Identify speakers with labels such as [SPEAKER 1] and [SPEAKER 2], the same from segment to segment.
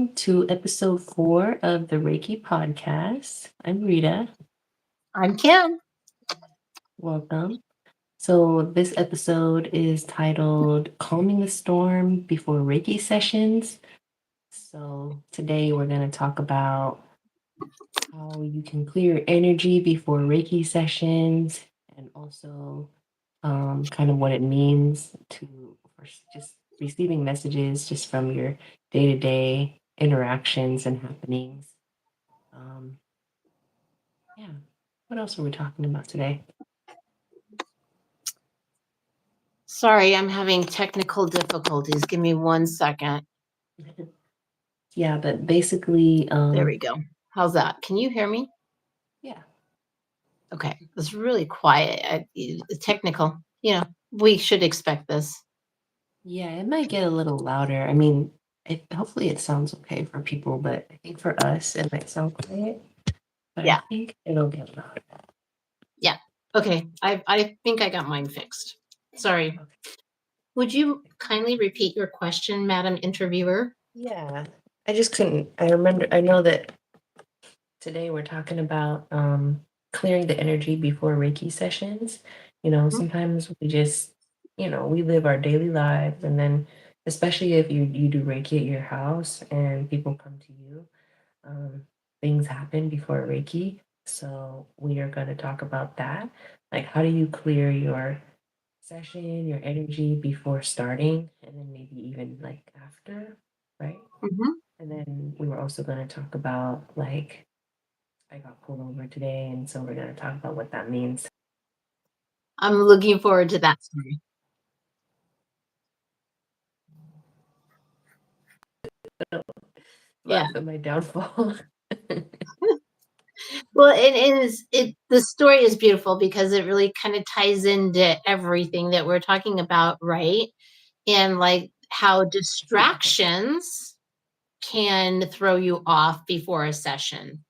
[SPEAKER 1] welcome to episode 4 of the Reiki podcast. I'm Ryda.
[SPEAKER 2] I'm Kim.
[SPEAKER 1] Welcome. So, this episode is titled Calming the Storm Before Reiki Sessions. So, today we're going to talk about how you can clear your energy before Reiki sessions and also kind of what it means for just receiving messages just from your day-to-day interactions and happenings. Um, yeah. What else are we talking about today?
[SPEAKER 2] Sorry, I'm having technical difficulties. Give me 1 second.
[SPEAKER 1] Yeah, but basically,
[SPEAKER 2] There we go. How's that? Can you hear me?
[SPEAKER 1] yeah,
[SPEAKER 2] Okay. It's really quiet. It's technical. We should expect this.
[SPEAKER 1] yeah, it might get a little louder. I mean, hopefully it sounds okay for people, but I think for us it might sound quiet. But I
[SPEAKER 2] Yeah.
[SPEAKER 1] think it'll get louder.
[SPEAKER 2] Yeah. Okay. I think I got mine fixed. Sorry.
[SPEAKER 1] Okay.
[SPEAKER 2] Would you kindly repeat your question, Madam Interviewer?
[SPEAKER 1] Yeah, I just couldn't. I know that today we're talking about clearing the energy before Reiki sessions.
[SPEAKER 2] Mhm.
[SPEAKER 1] Sometimes we just, we live our daily lives, and then especially if you do Reiki at your house and people come to you, um, things happen before Reiki. So we are going to talk about that. Like, how do you clear your session, your energy before starting, and then maybe even like after, right?
[SPEAKER 2] Mhm.
[SPEAKER 1] And then we were also going to talk about like I got pulled over today, and so we're going to talk about what that means.
[SPEAKER 2] I'm looking forward to that story. Yeah.
[SPEAKER 1] Laugh at my downfall.
[SPEAKER 2] Well, the story is beautiful because it really kind of ties into everything that we're talking about, right? And like how distractions can throw you off before a session.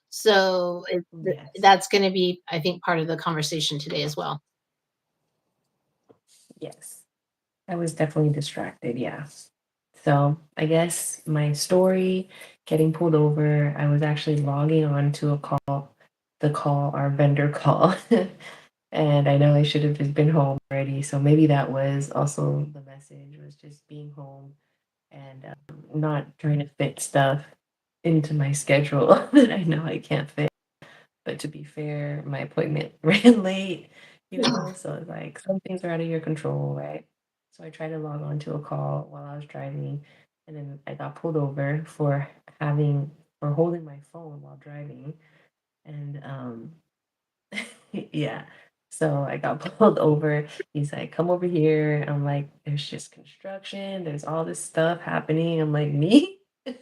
[SPEAKER 2] So
[SPEAKER 1] Yes,
[SPEAKER 2] that's going to be, I think, part of the conversation today as well.
[SPEAKER 1] yes. I was definitely distracted, yeah. So I guess my story getting pulled over, I was actually logging on to our vendor call. And I know I should have just been home already. So maybe that was also the message was just being home and not trying to fit stuff into my schedule that I know I can't fit. But to be fair, my appointment ran late, so it's like some things are out of your control, right? So I tried to log on to a call while I was driving, and then I got pulled over for holding my phone while driving. And yeah. So I got pulled over. He's like, come over here. I'm like, there's just construction. There's all this stuff happening. I'm like, me? I'm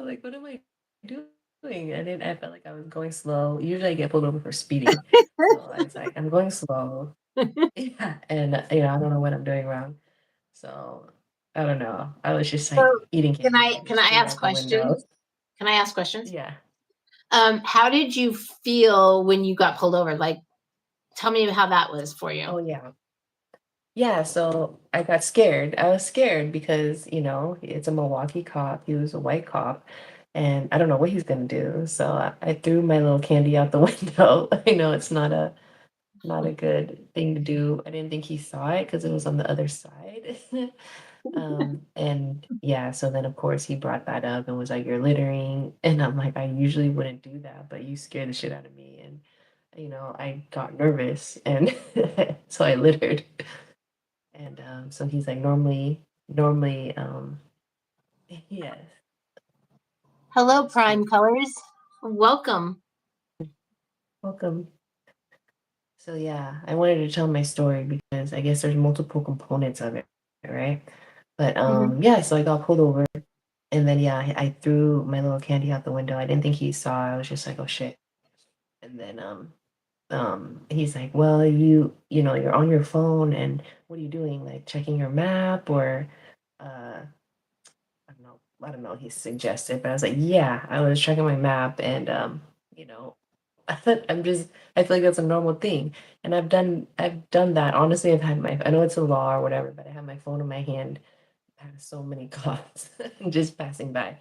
[SPEAKER 1] like, what am I doing? I felt like I was going slow. Usually I get pulled over for speeding. So I was like, I'm going slow. Yeah. And, I don't know what I'm doing wrong. So I don't know. I was just
[SPEAKER 2] So
[SPEAKER 1] like eating
[SPEAKER 2] can
[SPEAKER 1] candy
[SPEAKER 2] I
[SPEAKER 1] and
[SPEAKER 2] can
[SPEAKER 1] just
[SPEAKER 2] I
[SPEAKER 1] staring
[SPEAKER 2] ask
[SPEAKER 1] out the window.
[SPEAKER 2] questions? Can I ask questions?
[SPEAKER 1] Yeah.
[SPEAKER 2] How did you feel when you got pulled over? Like, tell me how that was for you.
[SPEAKER 1] Oh, yeah. Yeah, so I got scared. I was scared because, it's a Milwaukee cop. He was a white cop, and I don't know what he's gonna do. So I threw my little candy out the window. I know it's not a good thing to do. I didn't think he saw it because it was on the other side. And yeah, so then of course he brought that up and was like, "You're littering," and I'm like, "I usually wouldn't do that, but you scared the shit out of me," and I got nervous, and so I littered. And so he's like, normally, yes,
[SPEAKER 2] Hello,
[SPEAKER 1] that's
[SPEAKER 2] Prime
[SPEAKER 1] true.
[SPEAKER 2] Colors. Welcome.
[SPEAKER 1] Welcome. So yeah, I wanted to tell my story because I guess there's multiple components of it, right? But
[SPEAKER 2] Mhm.
[SPEAKER 1] yeah, so I got pulled over, and then yeah, I threw my little candy out the window. I didn't think he saw. I was just like, oh shit. And then he's like, well, you're on your phone, and what are you doing? Like checking your map or uh I don't know, he suggested, but I was like, yeah, I was checking my map and you know, I feel like that's a normal thing. And I've done that. Honestly, I know it's a law or whatever, but I have my phone in my hand past so many cops just passing by.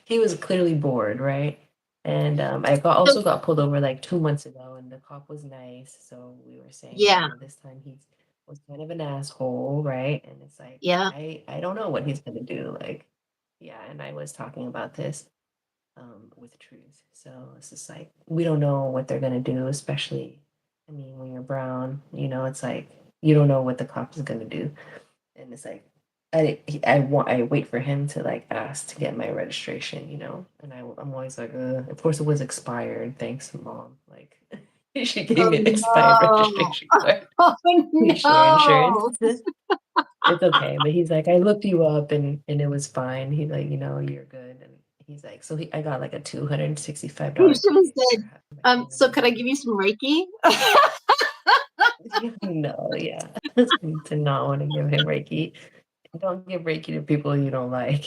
[SPEAKER 1] He was clearly bored, right? And
[SPEAKER 2] So
[SPEAKER 1] also got pulled over like 2 months ago, and the cop was nice. So we were saying,
[SPEAKER 2] yeah,
[SPEAKER 1] this time he was kind of an asshole, right? And it's like
[SPEAKER 2] yeah.
[SPEAKER 1] I don't know what he's gonna do. Like, yeah. And I was talking about this with truth. So it's just like we don't know what they're gonna do, especially. I mean, when you're brown, it's like you don't know what the cop is gonna do, and it's like I wait for him to like ask to get my registration, and I'm always like, of course it was expired. Thanks, mom. Like she gave
[SPEAKER 2] Oh
[SPEAKER 1] me an expired
[SPEAKER 2] no.
[SPEAKER 1] registration card.
[SPEAKER 2] Oh
[SPEAKER 1] Please share insurance.
[SPEAKER 2] no.
[SPEAKER 1] It's okay, but he's like, I looked you up and it was fine. He's like, you're good, and he's like, so I got like a
[SPEAKER 2] You
[SPEAKER 1] $265
[SPEAKER 2] should have
[SPEAKER 1] ticket for
[SPEAKER 2] said,
[SPEAKER 1] my
[SPEAKER 2] so could I
[SPEAKER 1] Canadian.
[SPEAKER 2] give you some Reiki?
[SPEAKER 1] No, yeah, to not want to give him Reiki. Don't give Reiki to people you don't like.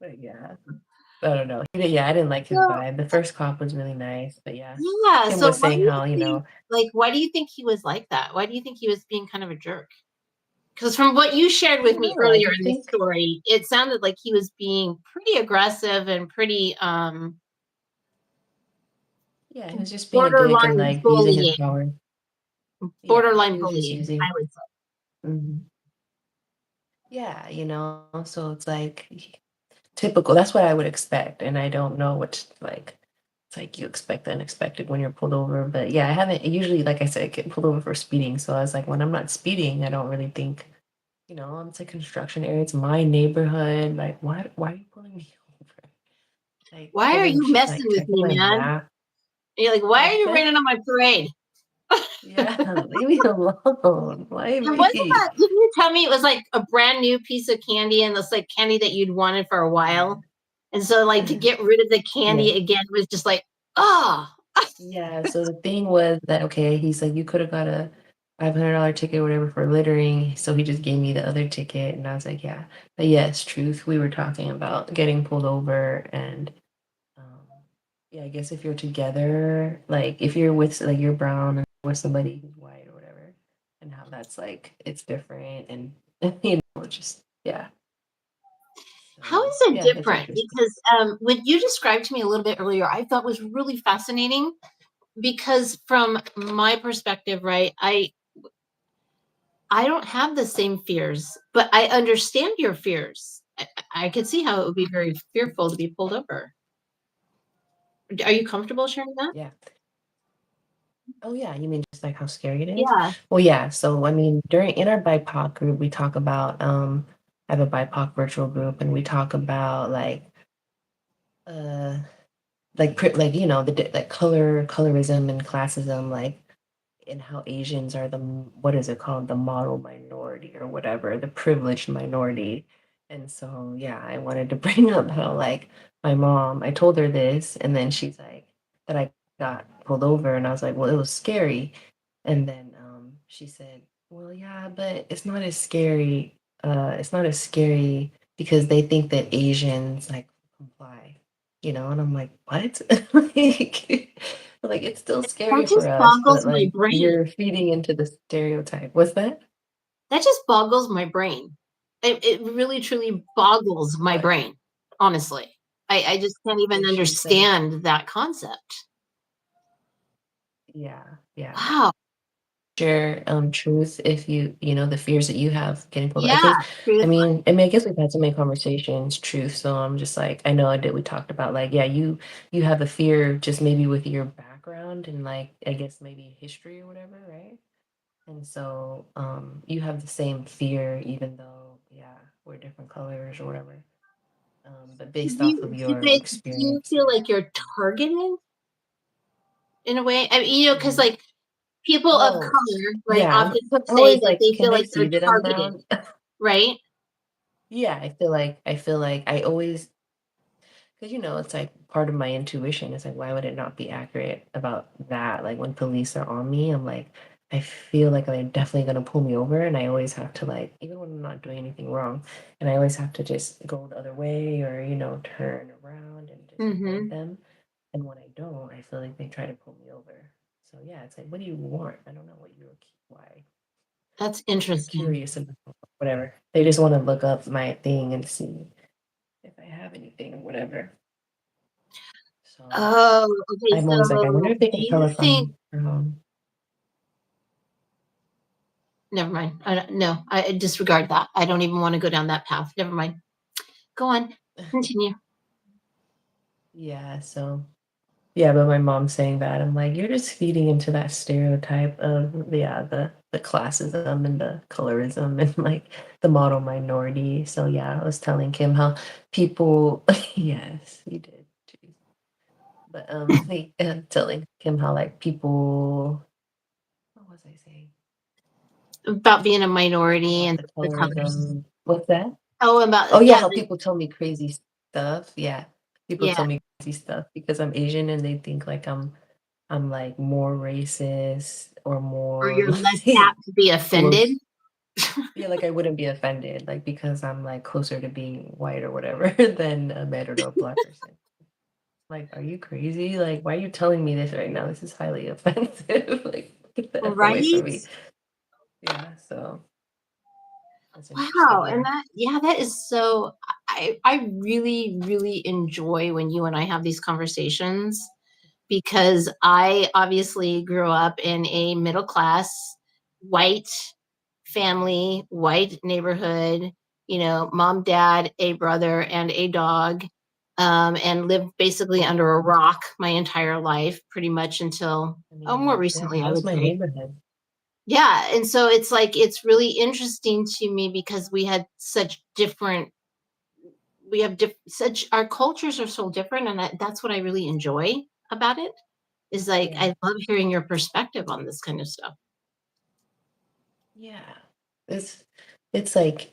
[SPEAKER 1] But yeah, I don't know. Yeah, I didn't like his
[SPEAKER 2] So
[SPEAKER 1] vibe. The first cop was really nice, but yeah,
[SPEAKER 2] yeah,
[SPEAKER 1] Kim
[SPEAKER 2] so
[SPEAKER 1] was
[SPEAKER 2] why do
[SPEAKER 1] saying
[SPEAKER 2] you
[SPEAKER 1] how,
[SPEAKER 2] think why do you think he was like that? Why do you think he was being kind of a jerk? Because from what you shared
[SPEAKER 1] I
[SPEAKER 2] with
[SPEAKER 1] don't
[SPEAKER 2] me
[SPEAKER 1] know. I
[SPEAKER 2] earlier
[SPEAKER 1] just
[SPEAKER 2] in the
[SPEAKER 1] think,
[SPEAKER 2] story, it sounded like he was being pretty aggressive and pretty
[SPEAKER 1] yeah, he was just being a dick and
[SPEAKER 2] borderline
[SPEAKER 1] like using his
[SPEAKER 2] bullying.
[SPEAKER 1] power. Yeah, he
[SPEAKER 2] Borderline
[SPEAKER 1] was just
[SPEAKER 2] bullying, I
[SPEAKER 1] using.
[SPEAKER 2] would say.
[SPEAKER 1] Mhm. Yeah, so it's like typical. That's what I would expect, and I don't know what like. It's like you expect the unexpected when you're pulled over, but yeah, I haven't usually, like I said, get pulled over for speeding. So I was like, when I'm not speeding, I don't really think, it's a construction area. It's my neighborhood. Like, why are you pulling me over? Like,
[SPEAKER 2] Why
[SPEAKER 1] and
[SPEAKER 2] are
[SPEAKER 1] then
[SPEAKER 2] you
[SPEAKER 1] she's
[SPEAKER 2] messing
[SPEAKER 1] like
[SPEAKER 2] with
[SPEAKER 1] checking
[SPEAKER 2] me,
[SPEAKER 1] my
[SPEAKER 2] man? And
[SPEAKER 1] map.
[SPEAKER 2] you're like, why are
[SPEAKER 1] What's
[SPEAKER 2] you
[SPEAKER 1] that?
[SPEAKER 2] raining on my parade?
[SPEAKER 1] Yeah, leave me alone. Why
[SPEAKER 2] And wasn't
[SPEAKER 1] me?
[SPEAKER 2] that, didn't you tell me it was like a brand new piece of candy and it's like candy that you'd wanted for a while? And so like to get rid of the
[SPEAKER 1] Yeah.
[SPEAKER 2] candy again was just like, oh,
[SPEAKER 1] Yeah, so the thing was that, okay, he's like, you could have got a $500 ticket or whatever for littering. So he just gave me the other ticket. And I was like, yeah. But yes, truth, we were talking about getting pulled over. And um, yeah, I guess if you're together, like if you're with, like, you're brown and with somebody who's white or whatever, and how that's like, it's different. And, just, yeah.
[SPEAKER 2] how
[SPEAKER 1] So
[SPEAKER 2] is it
[SPEAKER 1] yeah, it's
[SPEAKER 2] different?
[SPEAKER 1] interesting.
[SPEAKER 2] Because what you described to me a little bit earlier, I thought was really fascinating because from my perspective, right, I don't have the same fears, but I understand your fears. I could see how it would be very fearful to be pulled over. Are you comfortable sharing that?
[SPEAKER 1] Yeah. Oh yeah, you mean just like how scary it is?
[SPEAKER 2] Yeah.
[SPEAKER 1] Well, yeah. So I mean, in our BIPOC group, we talk about I have a BIPOC virtual group, and we talk about uh like like colorism and classism, like and how Asians are what is it called, the model minority or whatever, the privileged minority. And so yeah, I wanted to bring up how like my mom, I told her this, and then she's like that I got pulled over, and I was like, well, it was scary. And then she said, well, yeah, but it's not as scary because they think that Asians like comply, and I'm like, what? like like, it's still scary
[SPEAKER 2] That
[SPEAKER 1] for
[SPEAKER 2] just
[SPEAKER 1] us, but,
[SPEAKER 2] boggles my
[SPEAKER 1] like,
[SPEAKER 2] brain.
[SPEAKER 1] you're feeding into the stereotype. What's that?
[SPEAKER 2] That just boggles my brain. It really truly boggles my
[SPEAKER 1] What?
[SPEAKER 2] brain, honestly. I just can't even
[SPEAKER 1] That she said.
[SPEAKER 2] understand that concept.
[SPEAKER 1] Yeah, yeah.
[SPEAKER 2] Wow.
[SPEAKER 1] Share, truth if the fears that you have getting pulled, I
[SPEAKER 2] Yeah,
[SPEAKER 1] think. I
[SPEAKER 2] truth.
[SPEAKER 1] mean, I guess we've had so many conversations, truth, so I'm just like, I know I did we talked about, like, yeah, you have a fear just maybe with your background and, like, I guess maybe history or whatever, right? And so, you have the same fear even though, yeah, we're different colors or whatever. But based off of
[SPEAKER 2] Do
[SPEAKER 1] your
[SPEAKER 2] they do you
[SPEAKER 1] experience
[SPEAKER 2] feel
[SPEAKER 1] and
[SPEAKER 2] like you're targeted in a way? I mean, because
[SPEAKER 1] mm,
[SPEAKER 2] like, people of
[SPEAKER 1] oh,
[SPEAKER 2] color, right,
[SPEAKER 1] yeah,
[SPEAKER 2] often
[SPEAKER 1] I'm
[SPEAKER 2] say
[SPEAKER 1] always
[SPEAKER 2] that
[SPEAKER 1] like,
[SPEAKER 2] they
[SPEAKER 1] can
[SPEAKER 2] feel
[SPEAKER 1] they
[SPEAKER 2] like
[SPEAKER 1] see
[SPEAKER 2] they're
[SPEAKER 1] that I'm
[SPEAKER 2] targeted,
[SPEAKER 1] brown?
[SPEAKER 2] right?
[SPEAKER 1] Yeah, I feel like I always, because it's like part of my intuition. It's like, why would it not be accurate about that? Like when police are on me, I'm like, I feel like they're definitely gonna pull me over, and I always have to like, even when I'm not doing anything wrong, and I always have to just go the other way or turn around and just avoid
[SPEAKER 2] Mhm.
[SPEAKER 1] them. And when I don't, I feel like they try to pull me over. So yeah, it's like, what do you want? I don't know what you're why.
[SPEAKER 2] That's
[SPEAKER 1] They're
[SPEAKER 2] interesting.
[SPEAKER 1] curious about whatever. They just want to look up my thing and see if I have anything or whatever. So
[SPEAKER 2] Oh, okay,
[SPEAKER 1] I'm always like, I wonder
[SPEAKER 2] so
[SPEAKER 1] if they
[SPEAKER 2] do
[SPEAKER 1] can tell
[SPEAKER 2] you
[SPEAKER 1] if
[SPEAKER 2] think
[SPEAKER 1] I'm wrong.
[SPEAKER 2] never mind. I don't no, I disregard that. I don't even wanna go down that path. Never mind. Go on. Continue.
[SPEAKER 1] Yeah, so yeah, but my mom's saying that. I'm like, you're just feeding into that stereotype of yeah, the classism and the colorism and like the model minority. So yeah, I was telling Kim how people yes, you did. Jeez. But like, telling Kim how like people what was I saying?
[SPEAKER 2] About being a minority
[SPEAKER 1] About
[SPEAKER 2] and
[SPEAKER 1] the
[SPEAKER 2] the colors.
[SPEAKER 1] colorism. What's that?
[SPEAKER 2] Oh, about
[SPEAKER 1] Oh yeah,
[SPEAKER 2] yeah,
[SPEAKER 1] how people tell me crazy stuff. Yeah. People
[SPEAKER 2] yeah,
[SPEAKER 1] tell me crazy stuff because I'm Asian and they think like I'm like more racist or
[SPEAKER 2] or
[SPEAKER 1] more
[SPEAKER 2] you're less
[SPEAKER 1] like
[SPEAKER 2] apt to be offended,
[SPEAKER 1] close. Yeah, like I wouldn't be offended, like because I'm like closer to being white or whatever than a red or a black person. Like, are you crazy? Like, why are you telling me this right now? This is highly offensive. Like, get the F away from
[SPEAKER 2] right?
[SPEAKER 1] me. Yeah, so that's
[SPEAKER 2] Wow,
[SPEAKER 1] interesting.
[SPEAKER 2] and
[SPEAKER 1] Yeah.
[SPEAKER 2] that yeah, that is so I really, really enjoy when you and I have these conversations because I obviously grew up in a middle class, white family, white neighborhood, mom, dad, a brother, and a dog, and lived basically
[SPEAKER 1] Yeah.
[SPEAKER 2] under a rock my entire life, pretty much until,
[SPEAKER 1] I
[SPEAKER 2] oh, more
[SPEAKER 1] mean, yeah,
[SPEAKER 2] recently,
[SPEAKER 1] that
[SPEAKER 2] I
[SPEAKER 1] was
[SPEAKER 2] would
[SPEAKER 1] my
[SPEAKER 2] say.
[SPEAKER 1] neighborhood.
[SPEAKER 2] Yeah, and so it's like it's really interesting to me because we had such different we have such our cultures are so different, and that's what I really enjoy about it. Is like
[SPEAKER 1] Yeah.
[SPEAKER 2] I love hearing your perspective on this kind of stuff.
[SPEAKER 1] Yeah. It's it's like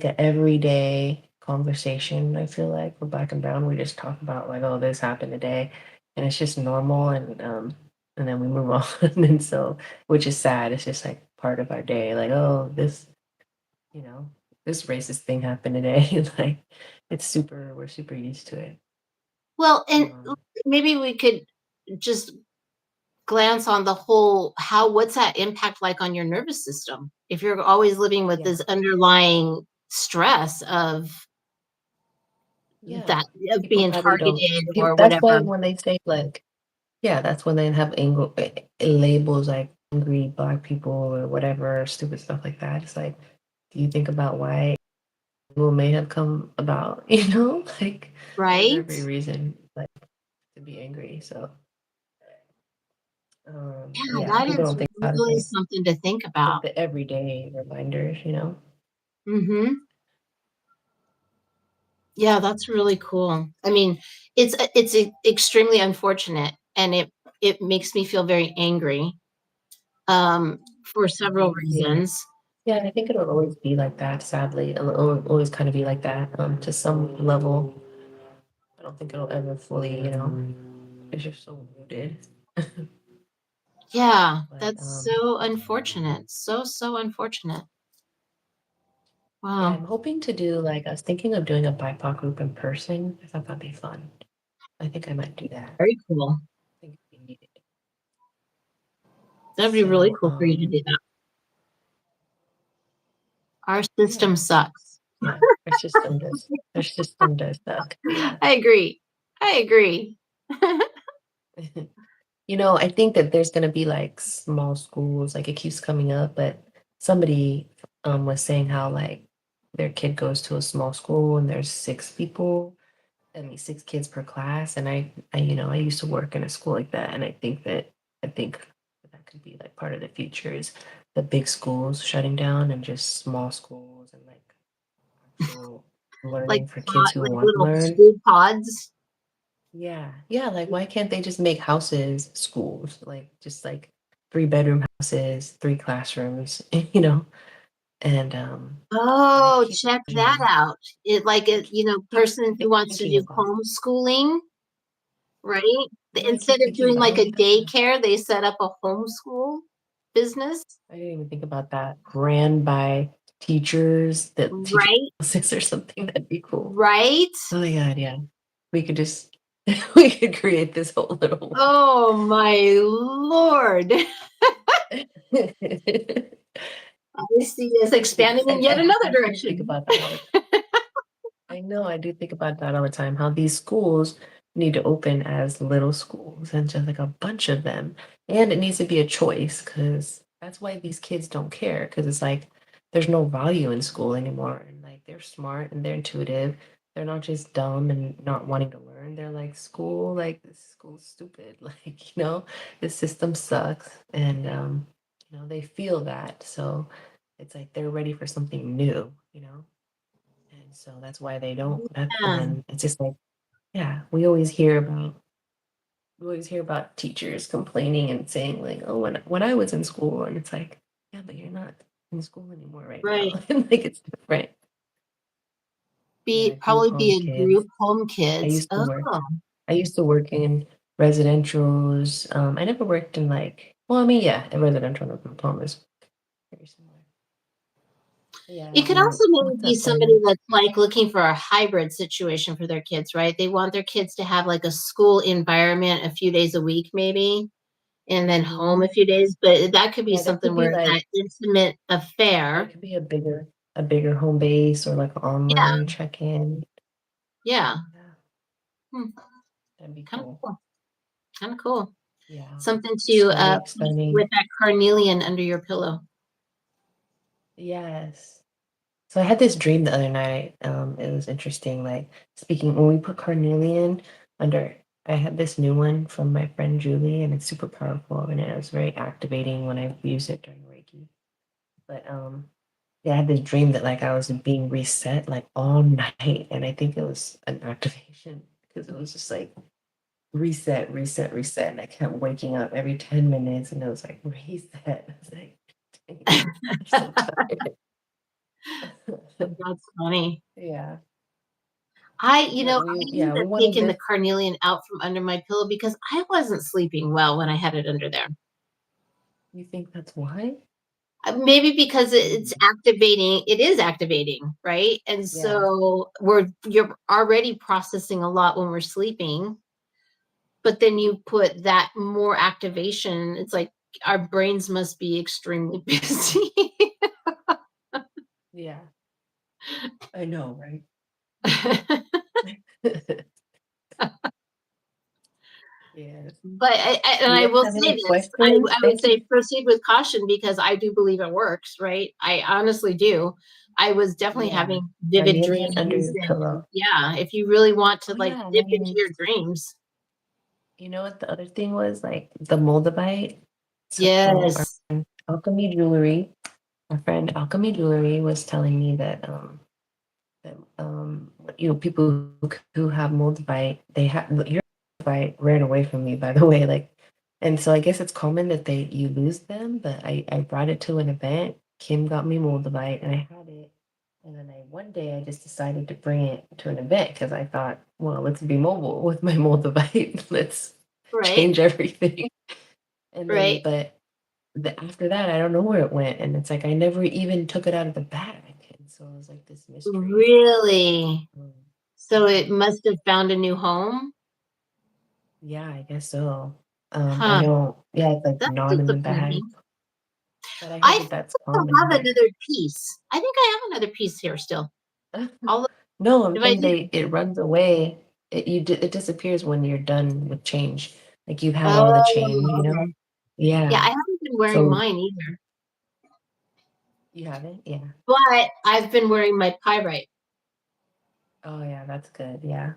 [SPEAKER 1] a everyday conversation, I feel like for black and brown. We just talk about like, oh, this happened today. And it's just normal and then we move on. And so which is sad. It's just like part of our day. Like, oh, you know, this racist thing happened today. Like we're super used to it.
[SPEAKER 2] Well, and
[SPEAKER 1] Um
[SPEAKER 2] maybe we could just glance on the whole how what's that impact like on your nervous system if you're always living with
[SPEAKER 1] yeah.
[SPEAKER 2] this underlying stress of
[SPEAKER 1] Yeah.
[SPEAKER 2] that of
[SPEAKER 1] People
[SPEAKER 2] being
[SPEAKER 1] probably don't
[SPEAKER 2] targeted or
[SPEAKER 1] that's why
[SPEAKER 2] whatever.
[SPEAKER 1] when they say like yeah, that's when they have labels like angry black people or whatever, stupid stuff like that. It's like, do you think about why people may have come about? Like there's
[SPEAKER 2] Right?
[SPEAKER 1] every reason like to be angry. So,
[SPEAKER 2] Yeah,
[SPEAKER 1] yeah,
[SPEAKER 2] that
[SPEAKER 1] people
[SPEAKER 2] is
[SPEAKER 1] don't think about it
[SPEAKER 2] really something to think
[SPEAKER 1] like
[SPEAKER 2] about.
[SPEAKER 1] the everyday reminders.
[SPEAKER 2] Mhm. Yeah, that's really cool. I mean, it's extremely unfortunate, and it makes me feel very angry, for several
[SPEAKER 1] Yeah.
[SPEAKER 2] reasons.
[SPEAKER 1] Yeah, and I think it'll always be like that, sadly. It'll always kind of be like that, to some level. I don't think it'll ever fully. It's just so rooted.
[SPEAKER 2] Yeah,
[SPEAKER 1] But
[SPEAKER 2] that's so unfortunate. So, so unfortunate.
[SPEAKER 1] yeah,
[SPEAKER 2] Wow,
[SPEAKER 1] I'm hoping to do like I was thinking of doing a BIPOC group in person. I thought that'd be fun. I think I might do that. I
[SPEAKER 2] very cool.
[SPEAKER 1] think we need it.
[SPEAKER 2] That'd be really
[SPEAKER 1] So
[SPEAKER 2] cool for you to do that. Our system
[SPEAKER 1] yeah,
[SPEAKER 2] sucks.
[SPEAKER 1] yeah. Our system does suck. Yeah.
[SPEAKER 2] I agree. I agree.
[SPEAKER 1] I think that there's gonna be like small schools, like it keeps coming up, but somebody was saying how like their kid goes to a small school and there's 6 people. I mean, 6 kids per class, and I used to work in a school like that, and I think that could be like part of the future is the big schools shutting down and just small schools and like actual
[SPEAKER 2] Like
[SPEAKER 1] learning for kids who
[SPEAKER 2] like
[SPEAKER 1] want to
[SPEAKER 2] little
[SPEAKER 1] learn.
[SPEAKER 2] school pods.
[SPEAKER 1] Yeah, yeah. Like, why can't they just make houses schools? Like, just like 3 bedroom houses, 3 classrooms, And I
[SPEAKER 2] Oh,
[SPEAKER 1] keep
[SPEAKER 2] check that
[SPEAKER 1] imagining,
[SPEAKER 2] out. It like
[SPEAKER 1] I
[SPEAKER 2] a,
[SPEAKER 1] keep, keep
[SPEAKER 2] person who wants to
[SPEAKER 1] thinking
[SPEAKER 2] do
[SPEAKER 1] about.
[SPEAKER 2] homeschooling, right?
[SPEAKER 1] Yeah, I
[SPEAKER 2] Instead
[SPEAKER 1] keep
[SPEAKER 2] of
[SPEAKER 1] thinking
[SPEAKER 2] doing
[SPEAKER 1] about.
[SPEAKER 2] like
[SPEAKER 1] Oh
[SPEAKER 2] a
[SPEAKER 1] yeah.
[SPEAKER 2] daycare, they set up a homeschool business,
[SPEAKER 1] I didn't even think about that. Ran by teachers that teach
[SPEAKER 2] right?
[SPEAKER 1] six or something. That'd be cool.
[SPEAKER 2] Right?
[SPEAKER 1] Oh my god, yeah. We could just we could create this whole little
[SPEAKER 2] Oh my lord.
[SPEAKER 1] one.
[SPEAKER 2] I see this expanding in yet another
[SPEAKER 1] I do think
[SPEAKER 2] direction.
[SPEAKER 1] about that all the I know, I do think about that all the time, how these schools need to open as little schools and just like a bunch of them. And it needs to be a choice because that's why these kids don't care because it's like there's no value in school anymore. And like they're smart and they're intuitive. They're not just dumb and not wanting to learn. They're like, school, like this school's stupid. Like, the system sucks. And, they feel that. So it's like they're ready for something new. And so that's why they don't that and
[SPEAKER 2] Yeah,
[SPEAKER 1] then it's just like, yeah, we always hear about teachers complaining and saying like, "Oh, when I was in school," and it's like, "Yeah, but you're not in school anymore right
[SPEAKER 2] right.
[SPEAKER 1] now." And like it's different. Yeah,
[SPEAKER 2] Be
[SPEAKER 1] group
[SPEAKER 2] probably
[SPEAKER 1] home
[SPEAKER 2] be a
[SPEAKER 1] kids.
[SPEAKER 2] group home
[SPEAKER 1] I
[SPEAKER 2] kids.
[SPEAKER 1] used to
[SPEAKER 2] Oh,
[SPEAKER 1] work I used to work in residentials. I never worked in like well, I mean, yeah, a residential and a group home is very similar.
[SPEAKER 2] it
[SPEAKER 1] Yeah,
[SPEAKER 2] could also maybe
[SPEAKER 1] what's
[SPEAKER 2] be
[SPEAKER 1] up,
[SPEAKER 2] somebody
[SPEAKER 1] Brandon?
[SPEAKER 2] that's like looking for a hybrid situation for their kids, right? They want their kids to have like a school environment a few days a week, maybe, and then home
[SPEAKER 1] Hmm.
[SPEAKER 2] a few days. But that could be
[SPEAKER 1] Yeah, there
[SPEAKER 2] something
[SPEAKER 1] could be
[SPEAKER 2] where
[SPEAKER 1] like
[SPEAKER 2] that intimate
[SPEAKER 1] there
[SPEAKER 2] affair.
[SPEAKER 1] could be a bigger home base or like an
[SPEAKER 2] Yeah,
[SPEAKER 1] online check-in.
[SPEAKER 2] yeah.
[SPEAKER 1] Yeah,
[SPEAKER 2] Hmm,
[SPEAKER 1] that'd be
[SPEAKER 2] kind of
[SPEAKER 1] cool.
[SPEAKER 2] cool. Kind of cool.
[SPEAKER 1] Yeah.
[SPEAKER 2] Something to put with
[SPEAKER 1] Stunning.
[SPEAKER 2] that carnelian under your pillow.
[SPEAKER 1] Yes. So I had this dream the other night. It was interesting. Like speaking when we put carnelian under, I had this new one from my friend Julie, and it's super powerful, and it was very activating when I used it during Reiki. But yeah, I had this dream that like I was being reset like all night, and I think it was an activation because it was just like reset, reset, reset. And I kept waking up every 10 minutes and it was like, reset. I was like, dang, I'm so tired.
[SPEAKER 2] That's funny.
[SPEAKER 1] Yeah.
[SPEAKER 2] I
[SPEAKER 1] But we, yeah, we
[SPEAKER 2] ended up
[SPEAKER 1] wanted
[SPEAKER 2] taking the
[SPEAKER 1] this.
[SPEAKER 2] carnelian out from under my pillow because I wasn't sleeping well when I had it under there.
[SPEAKER 1] You think that's why?
[SPEAKER 2] Maybe because it's
[SPEAKER 1] Mm,
[SPEAKER 2] activating, it is activating, right? And
[SPEAKER 1] yeah.
[SPEAKER 2] so you're already processing a lot when we're sleeping, but then you put that more activation, it's like our brains must be extremely busy.
[SPEAKER 1] Yeah. I know, right? Yes.
[SPEAKER 2] But and
[SPEAKER 1] Do
[SPEAKER 2] I
[SPEAKER 1] you
[SPEAKER 2] will
[SPEAKER 1] have
[SPEAKER 2] say
[SPEAKER 1] any
[SPEAKER 2] this,
[SPEAKER 1] questions?
[SPEAKER 2] I would
[SPEAKER 1] Thank
[SPEAKER 2] say
[SPEAKER 1] you.
[SPEAKER 2] proceed with caution because I do believe it works, right? I honestly do. I was definitely
[SPEAKER 1] Yeah.
[SPEAKER 2] having vivid
[SPEAKER 1] Carnelian under
[SPEAKER 2] dreams
[SPEAKER 1] your
[SPEAKER 2] and
[SPEAKER 1] pillow.
[SPEAKER 2] yeah, if you really want to
[SPEAKER 1] Oh,
[SPEAKER 2] like
[SPEAKER 1] yeah. And
[SPEAKER 2] dip into
[SPEAKER 1] then
[SPEAKER 2] your dreams.
[SPEAKER 1] you know what the other thing was? Like the moldavite. So our
[SPEAKER 2] Yes.
[SPEAKER 1] alchemy jewelry, our friend alchemy jewelry was telling me that people who have moldavite, they have your moldavite ran away from me, by the way. Like, and so I guess it's common that you lose them, but I brought it to an event. Kim got me moldavite and I had it. And then one day I just decided to bring it to an event because I thought, well, let's be mobile with my moldavite. Let's
[SPEAKER 2] Right.
[SPEAKER 1] change everything. And then,
[SPEAKER 2] Right.
[SPEAKER 1] but after that, I don't know where it went. And it's like I never even took it out of the bag. And so it was like this mystery.
[SPEAKER 2] Really?
[SPEAKER 1] Um,
[SPEAKER 2] So
[SPEAKER 1] yeah.
[SPEAKER 2] it must have found a new home?
[SPEAKER 1] Yeah, I guess so. I
[SPEAKER 2] Huh.
[SPEAKER 1] don't, yeah, it's like
[SPEAKER 2] That's
[SPEAKER 1] not in the bag,
[SPEAKER 2] disappointing.
[SPEAKER 1] but I heard
[SPEAKER 2] I
[SPEAKER 1] that
[SPEAKER 2] think
[SPEAKER 1] that's
[SPEAKER 2] I
[SPEAKER 1] common.
[SPEAKER 2] have
[SPEAKER 1] Like,
[SPEAKER 2] another piece. I think I have another piece here still. Although
[SPEAKER 1] no, I'm
[SPEAKER 2] if I
[SPEAKER 1] saying
[SPEAKER 2] did
[SPEAKER 1] it runs away. It disappears when you're done with change. Like you've had all the change.
[SPEAKER 2] okay. Yeah, I
[SPEAKER 1] Yeah.
[SPEAKER 2] haven't been wearing
[SPEAKER 1] So
[SPEAKER 2] mine either,
[SPEAKER 1] you haven't? Yeah.
[SPEAKER 2] but I've been wearing my pyrite.
[SPEAKER 1] Oh yeah, that's good. Yeah.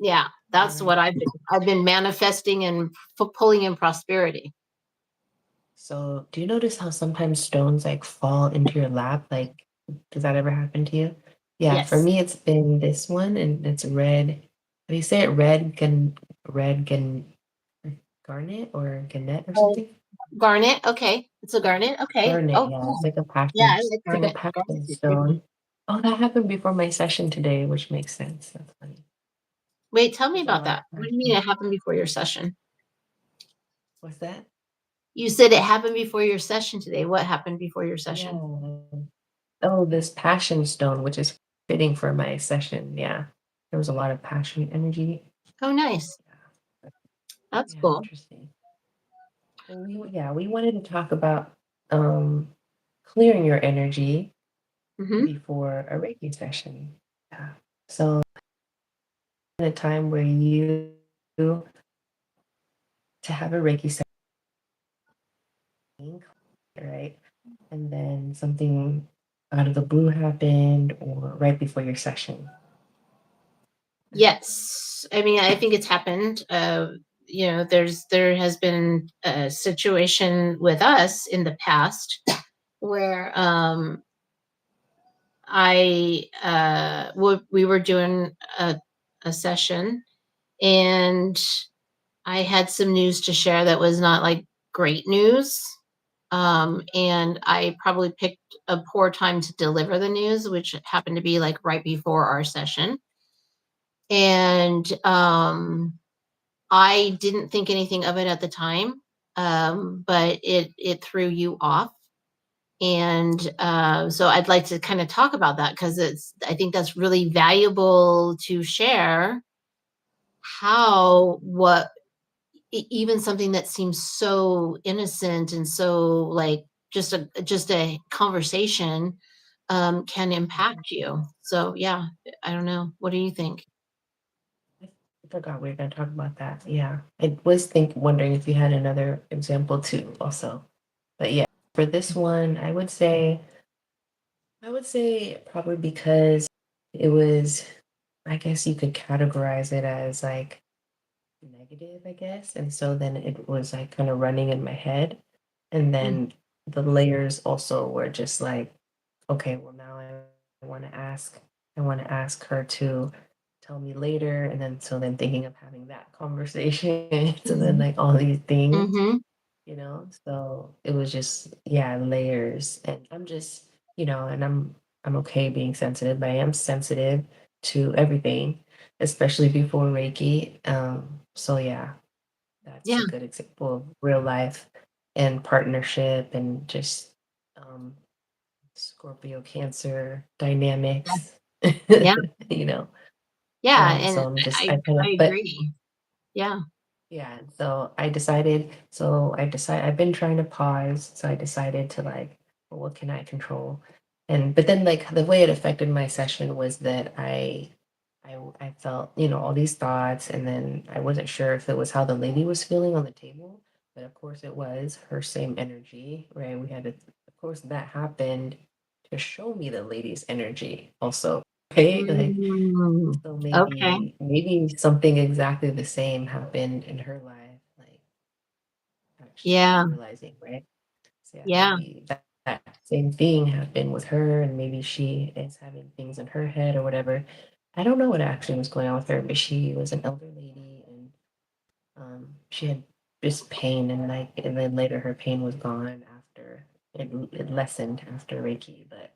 [SPEAKER 2] Yeah, that's what
[SPEAKER 1] Pyrite.
[SPEAKER 2] I've been manifesting and pulling in prosperity.
[SPEAKER 1] So do you notice how sometimes stones like fall into your lap? Like, does that ever happen to you? Yeah, for
[SPEAKER 2] Yes.
[SPEAKER 1] me it's been this one and it's red. How do you say it? Red garnet or gannet or
[SPEAKER 2] Oh,
[SPEAKER 1] something?
[SPEAKER 2] garnet. Okay. It's a garnet. Okay.
[SPEAKER 1] Garnet,
[SPEAKER 2] Oh,
[SPEAKER 1] yeah.
[SPEAKER 2] cool.
[SPEAKER 1] It's like a
[SPEAKER 2] Yeah,
[SPEAKER 1] passion.
[SPEAKER 2] I like
[SPEAKER 1] It's like a
[SPEAKER 2] garnet.
[SPEAKER 1] passion
[SPEAKER 2] Garnet's a pretty one.
[SPEAKER 1] stone. Oh, that happened before my session today, which makes sense. That's funny.
[SPEAKER 2] Wait, tell me
[SPEAKER 1] There's a
[SPEAKER 2] about
[SPEAKER 1] lot of
[SPEAKER 2] that. What do you mean
[SPEAKER 1] passion.
[SPEAKER 2] it happened before your session?
[SPEAKER 1] What's that?
[SPEAKER 2] You said it happened before your session today. What happened before your
[SPEAKER 1] Yeah.
[SPEAKER 2] session?
[SPEAKER 1] Oh, this passion stone, which is fitting for my session. Yeah. There was a lot of passion energy.
[SPEAKER 2] Oh, nice.
[SPEAKER 1] Yeah.
[SPEAKER 2] That's
[SPEAKER 1] Yeah,
[SPEAKER 2] cool.
[SPEAKER 1] interesting. Well, we wanted to talk about um clearing your energy
[SPEAKER 2] Mhm.
[SPEAKER 1] before a Reiki session. Yeah. So in a time where you to have a Reiki session, right? And then something out of the blue happened or right before your session.
[SPEAKER 2] Yes. I mean, I think it's happened. There has been a situation with us in the past where we were doing a session, and I had some news to share that was not like great news. And I probably picked a poor time to deliver the news, which happened to be like right before our session. And I didn't think anything of it at the time, but it threw you off. And so I'd like to kind of talk about that because I think that's really valuable to share how what even something that seems so innocent and so like just a conversation can
[SPEAKER 1] Mhm.
[SPEAKER 2] impact you. So yeah, I don't know. What do you think?
[SPEAKER 1] I forgot we were going to talk about that. Yeah. I was wondering if you had another example too, also. But yeah, for this one, I would say probably because it was, I guess you could categorize it as like negative, I guess. And so then it was like kind of running in my head. And
[SPEAKER 2] Mm,
[SPEAKER 1] then the layers also were just like, okay, well now I want to ask her to tell me later. And then so then thinking of having that conversation. So then
[SPEAKER 2] mhm,
[SPEAKER 1] like all these things,
[SPEAKER 2] mhm,
[SPEAKER 1] so it was just, yeah, layers. And I'm just, and I'm okay being sensitive, but I am sensitive to everything, especially before Reiki. So yeah, that's
[SPEAKER 2] yeah,
[SPEAKER 1] a good example of real life and partnership and just um, Scorpio Cancer
[SPEAKER 2] yeah,
[SPEAKER 1] dynamics,
[SPEAKER 2] yeah,
[SPEAKER 1] you know.
[SPEAKER 2] yeah,
[SPEAKER 1] So
[SPEAKER 2] and
[SPEAKER 1] I'm just,
[SPEAKER 2] I
[SPEAKER 1] I kind
[SPEAKER 2] I
[SPEAKER 1] of, but
[SPEAKER 2] agree. Yeah.
[SPEAKER 1] yeah, I've been trying to pause. So I decided to like, well, what can I control? But then like the way it affected my session was that I felt, all these thoughts, and then I wasn't sure if it was how the lady was feeling on the table, but of course it was her same energy, right? Of course that happened to show me the lady's energy also, right? Like,
[SPEAKER 2] Mm,
[SPEAKER 1] so
[SPEAKER 2] okay.
[SPEAKER 1] maybe something exactly the same happened in her life, like actually
[SPEAKER 2] Yeah.
[SPEAKER 1] realizing, right? So yeah,
[SPEAKER 2] Yeah.
[SPEAKER 1] maybe that same thing happened with her, and maybe she is having things in her head or whatever. I don't know what actually was going on with her, but she was an elder lady, and she had just pain, and then later her pain was gone after it lessened after Reiki, but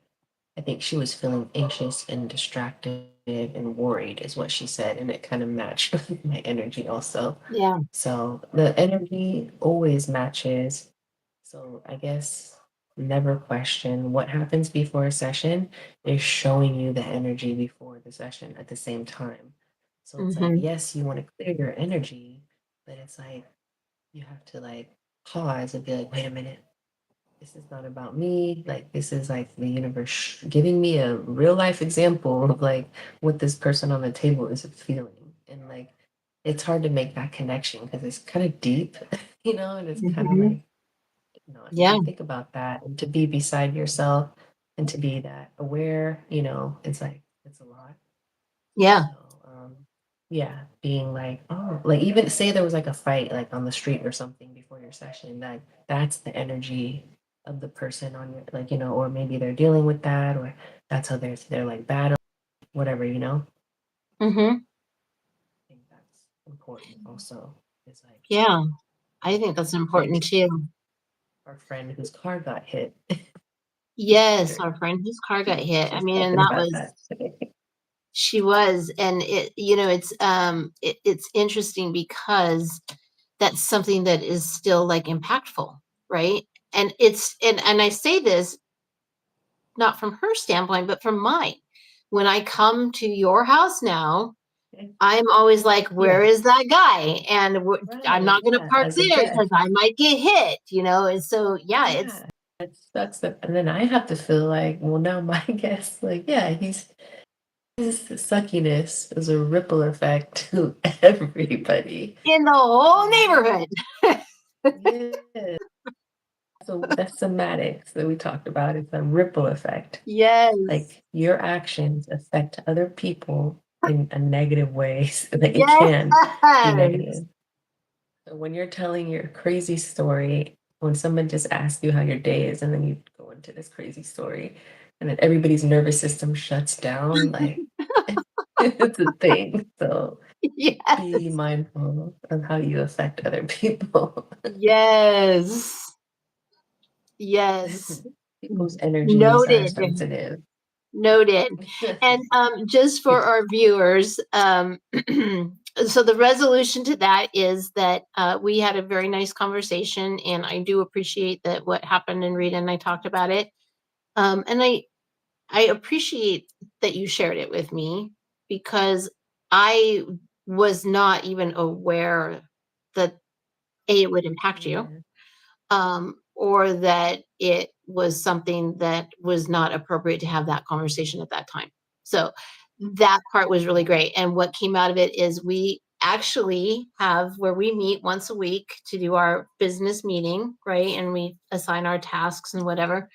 [SPEAKER 1] I think she was feeling anxious and distracted and worried, is what she said, and it kind of matched with my energy also.
[SPEAKER 2] Yeah.
[SPEAKER 1] So the energy always matches. So I guess never question what happens before a session is showing you the energy before the session at the same time. So it's like,
[SPEAKER 2] Mhm.
[SPEAKER 1] yes, you want to clear your energy, but it's like you have to like pause and be like, wait a minute, this is not about me. Like, this is like the universe giving me a real life example of like what this person on the table is feeling. And like, it's hard to make that connection because it's kind of deep, and it's kind of
[SPEAKER 2] Mhm.
[SPEAKER 1] like, if
[SPEAKER 2] Yeah.
[SPEAKER 1] you think about that and to be beside yourself and to be that aware, it's like, it's a lot.
[SPEAKER 2] Yeah.
[SPEAKER 1] So, yeah, being like, oh, like even say there was like a fight like on the street or something before your session, that's the energy of the person on your, like, or maybe they're dealing with that, or that's how they're like battling, whatever.
[SPEAKER 2] Mhm.
[SPEAKER 1] I think that's important also. It's like,
[SPEAKER 2] Yeah. I
[SPEAKER 1] yeah,
[SPEAKER 2] think that's
[SPEAKER 1] like
[SPEAKER 2] important too.
[SPEAKER 1] our friend whose car got hit
[SPEAKER 2] Yes,
[SPEAKER 1] yesterday.
[SPEAKER 2] our friend whose car got
[SPEAKER 1] She
[SPEAKER 2] hit.
[SPEAKER 1] she
[SPEAKER 2] I
[SPEAKER 1] was
[SPEAKER 2] mean, and
[SPEAKER 1] talking
[SPEAKER 2] that
[SPEAKER 1] about
[SPEAKER 2] was
[SPEAKER 1] that today.
[SPEAKER 2] she was, and it's interesting because that's something that is still like impactful, right? And I say this not from her standpoint, but from mine. When I come to your house now, I'm always like, "Where
[SPEAKER 1] Yeah,
[SPEAKER 2] is that guy?" And I'm
[SPEAKER 1] right.
[SPEAKER 2] not gonna
[SPEAKER 1] Yeah,
[SPEAKER 2] park
[SPEAKER 1] as a
[SPEAKER 2] there because
[SPEAKER 1] guest.
[SPEAKER 2] I might get hit, you know? And so, yeah, it's
[SPEAKER 1] Yeah. That's the and then I have to feel like, well, now my guest, like, yeah, his suckiness is a ripple effect to everybody,
[SPEAKER 2] In the whole
[SPEAKER 1] you know?
[SPEAKER 2] neighborhood.
[SPEAKER 1] Yeah. So that's somatics that we talked about. It's a ripple effect.
[SPEAKER 2] Yes.
[SPEAKER 1] Like your actions affect other people in a negative way. Like it can be
[SPEAKER 2] Yes.
[SPEAKER 1] negative. So when you're telling your crazy story, when someone just asks you how your day is, and then you go into this crazy story, and then everybody's nervous system shuts down, like it's a thing. So be
[SPEAKER 2] Yes.
[SPEAKER 1] mindful of how you affect other people.
[SPEAKER 2] Yes. Yes.
[SPEAKER 1] People's energies are
[SPEAKER 2] Noted.
[SPEAKER 1] sensitive.
[SPEAKER 2] Noted. And, just for our viewers, so the resolution to that is that, we had a very nice conversation, and I do appreciate that what happened in Rita and I talked about it. And I appreciate that you shared it with me because I was not even aware that A, it would impact you,
[SPEAKER 1] Yeah.
[SPEAKER 2] or that it was something that was not appropriate to have that conversation at that time. So that part was really great. And what came out of it is we actually have where we meet once a week to do our business meeting, right? And we assign our tasks and whatever.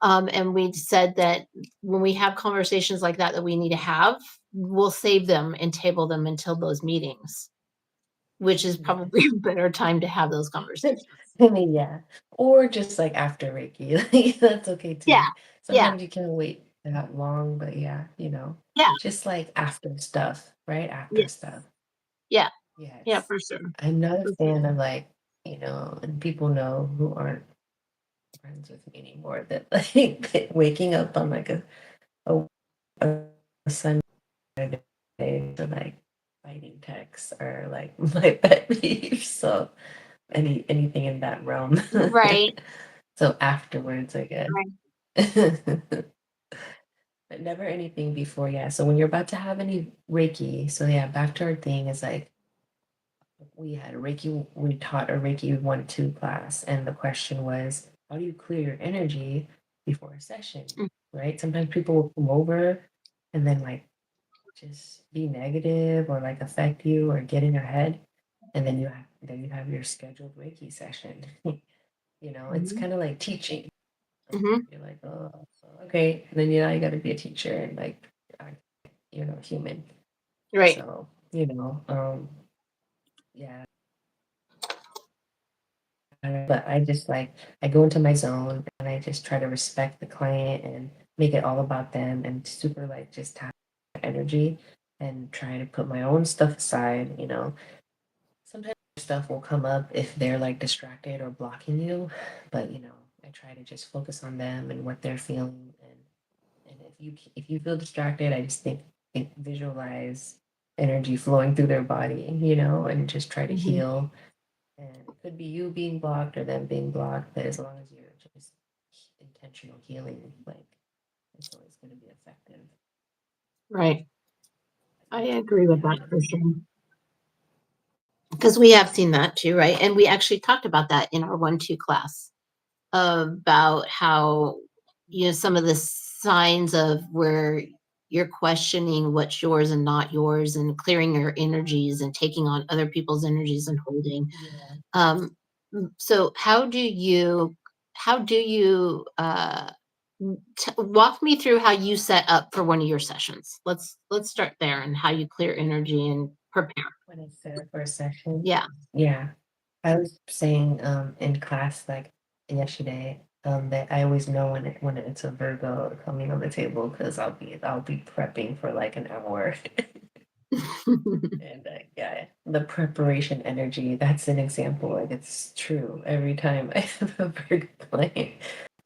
[SPEAKER 2] And we said that when we have conversations like that that we need to have, we'll save them and table them until those meetings, which is probably
[SPEAKER 1] Yes.
[SPEAKER 2] a better time to have those conversations.
[SPEAKER 1] I mean, yeah. Or just like after Reiki, like that's okay
[SPEAKER 2] Yeah.
[SPEAKER 1] too.
[SPEAKER 2] Yeah.
[SPEAKER 1] Sometimes you can't wait that long, but yeah,
[SPEAKER 2] Yeah.
[SPEAKER 1] just like after stuff, right? After
[SPEAKER 2] Yes.
[SPEAKER 1] stuff.
[SPEAKER 2] Yeah. Yeah,
[SPEAKER 1] Yes.
[SPEAKER 2] for sure.
[SPEAKER 1] I'm not a
[SPEAKER 2] For
[SPEAKER 1] fan
[SPEAKER 2] sure.
[SPEAKER 1] of like, and people know who aren't friends with me anymore that like waking up on like a, a Sunday to like fighting texts or like my pet peeve. So anything in that realm.
[SPEAKER 2] Right.
[SPEAKER 1] So afterwards, I guess.
[SPEAKER 2] Right.
[SPEAKER 1] But never anything before, yeah. So when you're about to have any Reiki, so yeah, back to our thing is like we had Reiki, we taught a Reiki 1-2 class, and the question was, how do you clear your energy before a session?
[SPEAKER 2] Mm,
[SPEAKER 1] Right? Sometimes people will come over and then like just be negative or like affect you or get in your head, and then you have your scheduled Reiki session. It's
[SPEAKER 2] mhm,
[SPEAKER 1] kind of like teaching.
[SPEAKER 2] mhm.
[SPEAKER 1] You're like, oh, okay. And then you got to be a teacher and like, human.
[SPEAKER 2] Right.
[SPEAKER 1] So, yeah. But I just like I go into my zone and I just try to respect the client and make it all about them and super like just tap energy and try to put my own stuff aside. Sometimes stuff will come up if they're like distracted or blocking you, but I try to just focus on them and what they're feeling. And if you feel distracted, I just visualize energy flowing through their body, and just try to
[SPEAKER 2] Mhm.
[SPEAKER 1] heal. And it could be you being blocked or them being blocked, but as long as you're just intentional healing, like it's always going to be effective.
[SPEAKER 2] Right. I agree with that
[SPEAKER 1] Yeah.
[SPEAKER 2] for sure. Because we have seen that too, right? And we actually talked about that in our 1-2 class about how, some of the signs of where you're questioning what's yours and not yours and clearing your energies and taking on other people's energies and holding.
[SPEAKER 1] Yeah.
[SPEAKER 2] So how do you walk me through how you set up for one of your sessions? Let's start there and how you clear energy and prepare.
[SPEAKER 1] When I set up for a session,
[SPEAKER 2] Yeah.
[SPEAKER 1] yeah. I was saying in class like yesterday that I always know when it's a Virgo coming on the table because I'll be prepping for like an hour. And yeah, the preparation energy, that's an example. Like it's true. Every time I have a bird playing,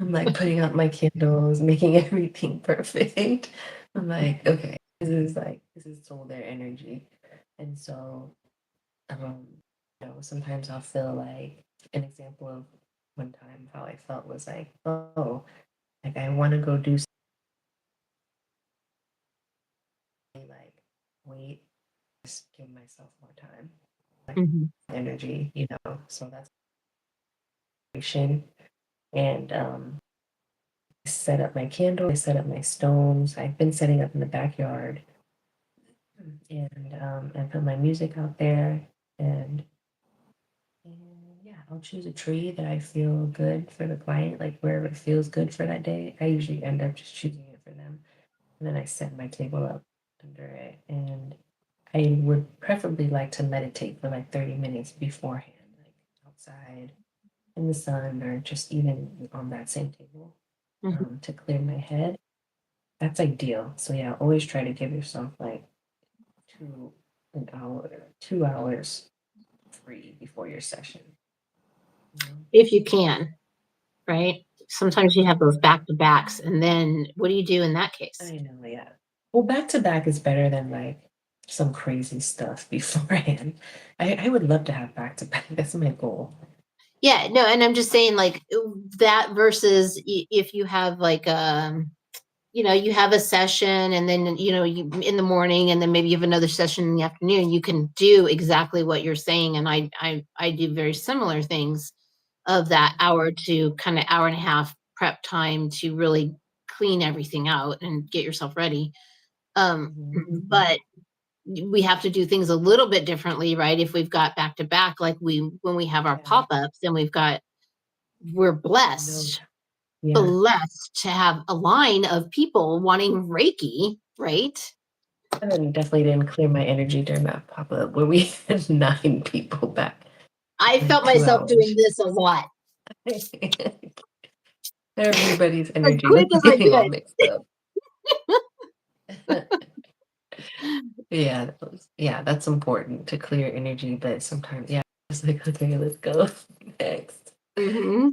[SPEAKER 1] I'm like putting out my candles, making everything perfect. I'm like, okay, this is all their energy. And so, um, sometimes I'll feel like an example of one time how I felt was like, oh, like I want to go do something like wait, just give myself more time. Like
[SPEAKER 2] Mhm.
[SPEAKER 1] energy. So that's creation. and I set up my candle, I set up my stones. I've been setting up in the backyard, and I put my music out there, and yeah, I'll choose a tree that I feel good for the client, like wherever it feels good for that day. I usually end up just choosing it for them. And then I set my table up under it. And I would preferably like to meditate for like 30 minutes beforehand, like outside in the sun or just even on that same table
[SPEAKER 2] Mhm.
[SPEAKER 1] to clear my head. That's ideal. So yeah, always try to give yourself like two an hour, 2 hours free before your session. You know?
[SPEAKER 2] If you can, right? Sometimes you have those back to backs, and then what do you do in that case?
[SPEAKER 1] I know, yeah. Well, back to back is better than like some crazy stuff beforehand. I would love to have back to back. That's my goal.
[SPEAKER 2] Yeah, no, and I'm just saying, like, that versus if you have like you have a session, and then you in the morning, and then maybe you have another session in the afternoon. You can do exactly what you're saying, and I do very similar things of that hour to kind of hour and a half prep time to really clean everything out and get yourself ready.
[SPEAKER 1] Mhm.
[SPEAKER 2] But we have to do things a little bit differently, right? If we've got back to back, like when we have our
[SPEAKER 1] Yeah,
[SPEAKER 2] pop-ups, and we're
[SPEAKER 1] I know. Yeah,
[SPEAKER 2] blessed to have a line of people wanting Reiki, right?
[SPEAKER 1] and then definitely didn't clear my energy during that pop up where we had 9 people back
[SPEAKER 2] I
[SPEAKER 1] in
[SPEAKER 2] felt
[SPEAKER 1] two
[SPEAKER 2] myself doing
[SPEAKER 1] hours.
[SPEAKER 2] this a lot.
[SPEAKER 1] Everybody's
[SPEAKER 2] As
[SPEAKER 1] energy was
[SPEAKER 2] quick as I
[SPEAKER 1] getting all
[SPEAKER 2] could.
[SPEAKER 1] mixed up. Yeah, yeah, that's important to clear energy, but sometimes, yeah, it's like, okay, let's go next.
[SPEAKER 2] Mhm.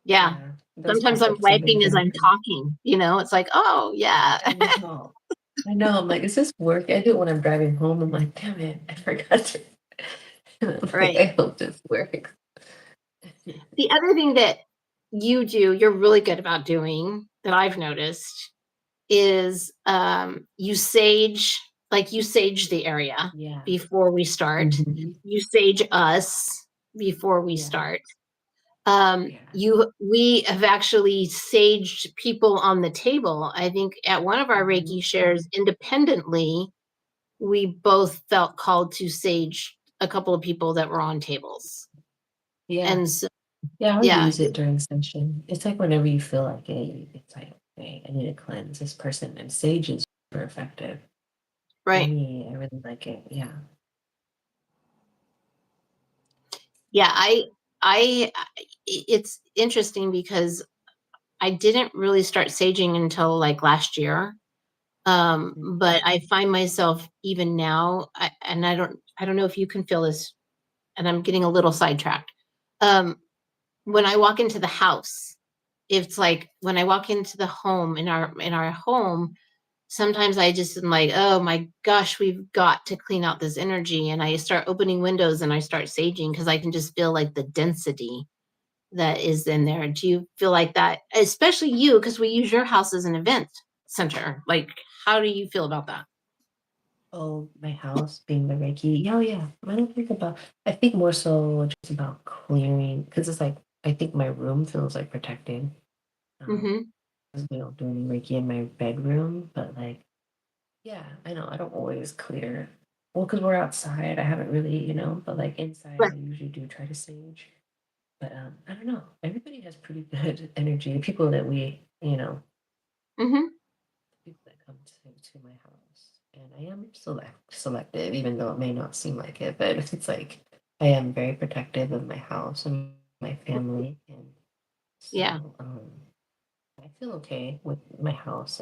[SPEAKER 2] Yeah.
[SPEAKER 1] Yeah, those
[SPEAKER 2] Sometimes I'm
[SPEAKER 1] pop-ups have been
[SPEAKER 2] wiping as
[SPEAKER 1] very
[SPEAKER 2] I'm
[SPEAKER 1] good.
[SPEAKER 2] talking, it's like, "Oh, yeah."
[SPEAKER 1] I know. I know. I'm like, is this work? I do it when I'm driving home. I'm like, damn it, I forgot to. I'm like,
[SPEAKER 2] Right.
[SPEAKER 1] I hope this works.
[SPEAKER 2] The other thing that you're really good about doing, that I've noticed, is, you sage the area
[SPEAKER 1] Yeah.
[SPEAKER 2] before we start.
[SPEAKER 1] Hmm.
[SPEAKER 2] You sage us before we
[SPEAKER 1] Yeah.
[SPEAKER 2] start.
[SPEAKER 1] Yeah.
[SPEAKER 2] We have actually saged people on the table. I think at one of our
[SPEAKER 1] Hmm.
[SPEAKER 2] Reiki shares independently, we both felt called to sage a couple of people that were on tables.
[SPEAKER 1] Yeah.
[SPEAKER 2] And so,
[SPEAKER 1] Yeah. I'll
[SPEAKER 2] yeah,
[SPEAKER 1] use it during session. It's like whenever you feel like it, it's like, okay, I need to cleanse this person. And sage is super effective. For
[SPEAKER 2] right.
[SPEAKER 1] me, I really like it. Yeah.
[SPEAKER 2] Yeah, it's interesting because I didn't really start saging until like last year. But
[SPEAKER 1] Mhm.
[SPEAKER 2] I find myself even now, and I don't know if you can feel this, and I'm getting a little sidetracked. Um, when I walk into the house, it's like when I walk into the home in our home, sometimes I just am like, oh my gosh, we've got to clean out this energy, and I start opening windows and I start saging because I can just feel like the density that is in there. Do you feel like that? Especially you, because we use your house as an event center. Like, how do you feel about that?
[SPEAKER 1] Oh, my house being the Reiki. Yeah, oh, yeah. I don't think about, I think more so just about clearing, because it's like, I think my room feels like protected. Um,
[SPEAKER 2] Mhm.
[SPEAKER 1] 'Cause we don't do any Reiki in my bedroom, but like, yeah, I know I don't always clear. Well, because we're outside, I haven't really, but like inside,
[SPEAKER 2] Right.
[SPEAKER 1] I usually do try to sage. But I don't know. Everybody has pretty good energy. People that
[SPEAKER 2] Mhm.
[SPEAKER 1] people that come to my house, and I am selective, even though it may not seem like it. But it's like I am very protective of my house and my family, and
[SPEAKER 2] Yeah.
[SPEAKER 1] so I feel okay with my house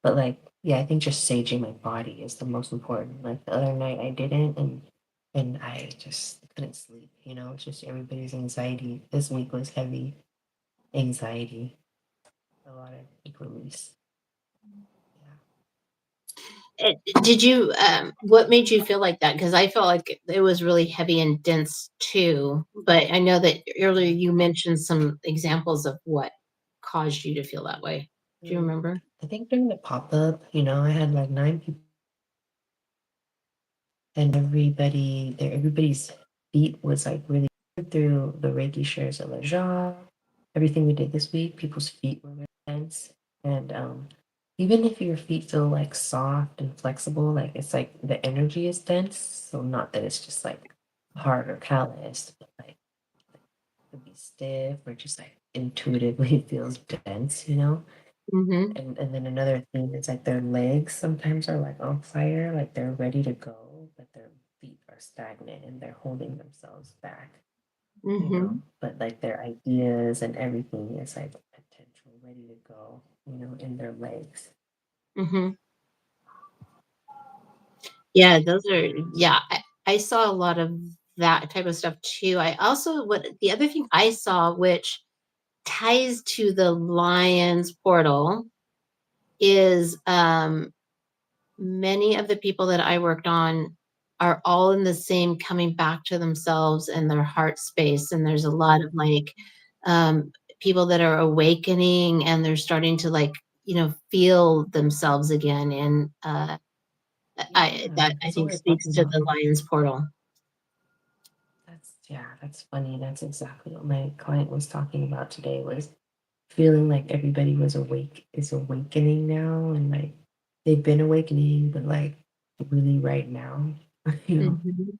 [SPEAKER 1] but like yeah, I think just saging my body is the most important. Like the other night I didn't and I just couldn't sleep, it's just everybody's anxiety. This week was heavy anxiety, a lot of release. Yeah.
[SPEAKER 2] Did you what made you feel like that? Because I felt like it was really heavy and dense too. But I know that earlier
[SPEAKER 1] Yeah.
[SPEAKER 2] you mentioned some examples of what caused you to feel that way. Do you
[SPEAKER 1] Mm,
[SPEAKER 2] remember?
[SPEAKER 1] I think during the pop-up, I had like 9 people and everybody's beat was like really through the Reiki shares of the jaw. everything we did this week, people's feet were very tense. And even if your feet feel like soft and flexible, like it's like the energy is dense. So not that it's just like hard or callous, but like could be stiff or just like intuitively feels dense, you know?
[SPEAKER 2] Mhm.
[SPEAKER 1] And then another thing is like their legs sometimes are like on fire, like they're ready to go, but their feet are stagnant and they're holding themselves back, you know?
[SPEAKER 2] Mhm.
[SPEAKER 1] But like their ideas and everything is like potential ready to go, you know, in their legs.
[SPEAKER 2] Mhm. Yeah, those are yeah, I saw a lot of that type of stuff too. I also what the other thing I saw, which ties to the Lions portal, is, many of the people that I worked on are all in the same coming back to themselves and their heart space, and there's a lot of, like, people that are awakening, and they're starting to, like, feel themselves again, and, I
[SPEAKER 1] Yeah,
[SPEAKER 2] that I
[SPEAKER 1] that's what
[SPEAKER 2] think
[SPEAKER 1] we're
[SPEAKER 2] speaks
[SPEAKER 1] talking
[SPEAKER 2] to
[SPEAKER 1] about.
[SPEAKER 2] the Lions portal.
[SPEAKER 1] That's yeah, that's funny. That's exactly what my client was talking about today was feeling like everybody was awake is awakening now and like they've been awakening, but like really right now, you know?
[SPEAKER 2] Mhm.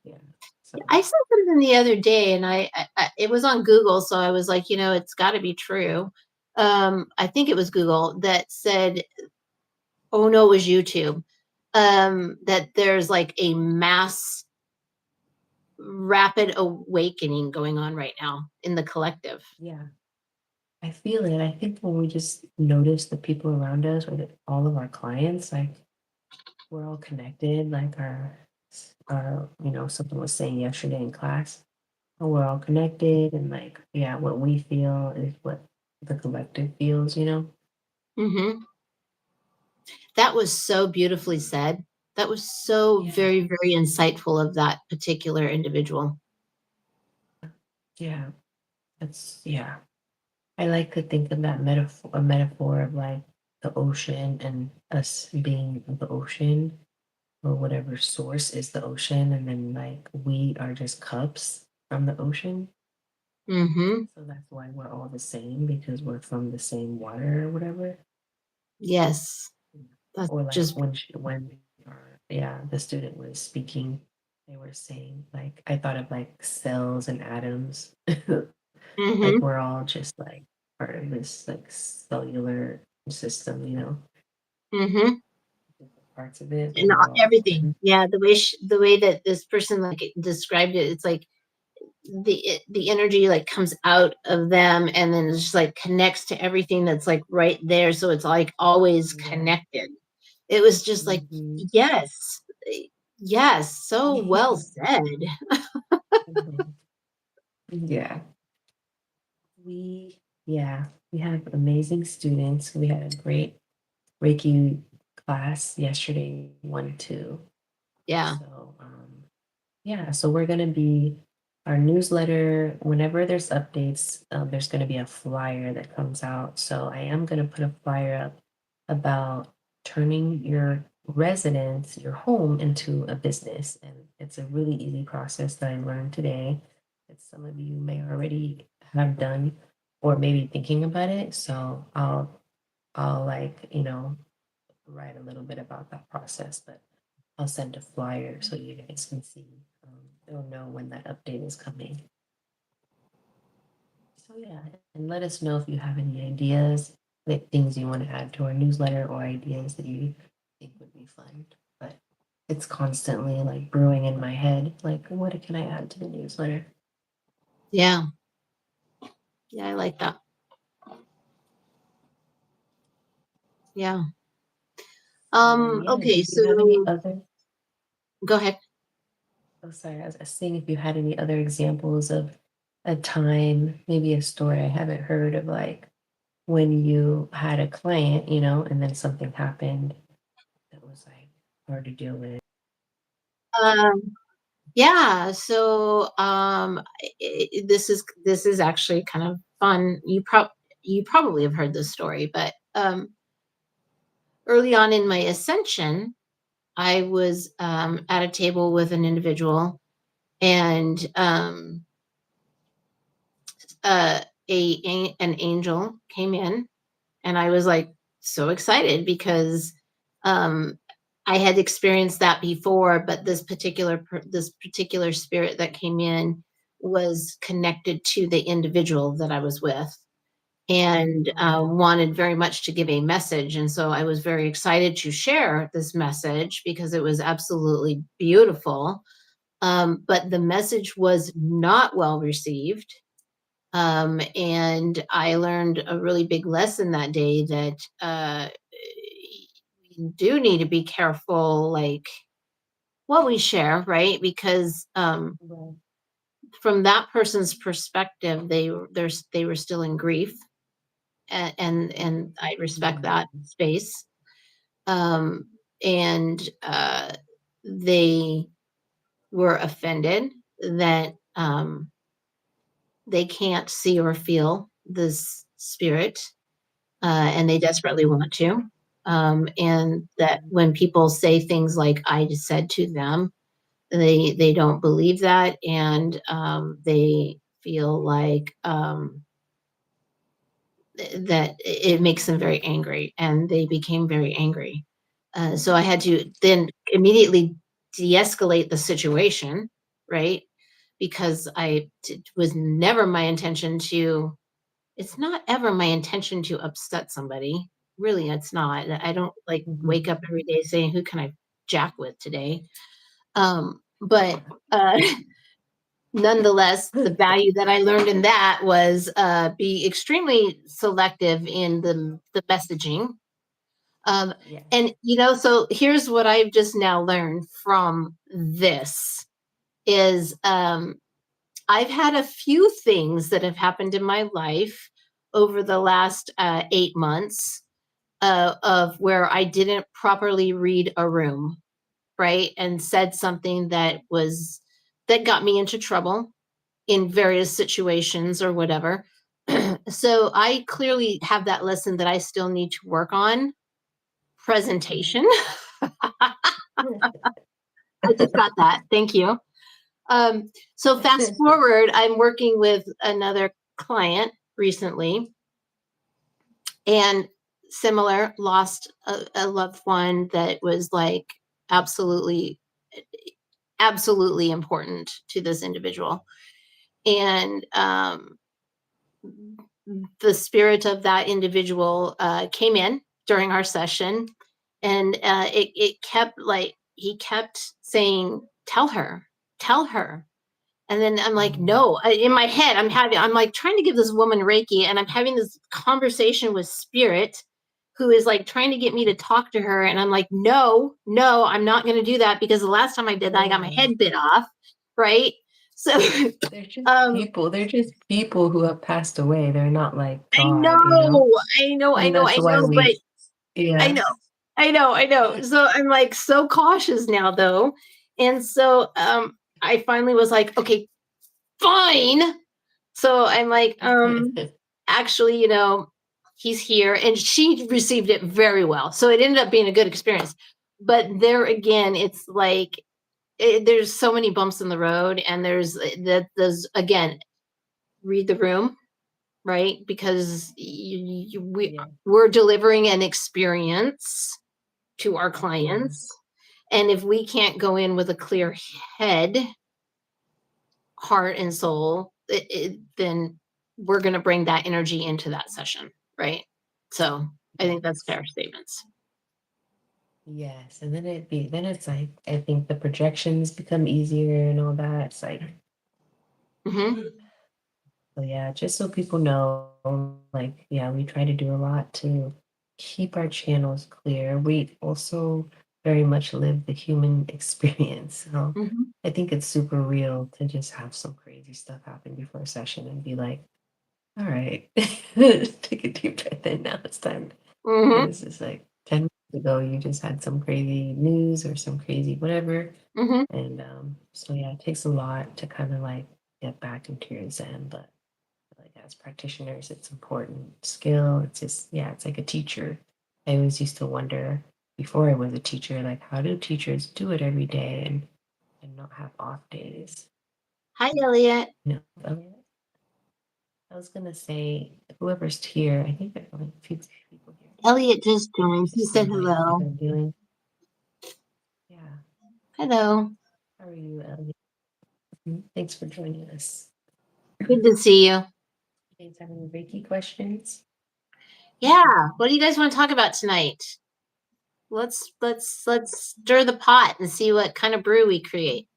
[SPEAKER 1] Yeah. So
[SPEAKER 2] I saw something the other day, and I it was on Google, so I was like, it's gotta be true. I think it was Google that said, oh, no, it was YouTube, that there's, like, a mass rapid awakening going on right now in the collective.
[SPEAKER 1] yeah, I feel it. I think when we just notice the people around us or all of our clients, like we're all connected, like our, you know, something was saying yesterday in class, we're all connected and like, yeah, what we feel is what the collective feels, you know?
[SPEAKER 2] Mhm. That was so beautifully said. That was so
[SPEAKER 1] Yeah.
[SPEAKER 2] very, very insightful of that particular individual.
[SPEAKER 1] Yeah. That's yeah. I like to think of that metaphor, a metaphor of like the ocean and us being the ocean or whatever source is the ocean, and then like we are just cups from the ocean.
[SPEAKER 2] Mhm.
[SPEAKER 1] So that's why we're all the same because we're from the same water or whatever.
[SPEAKER 2] Yes.
[SPEAKER 1] Yeah.
[SPEAKER 2] That's
[SPEAKER 1] Or like
[SPEAKER 2] just
[SPEAKER 1] when our, yeah, the student was speaking, they were saying like I thought of like cells and atoms. Like
[SPEAKER 2] mhm.
[SPEAKER 1] we're all just like part of this like cellular system, you know,
[SPEAKER 2] Mhm.
[SPEAKER 1] different parts of it, but
[SPEAKER 2] And
[SPEAKER 1] we're all
[SPEAKER 2] everything.
[SPEAKER 1] one.
[SPEAKER 2] Yeah, the way that this person, like, described it, it's like the energy, like, comes out of them and then it just, like, connects to everything that's, like, right there, so it's, like, always
[SPEAKER 1] Yeah.
[SPEAKER 2] connected. It was just like,
[SPEAKER 1] Hmm.
[SPEAKER 2] yes, yes, so well said.
[SPEAKER 1] Mhm. Yeah. We yeah, we have amazing students. We had a great Reiki class yesterday, one too.
[SPEAKER 2] Yeah.
[SPEAKER 1] So yeah, so we're gonna be our newsletter. Whenever there's updates, there's gonna be a flyer that comes out. So I am gonna put a flyer up about turning your residence, your home, into a business, and it's a really easy process that I learned today that some of you may already have done or maybe thinking about it. So I'll like write a little bit about that process, but I'll send a flyer so you guys can see. They'll know when that update is coming. So yeah, and let us know if you have any ideas, like things you want to add to our newsletter or ideas that you think would be fun. But it's constantly like brewing in my head, like what can I add to the newsletter?
[SPEAKER 2] Yeah. Yeah, I like that. Yeah.
[SPEAKER 1] And then yeah,
[SPEAKER 2] Okay,
[SPEAKER 1] if you have any
[SPEAKER 2] so
[SPEAKER 1] other,
[SPEAKER 2] go ahead.
[SPEAKER 1] oh sorry, I was seeing if you had any other examples of a time, maybe a story I haven't heard of, like when you had a client, you know, and then something happened that was like hard to deal with.
[SPEAKER 2] Um, yeah, so, this is actually kind of fun. You probably have heard this story, but, early on in my ascension, I was, at a table with an individual, and, an angel came in, and I was like so excited because um, I had experienced that before, but this particular spirit that came in was connected to the individual that I was with, and wanted very much to give a message. And so I was very excited to share this message because it was absolutely beautiful. But the message was not well received. And I learned a really big lesson that day that we do need to be careful, like what we share, right? Because
[SPEAKER 1] Right.
[SPEAKER 2] from that person's perspective, they were still in grief, and I respect that
[SPEAKER 1] Mhm.
[SPEAKER 2] space. Um, and they were offended that they can't see or feel this spirit, and they desperately want to. And that when people say things like "I just said to them," they don't believe that, and they feel like that it makes them very angry, and they became very angry. So I had to then immediately de-escalate the situation, right? Because it was never my intention to. It's not ever my intention to upset somebody. Really, it's not. I don't like wake
[SPEAKER 1] Mhm.
[SPEAKER 2] up every day saying, "Who can I jack with today?" But
[SPEAKER 1] Yeah.
[SPEAKER 2] nonetheless, the value that I learned in that was be extremely selective in the messaging. Um,
[SPEAKER 1] Yes.
[SPEAKER 2] and so here's what I've just now learned from this is I've had a few things that have happened in my life over the last 8 months of where I didn't properly read a room, right? And said something that got me into trouble in various situations or whatever. So I clearly have that lesson that I still need to work on
[SPEAKER 1] Mhm.
[SPEAKER 2] presentation. I just got that. Thank you. So fast forward, I'm working with another client recently, and similar, lost a loved one that was like absolutely, absolutely important to this individual. And the spirit of that individual came in during our session, and it kept like he kept saying, tell her. And then I'm like,
[SPEAKER 1] Mm.
[SPEAKER 2] no. In my head, I'm like trying to give this woman Reiki, and I'm having this conversation with spirit, who is like trying to get me to talk to her. And I'm like, no, no, I'm not going to do that because the last time I did that, I got my
[SPEAKER 1] Yeah.
[SPEAKER 2] head bit off. Right. So,
[SPEAKER 1] They're just
[SPEAKER 2] um,
[SPEAKER 1] people. They're just people who have passed away. They're not like
[SPEAKER 2] I
[SPEAKER 1] God, you know?
[SPEAKER 2] know, I know, I
[SPEAKER 1] And
[SPEAKER 2] know,
[SPEAKER 1] that's
[SPEAKER 2] I
[SPEAKER 1] why
[SPEAKER 2] know, but I
[SPEAKER 1] yeah.
[SPEAKER 2] know, I know. So I'm like so cautious now, though. And so I finally was like, okay, fine. So I'm like, actually, he's here. And she received it very well. So it ended up being a good experience. But there again, it's like there's so many bumps in the road. And there's again, read the room, right? Because
[SPEAKER 1] Yeah.
[SPEAKER 2] we're delivering an experience to our
[SPEAKER 1] Mhm.
[SPEAKER 2] clients. And if we can't go in with a clear head, heart, and soul, then we're going to bring that energy into that session, right? So I think that's
[SPEAKER 1] Yes.
[SPEAKER 2] fair statements.
[SPEAKER 1] Yes. And then it's like I think the projections become easier and all that. It's like
[SPEAKER 2] Hmm.
[SPEAKER 1] so yeah, just so people know, like, yeah, we try to do a lot to keep our channels clear. We also very much live the human experience. So
[SPEAKER 2] Hmm.
[SPEAKER 1] I think it's super real to just have some crazy stuff happen before a session and be like, all right, take a deep breath in. Now it's time.
[SPEAKER 2] Hmm.
[SPEAKER 1] And it's just like 10 minutes ago, you just had some crazy news or some crazy whatever.
[SPEAKER 2] Hmm.
[SPEAKER 1] And so, yeah, it takes a lot to kind of like get back into your zen. But like as practitioners, it's important skill. It's just, yeah, it's like a teacher. I always used to wonder before I was a teacher, like how do teachers do it every day and not have off days?
[SPEAKER 2] Hi, Elliot.
[SPEAKER 1] You know, I mean, I was gonna say whoever's here, I think there are like a few people here.
[SPEAKER 2] Elliot just joined. He
[SPEAKER 1] Just
[SPEAKER 2] said
[SPEAKER 1] invite if
[SPEAKER 2] hello.
[SPEAKER 1] I'm doing. Yeah.
[SPEAKER 2] Hello.
[SPEAKER 1] How are you, Elliot? Thanks for joining us.
[SPEAKER 2] Good to see you.
[SPEAKER 1] You guys have any Reiki questions?
[SPEAKER 2] Yeah. What do you guys want to talk about tonight? Let's stir the pot and see what kind of brew we create.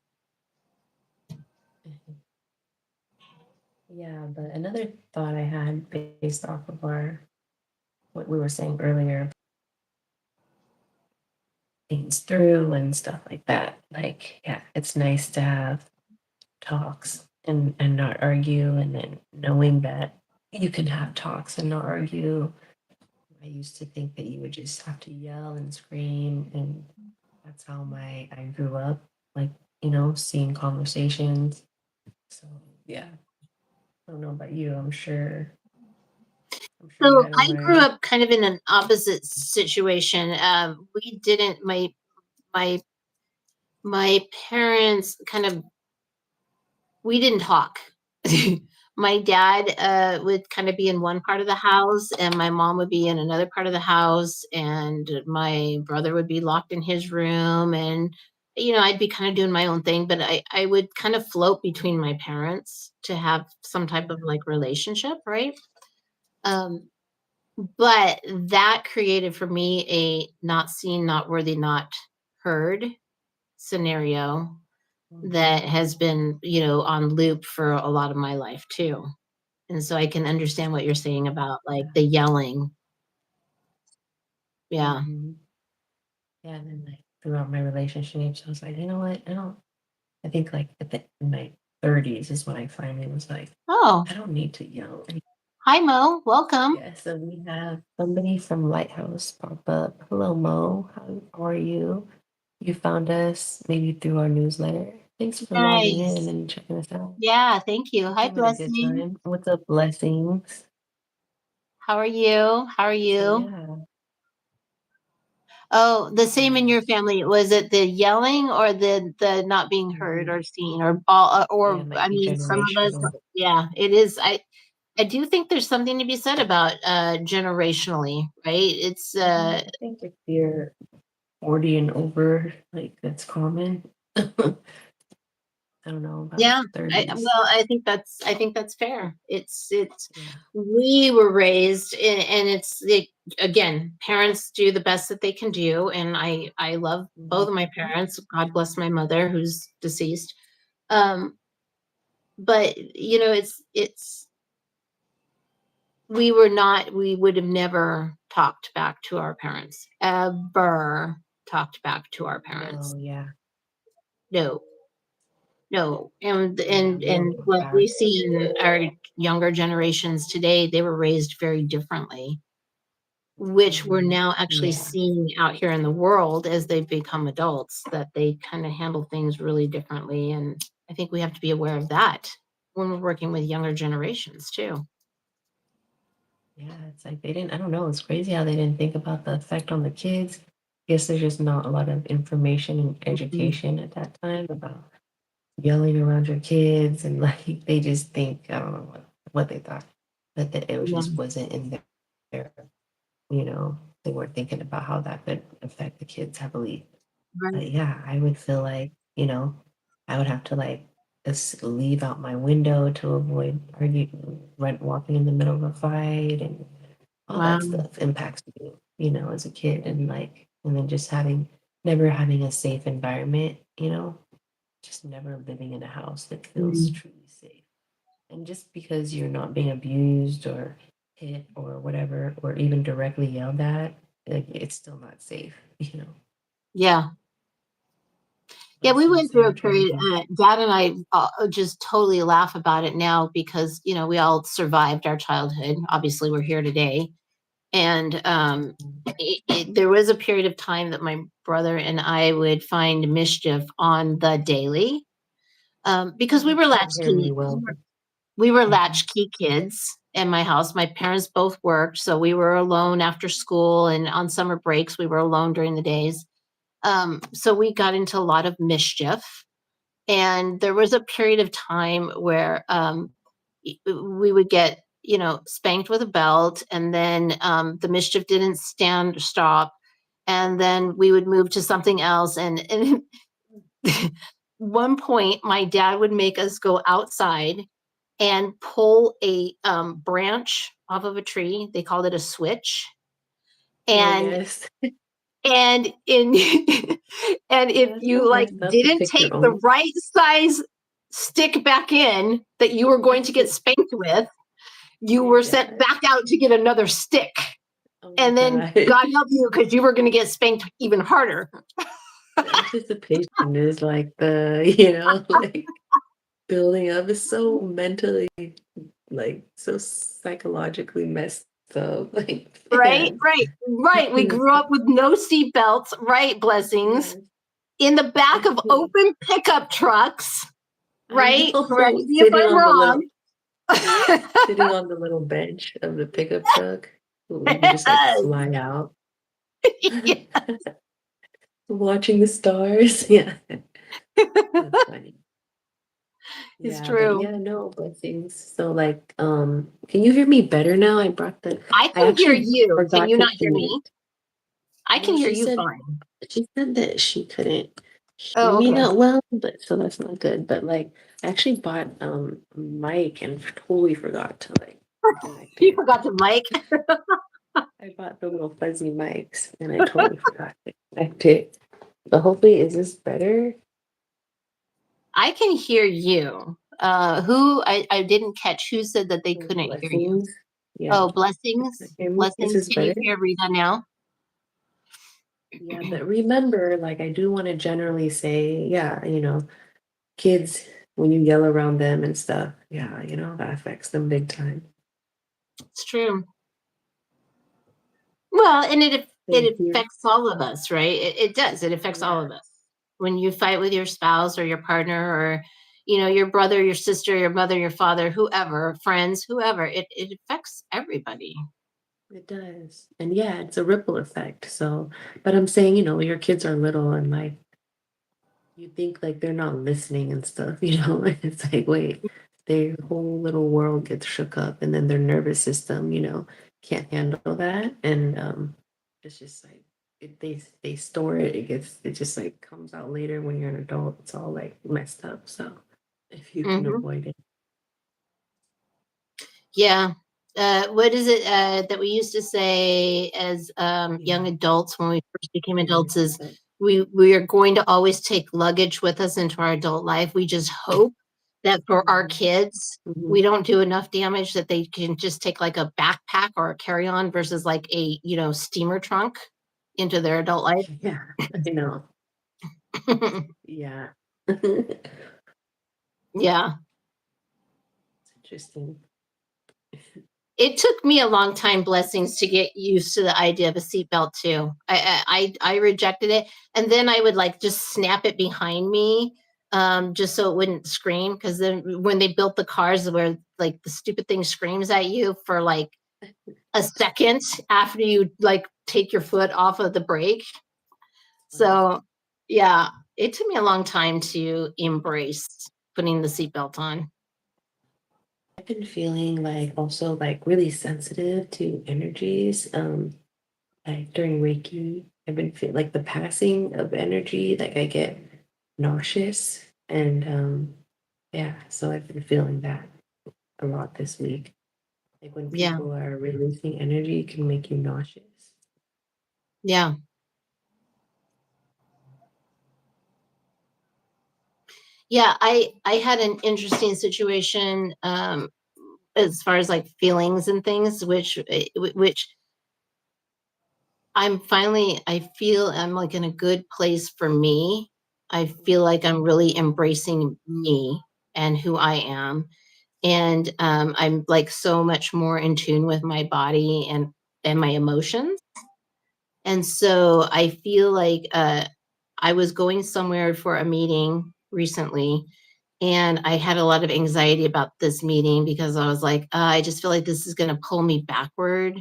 [SPEAKER 1] Yeah, but another thought I had based off of our what we were saying earlier, things through and stuff like that. Like, yeah, it's nice to have talks and not argue, and then knowing that you can have talks and not argue. I used to think that you would just have to yell and scream, and that's how my I grew up, like, seeing conversations. So yeah, I don't know about you. I'm sure you
[SPEAKER 2] So
[SPEAKER 1] had to
[SPEAKER 2] I grew
[SPEAKER 1] learn.
[SPEAKER 2] up kind of in an opposite situation. We didn't my my parents kind of we didn't talk. My dad would kind of be in one part of the house, and my mom would be in another part of the house, and my brother would be locked in his room, and I'd be kind of doing my own thing, but I would kind of float between my parents to have some type of
[SPEAKER 1] Yeah.
[SPEAKER 2] like relationship, right? Um, but that created for me a not seen, not worthy, not heard scenario
[SPEAKER 1] Mhm.
[SPEAKER 2] that has been, on loop for a lot of my life too. And so I can understand what you're saying about like
[SPEAKER 1] Yeah.
[SPEAKER 2] the yelling. Yeah.
[SPEAKER 1] Hmm. Yeah. And then like throughout my relationships, I was like, you know what? I think like in my 30s is when I finally was like,
[SPEAKER 2] Oh,
[SPEAKER 1] I don't need to yell.
[SPEAKER 2] hi Mo. Welcome.
[SPEAKER 1] Yeah, so we have somebody from Lighthouse pop up. Hello, Mo. How are you? You found us maybe through our newsletter. Thanks for logging in
[SPEAKER 2] Nice.
[SPEAKER 1] and checking us out.
[SPEAKER 2] Yeah, thank you.
[SPEAKER 1] Hope
[SPEAKER 2] Hi
[SPEAKER 1] you're having a good
[SPEAKER 2] Blessing.
[SPEAKER 1] time. What's up, blessings?
[SPEAKER 2] How are you? How are
[SPEAKER 1] So
[SPEAKER 2] you?
[SPEAKER 1] yeah,
[SPEAKER 2] Oh, the same in
[SPEAKER 1] yeah,
[SPEAKER 2] your family. Was it the yelling or the not being heard
[SPEAKER 1] hmm
[SPEAKER 2] or seen or all
[SPEAKER 1] yeah,
[SPEAKER 2] or
[SPEAKER 1] it might
[SPEAKER 2] I
[SPEAKER 1] be
[SPEAKER 2] mean some of us,
[SPEAKER 1] generational.
[SPEAKER 2] yeah, it is. I do think there's something to be said about generationally, right? It's
[SPEAKER 1] I think if you're 40 and over, like that's common. I don't know about
[SPEAKER 2] yeah,
[SPEAKER 1] 30s.
[SPEAKER 2] I think that's fair. It's
[SPEAKER 1] Yeah.
[SPEAKER 2] we were raised and again, parents do the best that they can do, and I love both of my
[SPEAKER 1] Mhm.
[SPEAKER 2] parents. God bless my mother who's deceased. Um, but it's we would have never talked back to our parents, ever talked back to our parents.
[SPEAKER 1] No, yeah,
[SPEAKER 2] No, no, and
[SPEAKER 1] yeah,
[SPEAKER 2] and
[SPEAKER 1] we don't
[SPEAKER 2] and
[SPEAKER 1] talk
[SPEAKER 2] what we
[SPEAKER 1] back.
[SPEAKER 2] see in our younger generations today, they were raised very differently, which we're
[SPEAKER 1] Hmm.
[SPEAKER 2] now actually
[SPEAKER 1] Yeah.
[SPEAKER 2] seeing out here in the world as they've become adults, that they kind of handle things really differently. And I think we have to be aware of that when we're working with younger generations too.
[SPEAKER 1] Yeah, it's like they didn't, I don't know, it's crazy how they didn't think about the effect on the kids. Guess there's just not a lot of information and
[SPEAKER 2] Mhm.
[SPEAKER 1] education at that time about yelling around your kids, and like they just think, I don't know what they thought, but that it was
[SPEAKER 2] Yeah,
[SPEAKER 1] just wasn't in there, you know, they weren't thinking about how that could affect the kids heavily.
[SPEAKER 2] right.
[SPEAKER 1] But yeah, I would feel like, I would have to like just leave out my window to avoid walking in the middle of a fight, and all that
[SPEAKER 2] Wow.
[SPEAKER 1] stuff impacts you, as a kid, and like, and then just never having a safe environment, just never living in a house that feels
[SPEAKER 2] Mm.
[SPEAKER 1] truly safe. And just because you're not being abused or hit or whatever, or even directly yelled at, like, it's still not safe,
[SPEAKER 2] Yeah. Yeah, we
[SPEAKER 1] Blessings
[SPEAKER 2] went
[SPEAKER 1] to
[SPEAKER 2] through
[SPEAKER 1] you,
[SPEAKER 2] a period,
[SPEAKER 1] Trinity.
[SPEAKER 2] Dad and I just totally laugh about it now because, we all survived our childhood. Obviously, we're here today. And
[SPEAKER 1] Mm.
[SPEAKER 2] there was a period of time that my brother and I would find mischief on the daily because we
[SPEAKER 1] You
[SPEAKER 2] were
[SPEAKER 1] can't hear me
[SPEAKER 2] latchkey.
[SPEAKER 1] well.
[SPEAKER 2] We were
[SPEAKER 1] Mhm.
[SPEAKER 2] latchkey kids in my house. My parents both worked, so we were alone after school, and on summer breaks, we were alone during the days. So we got into a lot of mischief. And there was a period of time where we would get spanked with a belt, and then the mischief didn't stop, and then we would move to something else. And one point, my dad would make us go outside and pull a branch off of a tree. They called it a switch,
[SPEAKER 1] Oh
[SPEAKER 2] and
[SPEAKER 1] yes.
[SPEAKER 2] and in and if
[SPEAKER 1] Yeah, it's so
[SPEAKER 2] you like
[SPEAKER 1] messed up to
[SPEAKER 2] didn't
[SPEAKER 1] pick
[SPEAKER 2] take
[SPEAKER 1] your
[SPEAKER 2] the
[SPEAKER 1] own.
[SPEAKER 2] right size stick back in that you were going to get spanked with, you
[SPEAKER 1] My
[SPEAKER 2] were sent
[SPEAKER 1] gosh.
[SPEAKER 2] back out to get another stick.
[SPEAKER 1] Oh my
[SPEAKER 2] And then
[SPEAKER 1] god.
[SPEAKER 2] God help you because you were going to get spanked even harder.
[SPEAKER 1] The anticipation is like the, like building up is so mentally, like so psychologically messed up. Like,
[SPEAKER 2] Right,
[SPEAKER 1] man.
[SPEAKER 2] right, right. We grew up with no seat belts, right? Blessings.
[SPEAKER 1] Yes,
[SPEAKER 2] In the back of
[SPEAKER 1] definitely.
[SPEAKER 2] open pickup trucks,
[SPEAKER 1] I
[SPEAKER 2] right? Correct
[SPEAKER 1] know.
[SPEAKER 2] me if I'm wrong.
[SPEAKER 1] Sitting on the little bench of the pickup truck, we could just like fly out, watching the stars. Yeah, that's funny.
[SPEAKER 2] It's
[SPEAKER 1] Yeah, but
[SPEAKER 2] true.
[SPEAKER 1] yeah, no blessings. So like, can you hear me better now?
[SPEAKER 2] I
[SPEAKER 1] I
[SPEAKER 2] can hear
[SPEAKER 1] actually
[SPEAKER 2] you. Can
[SPEAKER 1] forgot
[SPEAKER 2] you
[SPEAKER 1] to
[SPEAKER 2] not hear me?
[SPEAKER 1] connect.
[SPEAKER 2] I can
[SPEAKER 1] No,
[SPEAKER 2] hear you fine.
[SPEAKER 1] she said that she couldn't hear
[SPEAKER 2] Oh,
[SPEAKER 1] me
[SPEAKER 2] okay.
[SPEAKER 1] that well, but so that's not good. But like, I actually bought a mic and totally forgot to like connect
[SPEAKER 2] You
[SPEAKER 1] it.
[SPEAKER 2] forgot to mic.
[SPEAKER 1] I bought the little fuzzy mics and I totally forgot to connect it. But hopefully, is this better?
[SPEAKER 2] I can hear you. Who I didn't catch who said that they couldn't hear you.
[SPEAKER 1] Blessings. Yeah.
[SPEAKER 2] Oh, blessings.
[SPEAKER 1] Hear me? Is
[SPEAKER 2] Blessings.
[SPEAKER 1] this
[SPEAKER 2] Can you
[SPEAKER 1] better?
[SPEAKER 2] hear Rita now?
[SPEAKER 1] Yeah, but remember, like, I do want to generally say, yeah, kids, when you yell around them and stuff, yeah, that affects them big time.
[SPEAKER 2] It's true. Well, and
[SPEAKER 1] They
[SPEAKER 2] it
[SPEAKER 1] hear,
[SPEAKER 2] affects all of us, right? It does. It affects all
[SPEAKER 1] yeah,
[SPEAKER 2] of us. When you fight with your spouse or your partner or your brother, your sister, your mother, your father, whoever, friends, whoever, it affects everybody.
[SPEAKER 1] it does. And yeah, it's a ripple effect. So, but I'm saying, your kids are little and like, you think like they're not listening and stuff, It's like, wait, their whole little world gets shook up and then their nervous system, can't handle that. And it's just like they store it, it just like comes out later when you're an adult. It's all like messed up. So if you can
[SPEAKER 2] Hmm.
[SPEAKER 1] avoid it.
[SPEAKER 2] Yeah. What is it that we used to say as young
[SPEAKER 1] Yeah.
[SPEAKER 2] adults when we first became
[SPEAKER 1] Figure
[SPEAKER 2] adults
[SPEAKER 1] it
[SPEAKER 2] is
[SPEAKER 1] out.
[SPEAKER 2] we are going to always take luggage with us into our adult life. We just hope that for our
[SPEAKER 1] Mhm.
[SPEAKER 2] kids,
[SPEAKER 1] Mhm.
[SPEAKER 2] we don't do enough damage that they can just take like a backpack or a carry-on versus like a, steamer trunk into their adult life.
[SPEAKER 1] Yeah, I know. Yeah. It's
[SPEAKER 2] Yeah.
[SPEAKER 1] interesting.
[SPEAKER 2] It took me a long time, blessings, to get used to the idea of a seatbelt too. I rejected it, and then I would like just snap it behind me, just so it wouldn't scream. Because then when they built the cars, where like the stupid thing screams at you for like a second after you like take your foot off of the brake.
[SPEAKER 1] Funny.
[SPEAKER 2] So yeah, it took me a long time to embrace putting the seatbelt on.
[SPEAKER 1] I've been feeling like also like really sensitive to energies. Like during Reiki, I've been feeling like the passing of energy, like I get nauseous and yeah, so I've been feeling that a lot this week. Like when
[SPEAKER 2] Yeah,
[SPEAKER 1] people are releasing energy, it can make you nauseous.
[SPEAKER 2] yeah. Yeah, I had an interesting situation as far as like feelings and things, which I feel I'm like in a good place for me. I feel like I'm really embracing me and who I am, and I'm like so much more in tune with my body and my emotions. And so I feel like I was going somewhere for a meeting recently, and I had a lot of anxiety about this meeting because I was like, I just feel like this is going to pull me backward,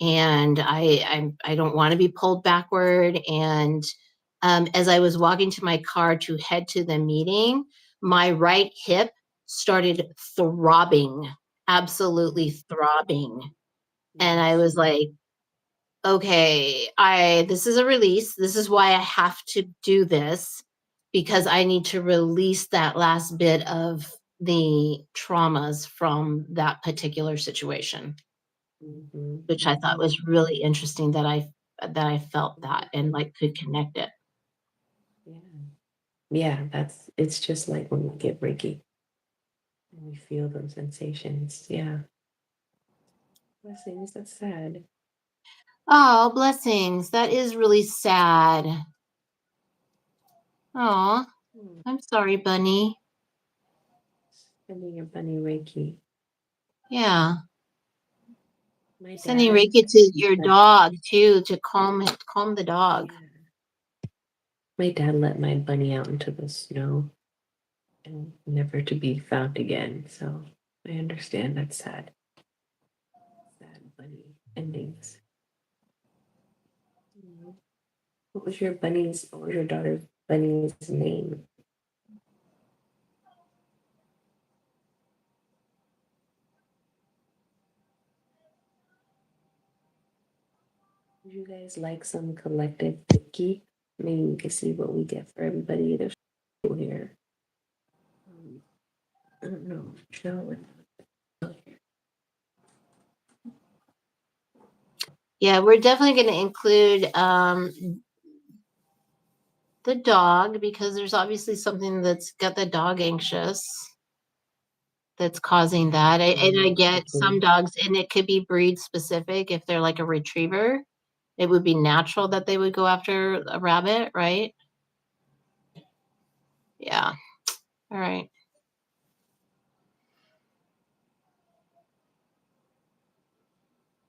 [SPEAKER 2] and I don't want to be pulled backward. And as I was walking to my car to head to the meeting, my right hip started throbbing, absolutely throbbing. And I
[SPEAKER 1] Yes.
[SPEAKER 2] was like, okay, I this is a release. This is why I have to do this because I need to release that last bit of the traumas from that particular situation,
[SPEAKER 1] Mhm,
[SPEAKER 2] which I thought
[SPEAKER 1] mhm.
[SPEAKER 2] was really interesting that I felt that and like could connect it.
[SPEAKER 1] Yeah. Yeah, it's just like when we get Reiki and we feel those sensations. Yeah. Blessings, that's sad.
[SPEAKER 2] Oh, blessings. That is really sad. Oh,
[SPEAKER 1] Hmm.
[SPEAKER 2] I'm sorry, Bunny.
[SPEAKER 1] Sending a bunny Reiki.
[SPEAKER 2] Yeah.
[SPEAKER 1] My
[SPEAKER 2] Sending
[SPEAKER 1] dad
[SPEAKER 2] Reiki to your
[SPEAKER 1] let,
[SPEAKER 2] dog too to calm the dog.
[SPEAKER 1] yeah. My dad let my bunny out into the snow and never to be found again. So I understand that's sad. Sad bunny endings. Mhm. What was your daughter's bunny's name? Would you guys like some collective Reiki? Maybe we can see what we get for everybody. There's people here. Um, I don't know. Joe and
[SPEAKER 2] Yeah, we're definitely going to include the dog because there's obviously something that's got the dog anxious that's causing that. And I get some
[SPEAKER 1] definitely.
[SPEAKER 2] dogs, and it could be breed specific. If they're like a retriever, it would be natural that they would go after a rabbit, right? Yeah. All right.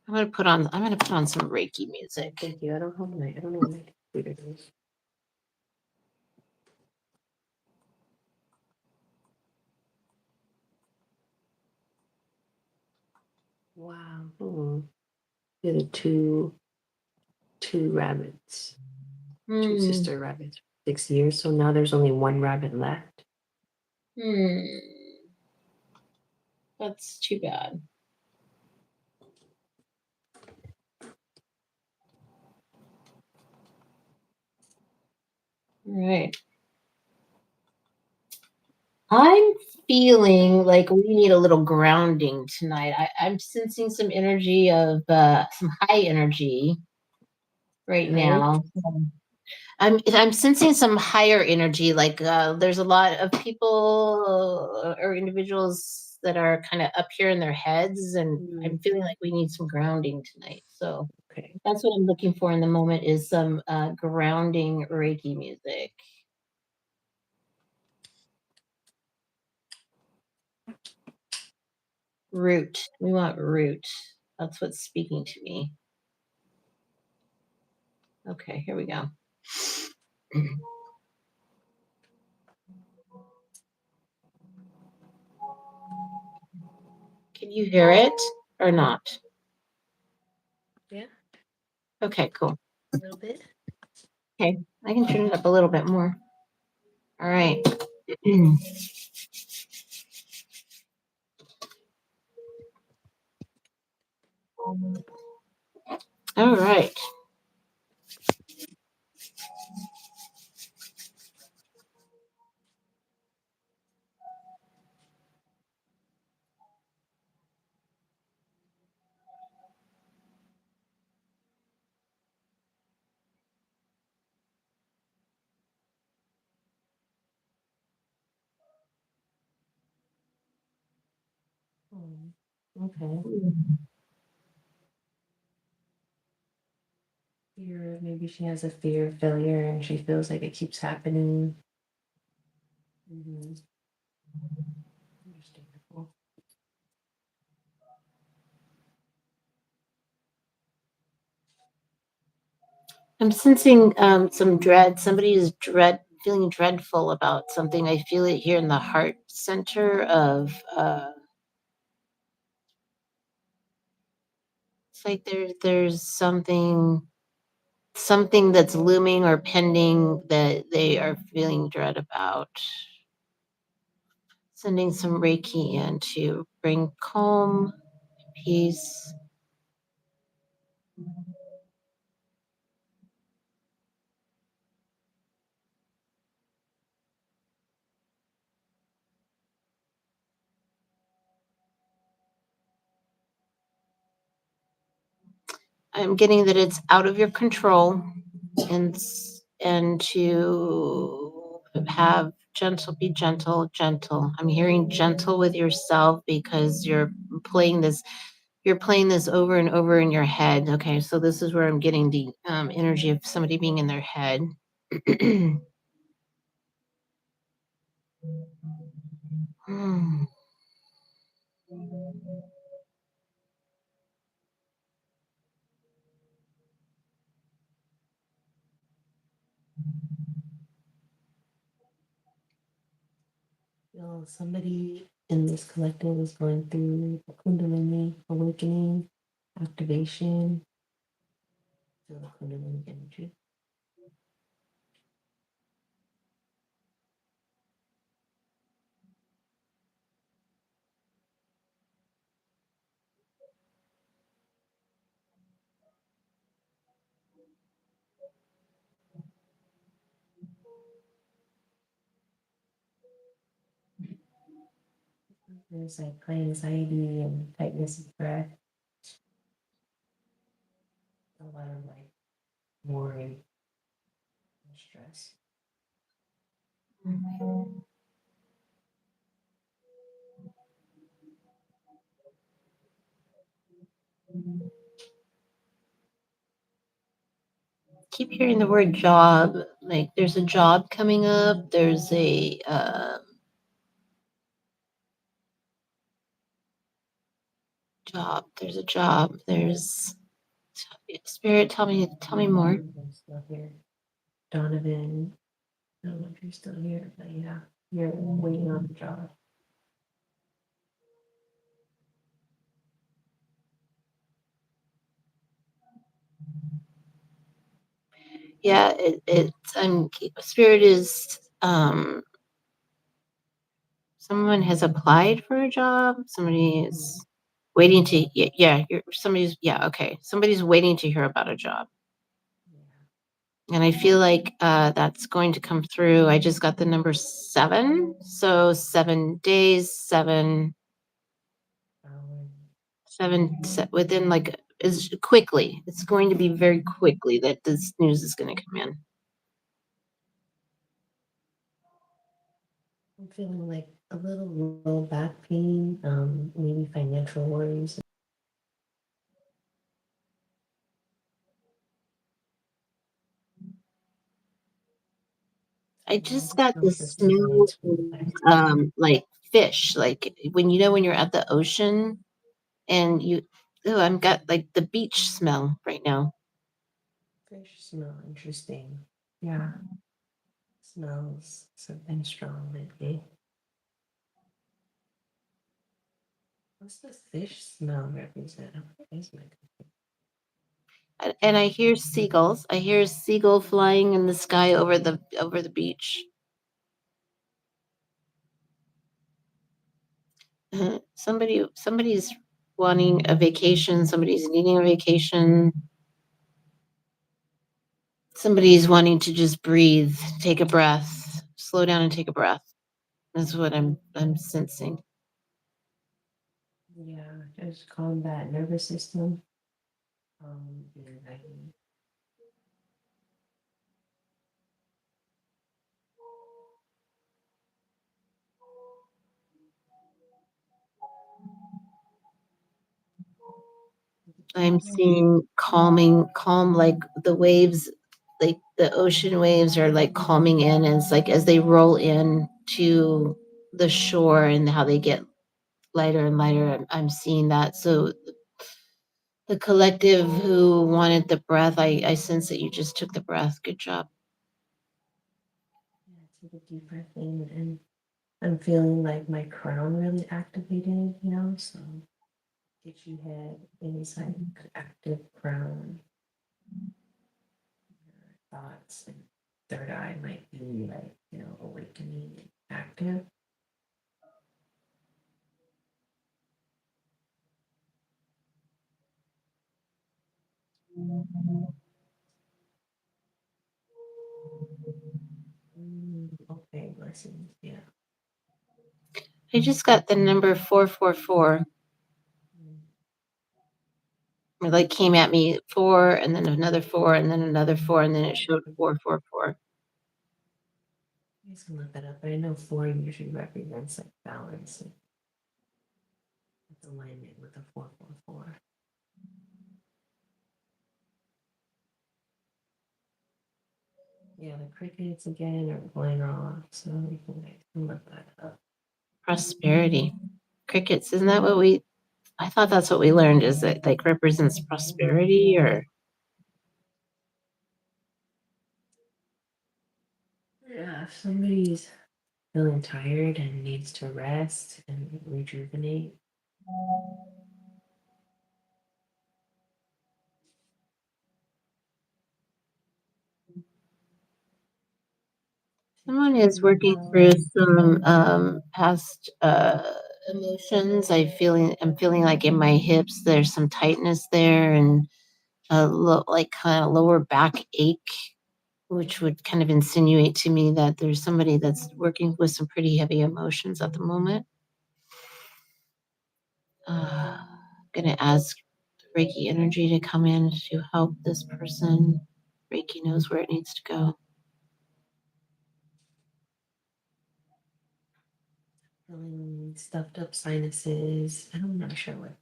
[SPEAKER 2] I'm gonna put on some Reiki
[SPEAKER 1] Oh,
[SPEAKER 2] music.
[SPEAKER 1] thank you. I don't know what my computer is. Wow. Oh, you're the two rabbits, two
[SPEAKER 2] Hmm.
[SPEAKER 1] sister rabbits. 6 years. So now there's only one rabbit left.
[SPEAKER 2] Hmm. That's too bad. All right. I'm feeling like we need a little grounding tonight. I'm sensing some energy of some high energy right
[SPEAKER 1] Higher.
[SPEAKER 2] now. I'm sensing some higher energy. Like there's a lot of people or individuals that are kind of up here in their heads, and I'm
[SPEAKER 1] Mm,
[SPEAKER 2] feeling like we need some grounding tonight. So
[SPEAKER 1] okay.
[SPEAKER 2] that's what I'm looking for in the moment is some grounding Reiki music. Root. We want root. That's what's speaking to me. Okay, here we go. Can you hear it or not?
[SPEAKER 1] Yeah,
[SPEAKER 2] Okay, cool.
[SPEAKER 1] a little bit.
[SPEAKER 2] Okay, I can turn it up a little bit more. All right. All right.
[SPEAKER 1] Oh, okay. Fear, maybe she has a fear of failure and she feels like it keeps happening. Hmm. Understandable.
[SPEAKER 2] I'm sensing some dread. Somebody is feeling dreadful about something. I feel it here in the heart center of. It's like there's something that's looming or pending that they are feeling dread about. Sending some Reiki in to bring calm, peace. I'm getting that it's out of your control and to have gentle, be gentle, gentle. I'm hearing gentle with yourself because you're playing this over and over in your head. Okay, so this is where I'm getting the energy of somebody being in their head. Hmm.
[SPEAKER 1] Feel somebody in this collective is going through a Kundalini awakening, activation. Feel the Kundalini energy. There's like high anxiety and tightness of breath, a lot of like worry and stress.
[SPEAKER 2] Keep hearing the word job. Like there's a job coming up. There's a job. There's a job. There's spirit. Tell me more.
[SPEAKER 1] I'm still here. Donovan, I don't know if you're still here, but yeah, you're waiting on the job.
[SPEAKER 2] Yeah, it's spirit is someone has applied for a job. Somebody is waiting to yeah, somebody's yeah, okay. Somebody's waiting to hear about a job.
[SPEAKER 1] Yeah.
[SPEAKER 2] And I feel like that's going to come through. I just got the number 7. So 7 days, within like is quickly. It's going to be very quickly that this news is going to come in.
[SPEAKER 1] I'm feeling like a little low back pain, maybe financial worries.
[SPEAKER 2] I just got the
[SPEAKER 1] System going
[SPEAKER 2] smell
[SPEAKER 1] to affect.
[SPEAKER 2] of like fish, like when when you're at the ocean and I've got like the beach smell right now.
[SPEAKER 1] Fish smell interesting. Yeah, smells something strong lately. What's the fish smell represent? What is my
[SPEAKER 2] And I hear seagulls. I hear a seagull flying in the sky over the beach. Somebody's wanting a vacation. Somebody's needing a vacation. Somebody's wanting to just breathe, take a breath, slow down and take a breath. That's what I'm sensing.
[SPEAKER 1] Yeah, just calm that nervous system. The anxiety.
[SPEAKER 2] I'm seeing calm like the waves, like the ocean waves are like calming in, and it's like as they roll in to the shore and how they get lighter and lighter. I'm seeing that. So the collective who wanted the breath, I sense that you just took the breath. Good job.
[SPEAKER 1] Yeah, take a deep breath in, and I'm feeling like my crown really activated, so if you had any side active crown, your thoughts and third eye might be like, awakening and active. blessings. Yeah.
[SPEAKER 2] I just got the number 444.
[SPEAKER 1] Mm.
[SPEAKER 2] It like came at me 4 and then another 4 and then another 4 and then it showed
[SPEAKER 1] You
[SPEAKER 2] 444.
[SPEAKER 1] guys can look that up, but I know four usually represents like balance, like it's alignment with the 444. Yeah, the crickets again are going off, so you can look that up.
[SPEAKER 2] Prosperity. Crickets, isn't that what I thought that's what we learned is that like represents prosperity or
[SPEAKER 1] Yeah, if somebody's feeling tired and needs to rest and rejuvenate.
[SPEAKER 2] someone is working through some past emotions. I'm feeling like in my hips there's some tightness there and like kind of lower back ache, which would kind of insinuate to me that there's somebody that's working with some pretty heavy emotions at the moment. Gonna ask Reiki energy to come in to help this person. Reiki knows where it needs to go.
[SPEAKER 1] Feeling stuffed up sinuses. I'm not sure what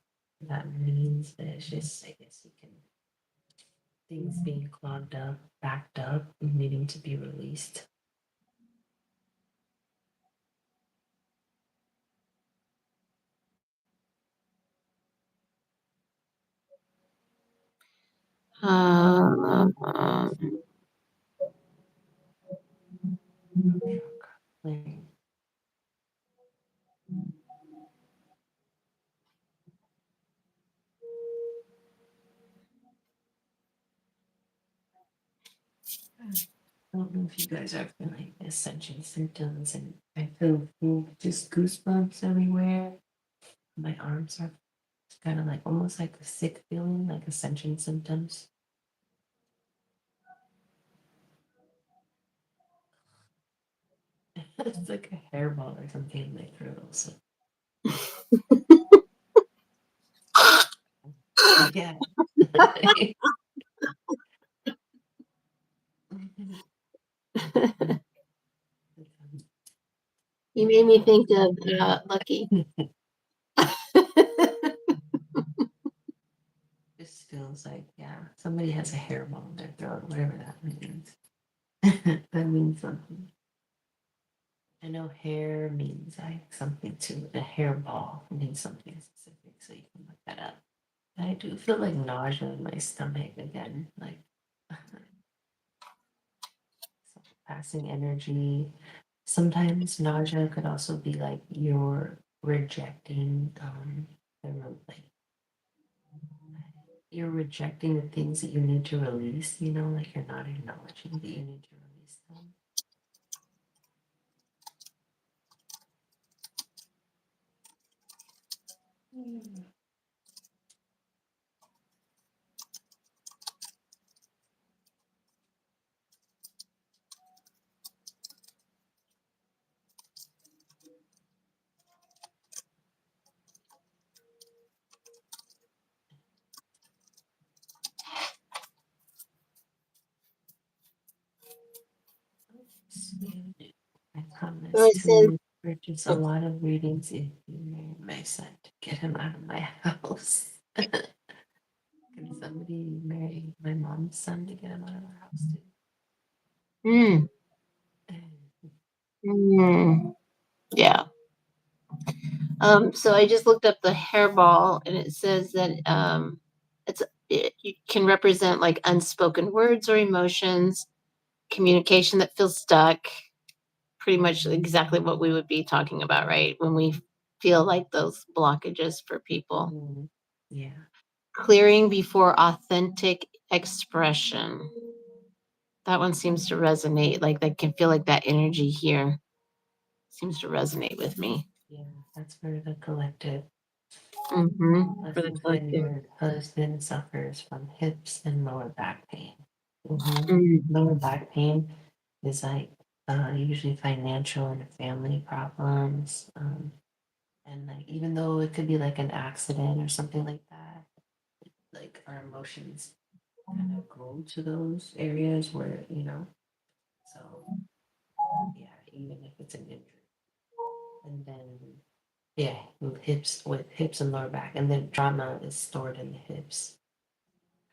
[SPEAKER 1] that means, but it's just, I guess you can, things being clogged up, backed up, needing to be released.
[SPEAKER 2] Um,
[SPEAKER 1] Throat chakra clearing. I don't know if you guys are feeling ascension symptoms, and I feel just goosebumps everywhere. My arms are kind of like almost like a sick feeling, like ascension symptoms. It's like a hairball or something in my throat. Also. Yeah.
[SPEAKER 2] you made me think of Lucky.
[SPEAKER 1] Just feels like, yeah, somebody has a hairball in their throat, whatever that means. That means something. I know hair means like something too. A hairball means something specific, so you can look that up. I do feel like nausea in my stomach again, like passing energy. Sometimes nausea could also be like you're rejecting like you're rejecting the things that you need to release, like you're not acknowledging that you need to release them. Mm. I
[SPEAKER 2] So
[SPEAKER 1] promise
[SPEAKER 2] it says,
[SPEAKER 1] to purchase a lot of readings if you marry my son to get him out of my house. Can somebody marry my mom's son to get him out of our house
[SPEAKER 2] mm,
[SPEAKER 1] too?
[SPEAKER 2] yeah. So I just looked up the hairball, and it says that you can represent like unspoken words or emotions, communication that feels stuck. Pretty much exactly what we would be talking about, right? When we feel like those blockages for people.
[SPEAKER 1] Mm. Yeah.
[SPEAKER 2] Clearing before authentic expression. That one seems to resonate. Like I can feel like that energy here seems to resonate with me.
[SPEAKER 1] Yeah. That's for the collective.
[SPEAKER 2] For the
[SPEAKER 1] Lesson 10,
[SPEAKER 2] collective.
[SPEAKER 1] your husband suffers from hips and lower back pain.
[SPEAKER 2] Mm.
[SPEAKER 1] Lower back pain is like usually financial and family problems. And like, even though it could be like an accident or something like that, like our emotions kind of go to those areas where, so yeah, even if it's an injury. And then, yeah, with hips and lower back. And then trauma is stored in the hips,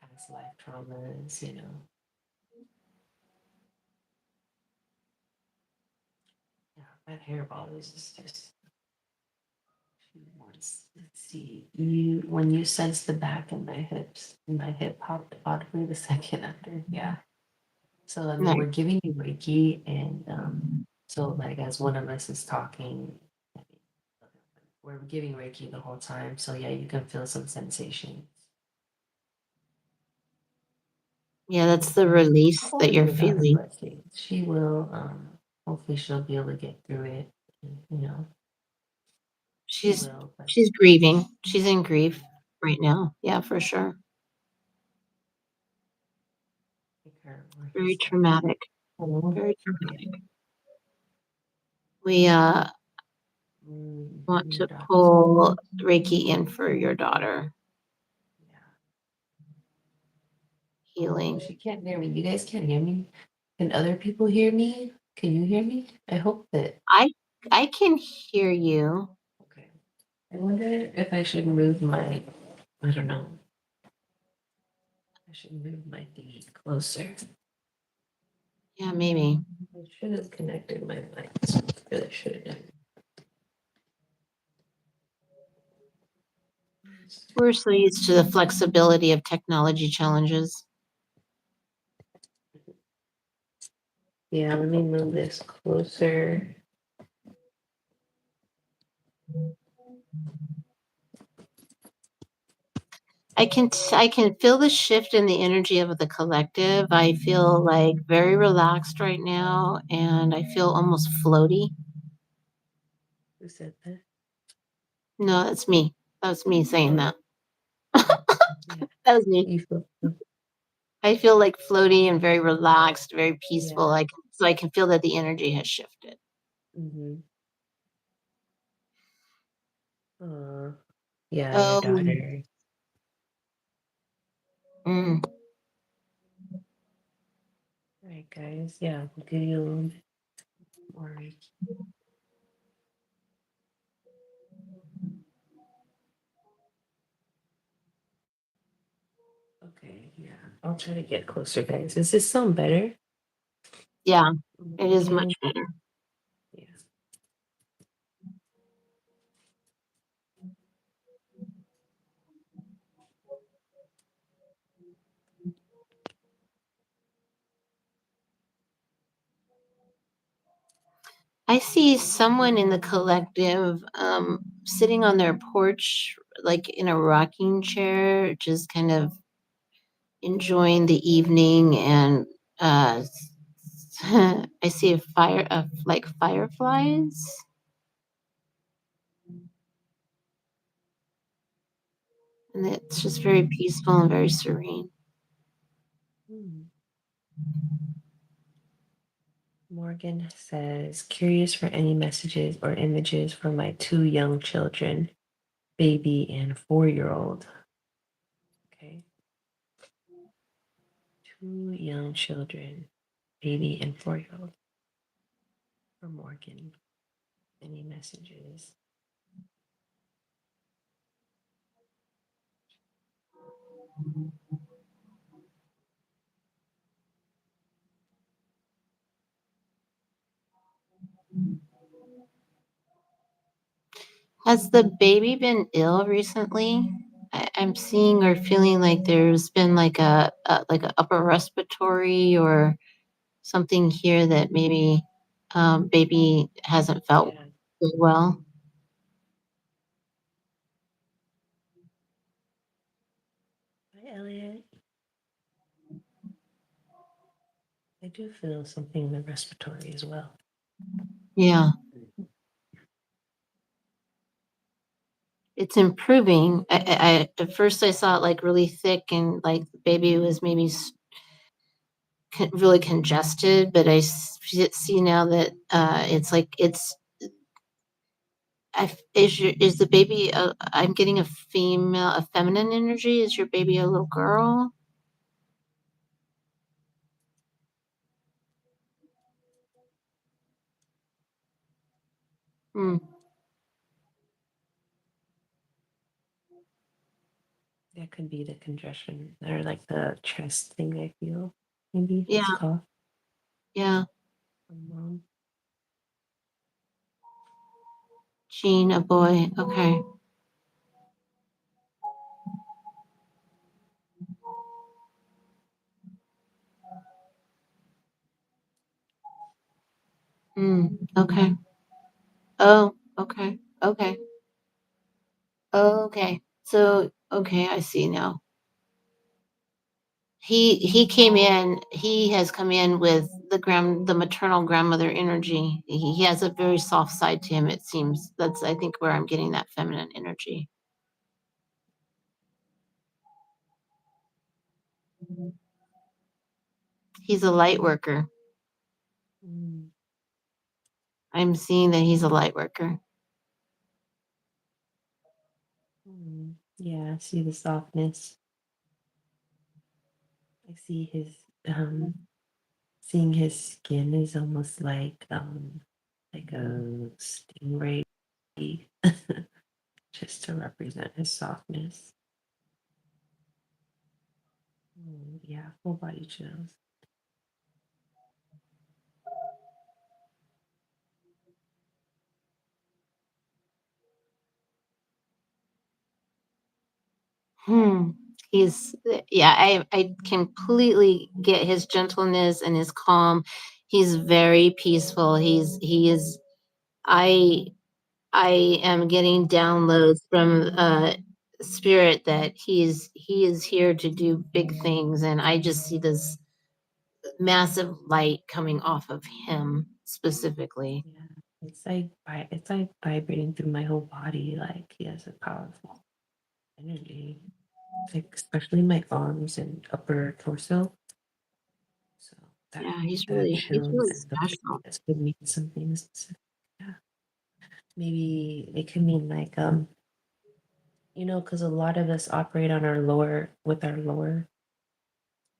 [SPEAKER 1] past life traumas. Yeah, that hairball is just once. Let's see. When you sense the back in my hip popped audibly the second after. Yeah. So I mean,
[SPEAKER 2] Right.
[SPEAKER 1] we're giving you Reiki, and so like as one of us is talking, we're giving Reiki the whole time. So yeah, you can feel some sensations.
[SPEAKER 2] Yeah, that's the release that
[SPEAKER 1] Hopefully,
[SPEAKER 2] you're
[SPEAKER 1] your daughter
[SPEAKER 2] feeling.
[SPEAKER 1] blessings. She will. Hopefully, she'll be able to get through it. She
[SPEAKER 2] She's
[SPEAKER 1] will. But
[SPEAKER 2] she's grieving. She's in grief right now. Yeah, for sure.
[SPEAKER 1] like her work
[SPEAKER 2] Very
[SPEAKER 1] is done.
[SPEAKER 2] traumatic.
[SPEAKER 1] Oh,
[SPEAKER 2] Very
[SPEAKER 1] yeah.
[SPEAKER 2] traumatic. We want
[SPEAKER 1] Your
[SPEAKER 2] to
[SPEAKER 1] daughter.
[SPEAKER 2] pull Reiki in for your daughter
[SPEAKER 1] Yeah. Oh,
[SPEAKER 2] healing.
[SPEAKER 1] she can't hear me. You guys can't hear me. Can other people hear me? Can you hear me? I hope that.
[SPEAKER 2] I I can hear you.
[SPEAKER 1] Okay. I wonder if I should move my. I don't know. I should move my thingy closer.
[SPEAKER 2] Yeah, maybe.
[SPEAKER 1] I should have connected my mics. I really should have done.
[SPEAKER 2] We're so used to the flexibility of technology challenges.
[SPEAKER 1] Yeah, let me move this closer.
[SPEAKER 2] I can feel the shift in the energy of the collective. I feel like very relaxed right now and I feel almost floaty.
[SPEAKER 1] Who said that?
[SPEAKER 2] No, that's me. That was me saying
[SPEAKER 1] Oh,
[SPEAKER 2] that.
[SPEAKER 1] yeah.
[SPEAKER 2] That was me.
[SPEAKER 1] You feel.
[SPEAKER 2] I feel like floaty and very relaxed, very peaceful.
[SPEAKER 1] Yeah.
[SPEAKER 2] So I can feel that the energy has shifted.
[SPEAKER 1] Mm-hmm. Yeah, your
[SPEAKER 2] Oh,
[SPEAKER 1] daughter.
[SPEAKER 2] mm.
[SPEAKER 1] All right, guys. Yeah, we'll give you a little bit more Reiki. Okay, yeah. I'll try to get closer, guys. Does this sound better?
[SPEAKER 2] Yeah,
[SPEAKER 1] On the
[SPEAKER 2] it is
[SPEAKER 1] other
[SPEAKER 2] much
[SPEAKER 1] end?
[SPEAKER 2] better.
[SPEAKER 1] Yeah.
[SPEAKER 2] I see someone in the collective sitting on their porch, like in a rocking chair, just kind of enjoying the evening. And uh, I see a fire, like fireflies, and it's just very peaceful and very serene.
[SPEAKER 1] Hmm. Morgan says, curious for any messages or images for my two young children, baby and 4-year-old. Okay. Two young children, baby and 4-year-old. For Morgan. Any messages?
[SPEAKER 2] Has the baby been ill recently? I'm seeing or feeling like there's been like a upper respiratory or something here that maybe baby hasn't felt
[SPEAKER 1] Yeah.
[SPEAKER 2] very well.
[SPEAKER 1] Hi, Elliot. I do feel something in the respiratory as well.
[SPEAKER 2] Yeah, it's improving. At first I saw it like really thick and like the baby was maybe really congested, but see now that it's like is the baby? I'm getting a feminine energy. Is your baby a little girl? Hmm.
[SPEAKER 1] That could be the congestion or like the chest thing I feel. Maybe this
[SPEAKER 2] Yeah,
[SPEAKER 1] cough
[SPEAKER 2] yeah.
[SPEAKER 1] from mom.
[SPEAKER 2] Gene, a boy. Okay. Hmm. Okay. Oh. Okay. Okay. Okay. So okay, I see now. He came in. He has come in with the maternal grandmother energy. He has a very soft side to him. It seems that's I think where I'm getting that feminine energy. He's a light worker.
[SPEAKER 1] Mm,
[SPEAKER 2] I'm seeing that he's a light worker.
[SPEAKER 1] yeah, I see the softness. I see his seeing his skin is almost like a stingray just to represent his softness. Yeah, full body chills.
[SPEAKER 2] Hmm. He's yeah, I completely get his gentleness and his calm. He's very peaceful. He is I I am getting downloads from spirit that he is here to do big things and I just see this massive light coming off of him specifically.
[SPEAKER 1] Yeah, it's like vibrating through my whole body. Like he has a powerful energy, like especially my arms and upper torso. So
[SPEAKER 2] Yeah,
[SPEAKER 1] that
[SPEAKER 2] he's
[SPEAKER 1] chills
[SPEAKER 2] really
[SPEAKER 1] and those
[SPEAKER 2] special.
[SPEAKER 1] this could mean something specific. Yeah, maybe it could mean like because a lot of us operate on our lower with our lower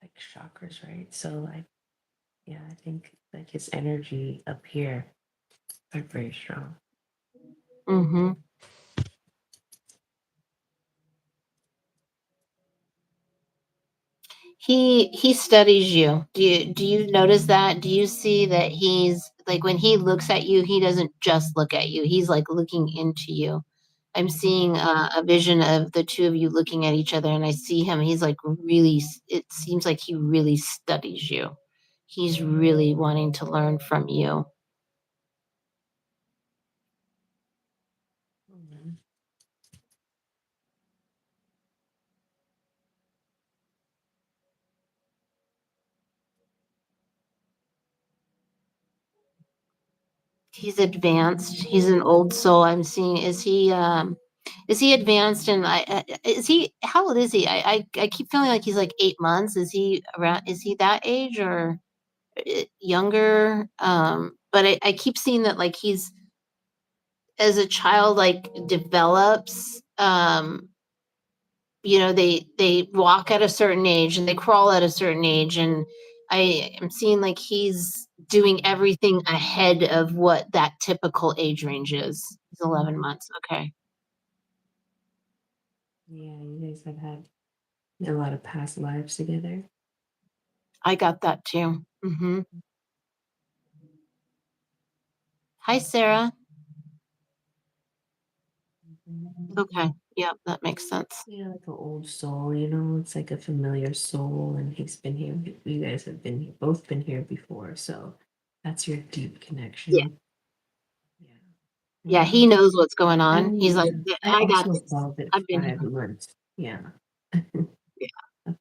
[SPEAKER 1] like chakras, right? So like yeah, I think like his energy up here are very strong.
[SPEAKER 2] Mhm. He studies you. Do you notice that? Do you see that he's like when he looks at you, he doesn't just look at you. He's like looking into you. I'm seeing a vision of the two of you looking at each other, and I see him. He's like really. It seems like he really studies you. He's really wanting to learn from you.
[SPEAKER 1] Mhm.
[SPEAKER 2] He's advanced. He's an old soul. I'm seeing. Is he advanced and is he how old is he? I keep feeling like he's like 8 months. Is he around is he that age or younger? But I keep seeing that like he's as a child like develops they walk at a certain age and they crawl at a certain age and I am seeing like he's doing everything ahead of what that typical age range is. He's 11 months. Okay.
[SPEAKER 1] Yeah, you guys have had a lot of past lives together.
[SPEAKER 2] I got that too. Hi, Sarah.
[SPEAKER 1] Mhm.
[SPEAKER 2] Okay. Yeah, that makes sense.
[SPEAKER 1] Yeah, like an old soul, it's like a familiar soul, and he's been here. You guys have been here, both been here before, so that's your deep
[SPEAKER 2] Yeah.
[SPEAKER 1] connection. Yeah.
[SPEAKER 2] Yeah,
[SPEAKER 1] Wow.
[SPEAKER 2] he knows what's going
[SPEAKER 1] I
[SPEAKER 2] on. He's
[SPEAKER 1] mean,
[SPEAKER 2] like, "Yeah,
[SPEAKER 1] I
[SPEAKER 2] I got
[SPEAKER 1] also
[SPEAKER 2] this.
[SPEAKER 1] called it
[SPEAKER 2] I've been here."
[SPEAKER 1] 5 months. Yeah.
[SPEAKER 2] Yeah.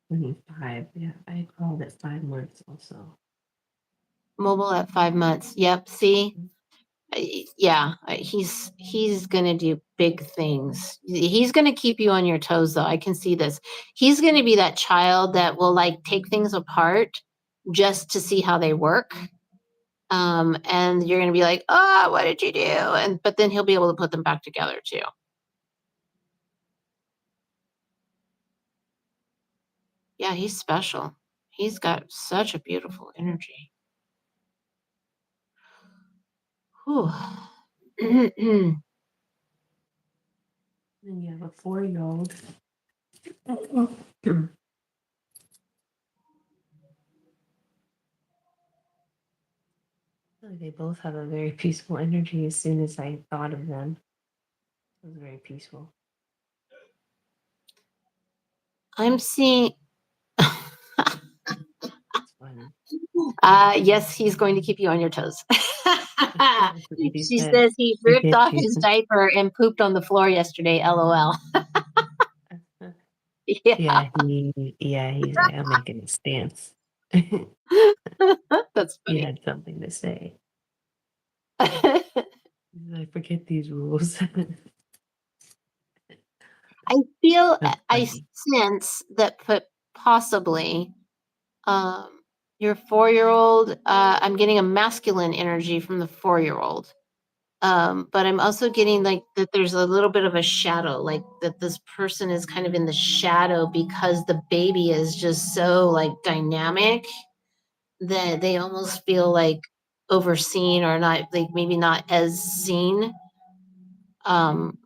[SPEAKER 1] 25. Yeah, I called it 5 months also.
[SPEAKER 2] Mobile at 5 months. Yep. See?
[SPEAKER 1] Mhm.
[SPEAKER 2] Yeah, he's gonna do big things. He's gonna keep you on your toes, though. I can see this. He's gonna be that child that will like take things apart, just to see how they work. And you're going to be like, oh, what did you do? But then he'll be able to put them back together too. Yeah, he's special. He's got such a beautiful energy. Whew.
[SPEAKER 1] And you have a 4-year-old. They both have a very peaceful energy. As soon as I thought of them, it was very peaceful.
[SPEAKER 2] I'm seeing.
[SPEAKER 1] It's fun.
[SPEAKER 2] Yes, he's going to keep you on your toes.
[SPEAKER 1] He
[SPEAKER 2] She
[SPEAKER 1] said,
[SPEAKER 2] says he ripped
[SPEAKER 1] forget
[SPEAKER 2] off
[SPEAKER 1] you.
[SPEAKER 2] his diaper and pooped on the floor yesterday. LOL. Yeah,
[SPEAKER 1] He's like, I'm making a stance. He
[SPEAKER 2] that's funny.
[SPEAKER 1] had something to say.
[SPEAKER 2] I
[SPEAKER 1] He's like, forget these rules.
[SPEAKER 2] feel,
[SPEAKER 1] That's
[SPEAKER 2] I
[SPEAKER 1] funny.
[SPEAKER 2] sense that possibly um, your 4-year-old, I'm getting a masculine energy from the 4-year-old. But I'm also getting like that there's a little bit of a shadow, like that this person is kind of in the shadow because the baby is just so like dynamic that they almost feel like overseen or not, like maybe not as seen. Um,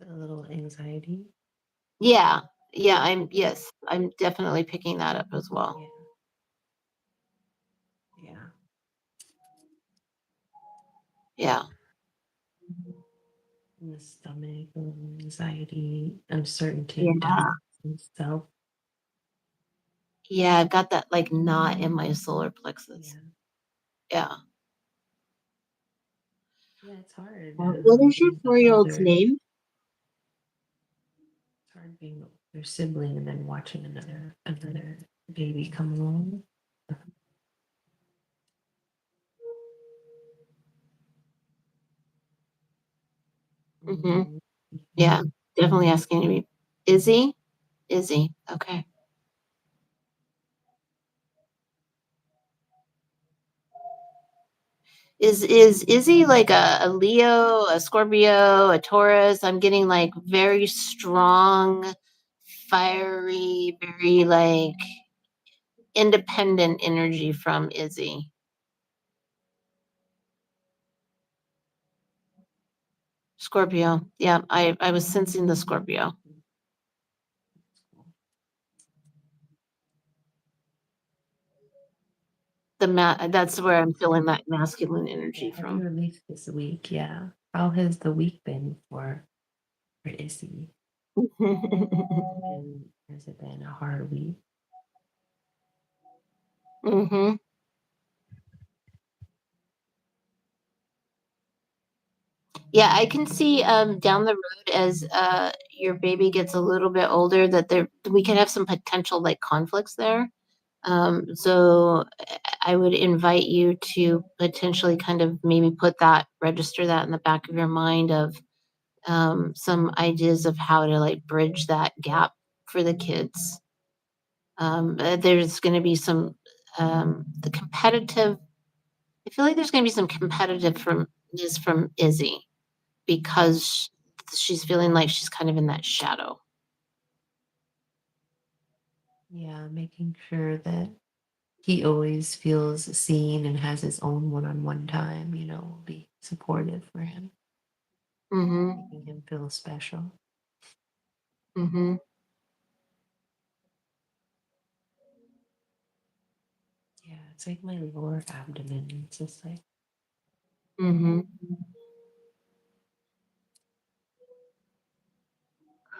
[SPEAKER 1] A little anxiety.
[SPEAKER 2] yeah, yeah, yes, I'm definitely picking that up as well.
[SPEAKER 1] Yeah. Yeah.
[SPEAKER 2] Yeah,
[SPEAKER 1] In the stomach, a little anxiety, uncertainty, and
[SPEAKER 2] yeah,
[SPEAKER 1] doubt and self.
[SPEAKER 2] yeah. I've got that like knot in my solar plexus.
[SPEAKER 1] Yeah.
[SPEAKER 2] Yeah.
[SPEAKER 1] Yeah, it's hard.
[SPEAKER 2] What is your
[SPEAKER 1] Being the
[SPEAKER 2] 4-year-old's
[SPEAKER 1] older,
[SPEAKER 2] name?
[SPEAKER 1] it's hard being their sibling and then watching another baby come along.
[SPEAKER 2] Mm-hmm.
[SPEAKER 1] Mhm.
[SPEAKER 2] Yeah, definitely asking to be Izzy. Izzy. Okay. Is Izzy like a Leo, a Scorpio, a Taurus? I'm getting like very strong, fiery, very like independent energy from Izzy. Scorpio. Yeah, I was sensing the Scorpio. That's where I'm feeling that masculine
[SPEAKER 1] Yeah,
[SPEAKER 2] energy
[SPEAKER 1] heavy
[SPEAKER 2] from.
[SPEAKER 1] release this week. Yeah. How has the week been for Izzy? And has it been a hard week?
[SPEAKER 2] Hmm. Yeah, I can see down the road as your baby gets a little bit older that we can have some potential like conflicts there. So I would invite you to potentially kind of maybe register that in the back of your mind of some ideas of how to like bridge that gap for the kids. There's going to be the competitive. I feel like there's going to be some competitive from Izzy because she's feeling like she's kind of in that shadow.
[SPEAKER 1] Yeah, making sure that he always feels seen and has his own one-on-one time, will be supportive for him,
[SPEAKER 2] Mm-hmm.
[SPEAKER 1] making him feel special.
[SPEAKER 2] Mm-hmm.
[SPEAKER 1] Yeah, it's like my lower abdomen. It's just like,
[SPEAKER 2] Mm-hmm.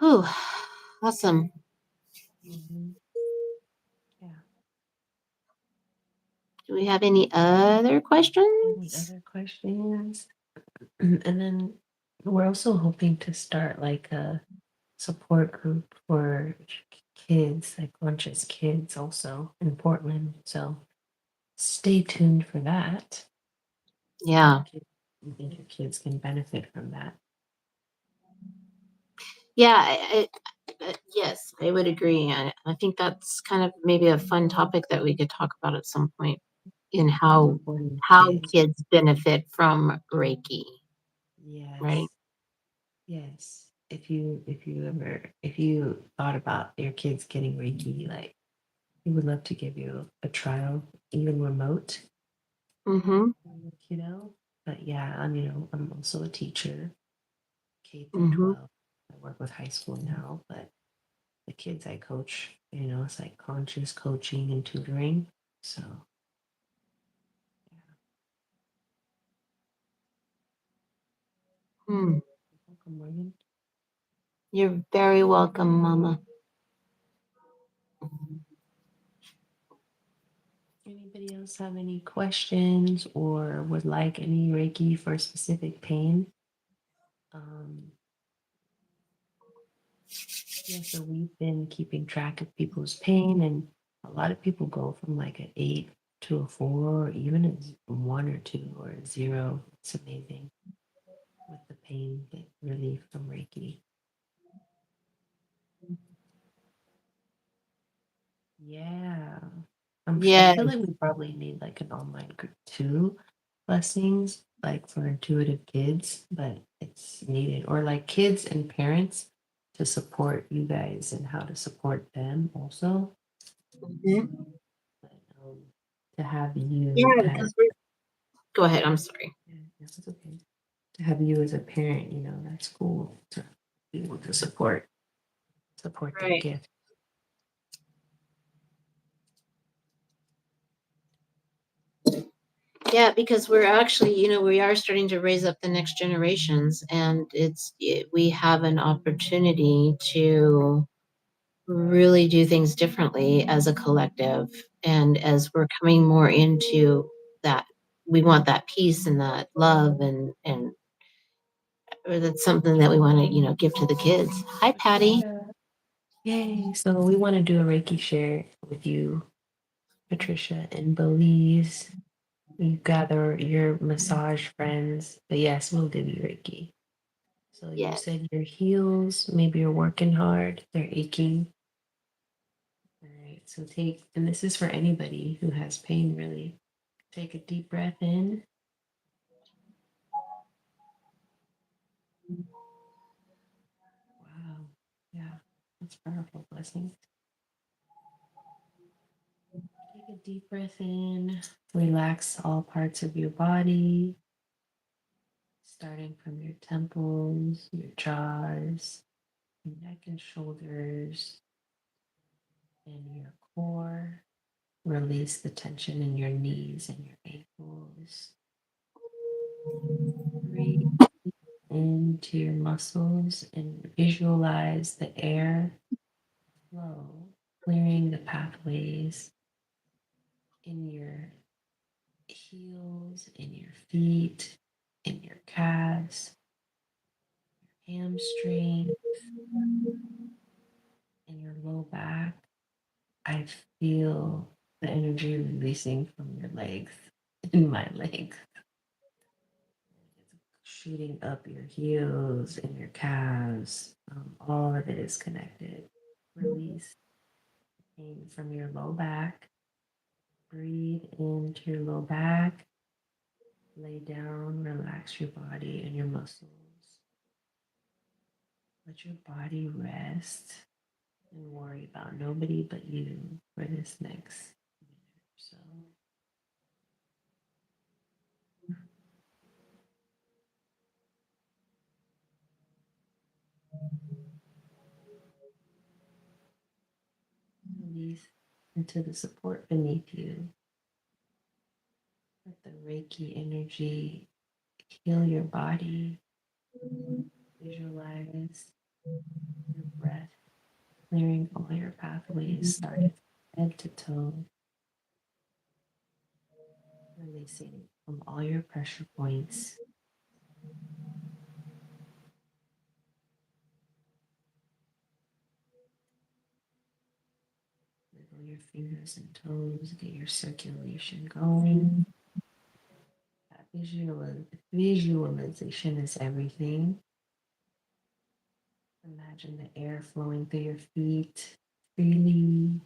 [SPEAKER 2] Whew. Awesome.
[SPEAKER 1] mhm, yeah.
[SPEAKER 2] Do we have any other
[SPEAKER 1] Any
[SPEAKER 2] questions?
[SPEAKER 1] other questions? And then we're also hoping to start like a support group for kids, like Lunch's kids also in Portland. So stay tuned for that.
[SPEAKER 2] Yeah.
[SPEAKER 1] I think your kids can benefit from that.
[SPEAKER 2] Yeah. Yes, I would agree. I think that's kind of maybe a fun topic that we could talk about at some point in
[SPEAKER 1] Supporting
[SPEAKER 2] how
[SPEAKER 1] kids.
[SPEAKER 2] kids benefit from Reiki, right?
[SPEAKER 1] Yes. Yes. If you thought about your kids getting Reiki, like we would love to give you a trial, even remote,
[SPEAKER 2] Mm-hmm.
[SPEAKER 1] you know. But yeah, I'm also a teacher, K through
[SPEAKER 2] Mm-hmm.
[SPEAKER 1] 12. I work with high school now, but the kids I coach, it's like conscious coaching and tutoring. So yeah,
[SPEAKER 2] Hmm.
[SPEAKER 1] welcome, Morgan.
[SPEAKER 2] You're very welcome, Mama.
[SPEAKER 1] Anybody else have any questions or would like any Reiki for specific pain? Um, yeah, so we've been keeping track of people's pain, and a lot of people go from like an 8 to a 4, or even a 1 or 2 or a 0. It's amazing with the pain that relief from Reiki. Yeah. I
[SPEAKER 2] Yeah,
[SPEAKER 1] feel like we probably need like an online group too, blessings, like for intuitive kids, but it's needed. Or like kids and parents to support you guys and how to support them also.
[SPEAKER 2] mhm.
[SPEAKER 1] But to have you
[SPEAKER 2] Yeah,
[SPEAKER 1] as
[SPEAKER 2] because we go ahead. I'm sorry.
[SPEAKER 1] yeah, yes, it's okay. To have you as a parent, that's cool to be able to support their
[SPEAKER 2] Right.
[SPEAKER 1] gift.
[SPEAKER 2] Yeah, because we're actually, we are starting to raise up the next generations, and we have an opportunity to really do things differently as a collective. And as we're coming more into that, we want that peace and that love, and or that's something that we want to, give to the kids. Hi, Patty.
[SPEAKER 1] Patricia. Yay. So we want to do a Reiki share with you, Patricia, in Belize. You gather your massage friends. But yes, we'll do you Reiki. So you
[SPEAKER 2] Yes.
[SPEAKER 1] said your heels, maybe you're working hard, they're aching. All right. So and this is for anybody who has pain, really. Take a deep breath in. Wow. Yeah. That's powerful. Blessings. Take a deep breath in. Relax all parts of your body, starting from your temples, your jaws, your neck and shoulders, and your core. Release the tension in your knees and your ankles. Breathe into your muscles and visualize the air flow, clearing the pathways in your heels, in your feet, in your calves, hamstring, in your low back. I feel the energy releasing from your legs in my legs. It's shooting up your heels and your calves. All of it is connected. Release pain from your low back. Breathe into your low back. Lay down, relax your body and your muscles. Let your body rest and worry about nobody but you for this next minute or so. Release into the support beneath you. Let the Reiki energy heal your body. Visualize your breath clearing all your pathways, starting from head to toe, releasing from all your pressure points. Wiggle your fingers and toes, get your circulation going. That visualization is everything. Imagine the air flowing through your feet freely,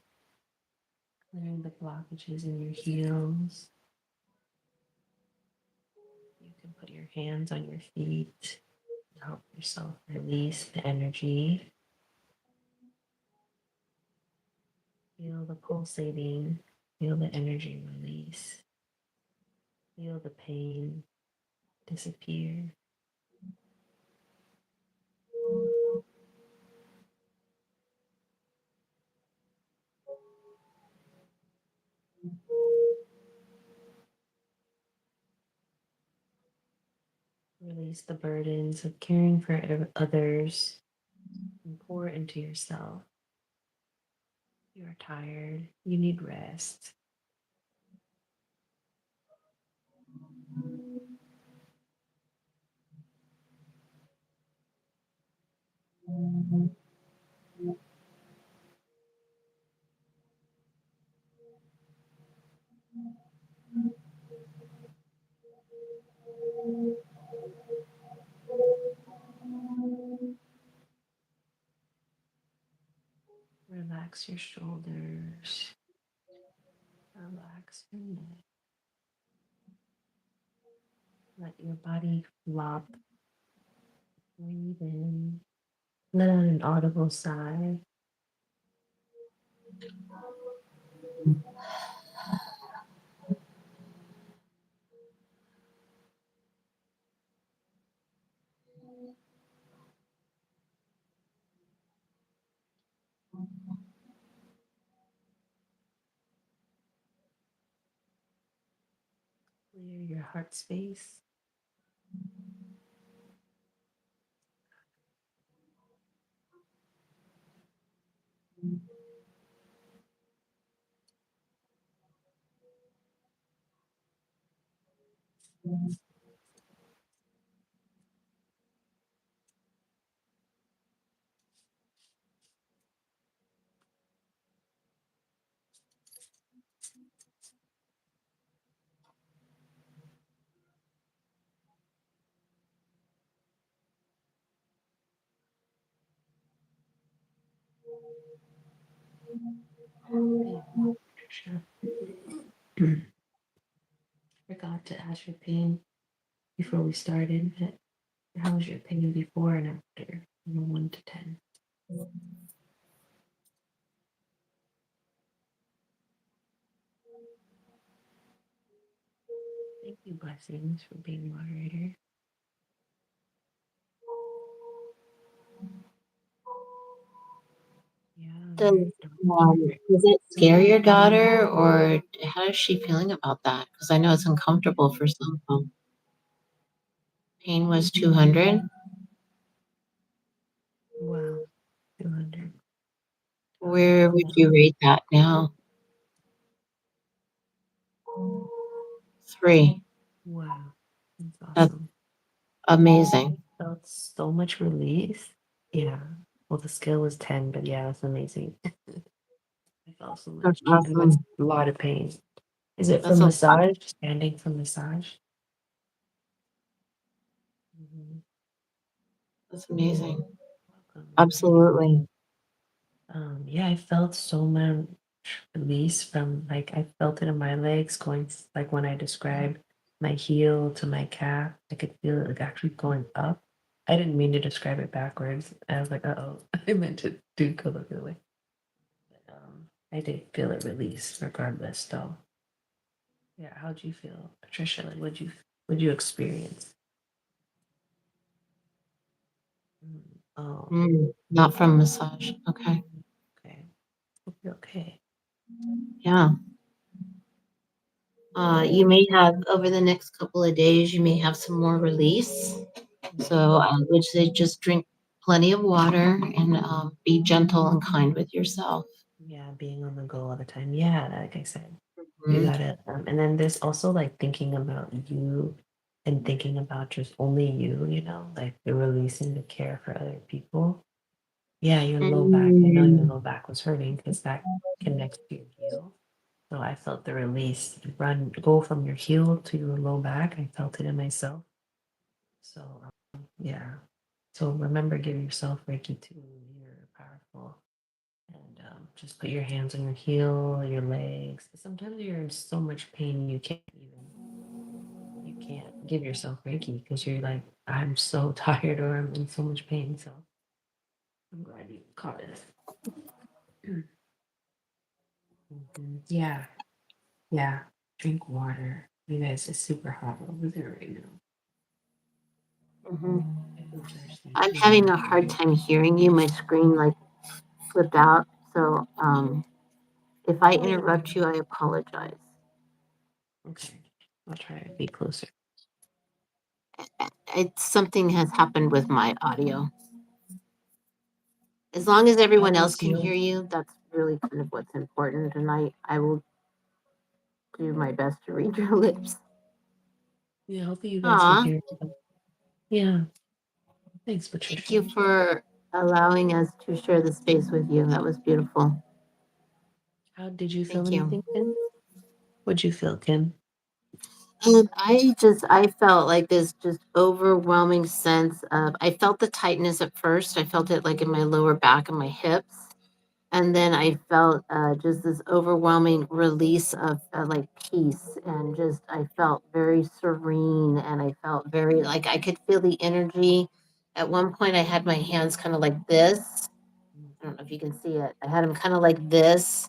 [SPEAKER 1] clearing the blockages in your heels. You can put your hands on your feet to help yourself release the energy. Feel the pulsating, feel the energy release, feel the pain disappear. Release the burdens of caring for others and pour into yourself. You are tired, you need rest. Relax your shoulders, relax your neck. Let your body flop. Breathe in. Let out an audible sigh. Clear your heart space. Hey, Patricia. Forgot to ask your pain before we started. But how was your pain before and after? From a 1 to 10. Thank you, blessings, for being moderator. Yeah,
[SPEAKER 2] Does
[SPEAKER 1] very dark.
[SPEAKER 2] does it scare your daughter, or how is she feeling about that? Because I know it's uncomfortable for some. Pain was 200.
[SPEAKER 1] Wow, 200.
[SPEAKER 2] Where would
[SPEAKER 1] Yeah.
[SPEAKER 2] you rate that now? 3.
[SPEAKER 1] Wow, that's
[SPEAKER 2] That's
[SPEAKER 1] awesome.
[SPEAKER 2] amazing.
[SPEAKER 1] Felt so much release. Yeah. Well, the scale was 10, but yeah, it's amazing. I felt so
[SPEAKER 2] That's
[SPEAKER 1] much. I was
[SPEAKER 2] awesome.
[SPEAKER 1] a lot of pain. Is it
[SPEAKER 2] That's
[SPEAKER 1] from
[SPEAKER 2] a lot.
[SPEAKER 1] massage? Standing from massage? Mhm.
[SPEAKER 2] That's amazing.
[SPEAKER 1] Welcome. Thank you.
[SPEAKER 2] Absolutely.
[SPEAKER 1] Yeah, I felt so much release from like I felt it in my legs going like when I described my heel to my calf, I could feel it like actually going up. I didn't mean to describe it backwards. I was like, oh, I meant to do go the other way. But I did feel it release regardless though. Yeah, how'd you feel, Patricia? Like would you experience? Oh,
[SPEAKER 2] Not from massage. Okay.
[SPEAKER 1] okay. Hope you're okay.
[SPEAKER 2] Yeah. You may have over the next couple of days, you may have some more release. So
[SPEAKER 1] Mhm.
[SPEAKER 2] I would say just drink plenty of water and be gentle and kind with yourself.
[SPEAKER 1] Yeah, being on the go all the time. Yeah, like I said, you
[SPEAKER 2] Mhm.
[SPEAKER 1] gotta, and then there's also like thinking about you and thinking about just only you, like the releasing the care for other people. Yeah, your low back. I know your
[SPEAKER 2] Mm.
[SPEAKER 1] low back was hurting because that connects to your heel. So I felt the release go from your heel to your low back. I felt it in myself. So yeah, So remember, give yourself Reiki too. You're powerful. And just put your hands on your heel, your legs. Sometimes you're in so much pain you can't give yourself Reiki because you're like, I'm so tired or I'm in so much pain. So I'm glad you caught it. Yeah, yeah. Drink water. You guys, it's super hot over there right now.
[SPEAKER 2] Mhm.
[SPEAKER 1] I feel thirsty.
[SPEAKER 2] I'm
[SPEAKER 1] Yeah.
[SPEAKER 2] having a hard time hearing you. My screen like flipped out. So if I
[SPEAKER 1] Oh,
[SPEAKER 2] interrupt you, I apologize.
[SPEAKER 1] okay. I'll try to be closer.
[SPEAKER 2] It's something has happened with my audio. As long as
[SPEAKER 1] How
[SPEAKER 2] everyone else
[SPEAKER 1] was
[SPEAKER 2] can
[SPEAKER 1] your?
[SPEAKER 2] hear you, that's really kind of what's important. And I will do my best to read your lips.
[SPEAKER 1] Yeah, hopefully you guys can
[SPEAKER 2] Aw,
[SPEAKER 1] hear. Yeah. Thanks,
[SPEAKER 2] thank
[SPEAKER 1] Patricia.
[SPEAKER 2] you for allowing us to share the space with you. That was beautiful.
[SPEAKER 1] How did you feel
[SPEAKER 2] Thank you.
[SPEAKER 1] anything, Kim? What'd you feel, Kim?
[SPEAKER 2] I felt like this just overwhelming sense of, I felt the tightness at first. I felt it like in my lower back and my hips. And then I felt just this overwhelming release of like peace. And just, I felt very serene and I felt very like I could feel the energy. At one point, I had my hands kind of like this. I don't know if you can see it. I had them kind of like this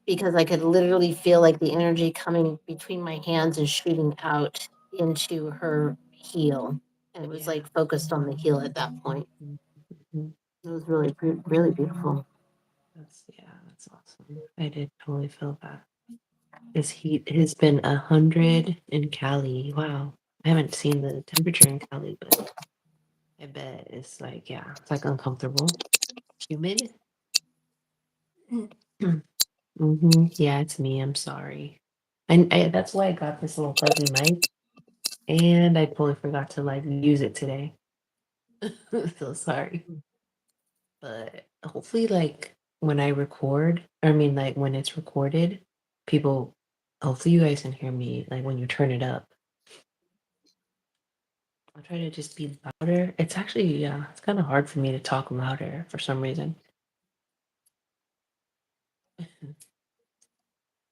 [SPEAKER 2] because I could literally feel like the energy coming between my hands and shooting out into her heel. And it was
[SPEAKER 1] Yeah.
[SPEAKER 2] like focused on the heel at that point.
[SPEAKER 1] Mhm.
[SPEAKER 2] It was really, really beautiful.
[SPEAKER 1] That's awesome. I did totally feel that. This heat has been 100 in Cali. Wow. I haven't seen the temperature in Cali, but I bet it's like, yeah, it's like uncomfortable. Humid? Yeah, it's me. I'm sorry. And that's why I got this little fuzzy mic. And I totally forgot to like use it today. So sorry. But hopefully, like when I record, I mean, like when it's recorded, people, hopefully you guys can hear me like when you turn it up. I'll try to just be louder. It's actually, yeah, it's kind of hard for me to talk louder for some reason.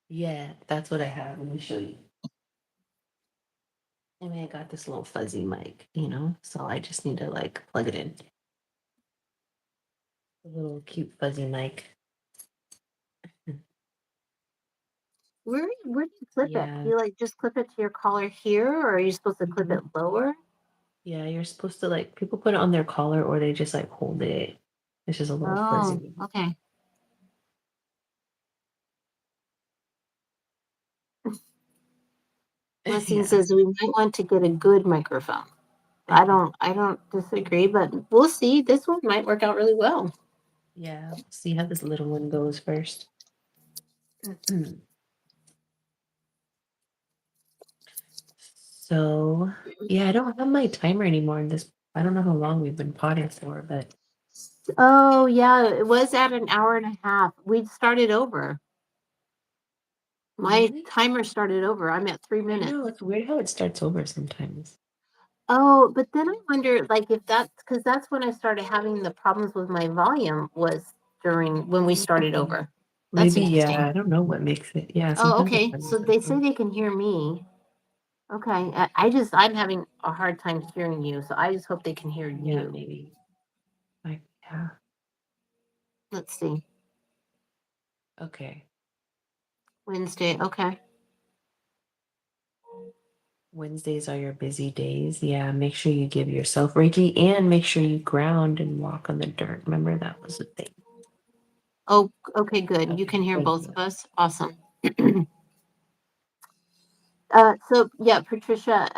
[SPEAKER 1] Yeah, that's what I have. Let me show you. I mean, I got this little fuzzy mic, so I just need to like plug it in. A little cute fuzzy mic.
[SPEAKER 2] Where do you clip it? Do
[SPEAKER 1] Yeah,
[SPEAKER 2] you like just clip it to your collar here, or are you supposed to clip
[SPEAKER 1] mhm.
[SPEAKER 2] it lower?
[SPEAKER 1] Yeah, you're supposed to like people put it on their collar or they just like hold it. It's just a little
[SPEAKER 2] Oh,
[SPEAKER 1] fuzzy.
[SPEAKER 2] okay. Blessing
[SPEAKER 1] Yeah.
[SPEAKER 2] says we might want to get a good microphone. I don't disagree, but we'll see. This one might work out really well.
[SPEAKER 1] Yeah. See how this little one goes first. So, yeah, I don't have my timer anymore in this. I don't know how long we've been potting for, but
[SPEAKER 2] Oh yeah, it was at an hour and a half. We started over. My
[SPEAKER 1] really?
[SPEAKER 2] timer started over. I'm at three
[SPEAKER 1] I
[SPEAKER 2] minutes.
[SPEAKER 1] know it's weird how it starts over sometimes.
[SPEAKER 2] Oh, but then I wonder, like, if that's because that's when I started having the problems with my volume was during when we started
[SPEAKER 1] Mhm.
[SPEAKER 2] over. That's
[SPEAKER 1] Maybe, yeah,
[SPEAKER 2] interesting.
[SPEAKER 1] I don't know what makes it. Yeah,
[SPEAKER 2] Oh,
[SPEAKER 1] sometimes it
[SPEAKER 2] okay. So
[SPEAKER 1] happens like
[SPEAKER 2] they say
[SPEAKER 1] that.
[SPEAKER 2] they can hear me. Okay. I'm having a hard time hearing you. So I just hope they can hear
[SPEAKER 1] Yeah,
[SPEAKER 2] you.
[SPEAKER 1] maybe. Like, yeah.
[SPEAKER 2] Let's see.
[SPEAKER 1] Okay.
[SPEAKER 2] Wednesday. Okay.
[SPEAKER 1] Wednesdays are your busy days. Yeah, make sure you give yourself Reiki and make sure you ground and walk on the dirt. Remember that was the thing.
[SPEAKER 2] Oh, okay, good. You
[SPEAKER 1] Okay,
[SPEAKER 2] can hear
[SPEAKER 1] thank
[SPEAKER 2] both
[SPEAKER 1] you.
[SPEAKER 2] of us. Awesome. So yeah, Patricia,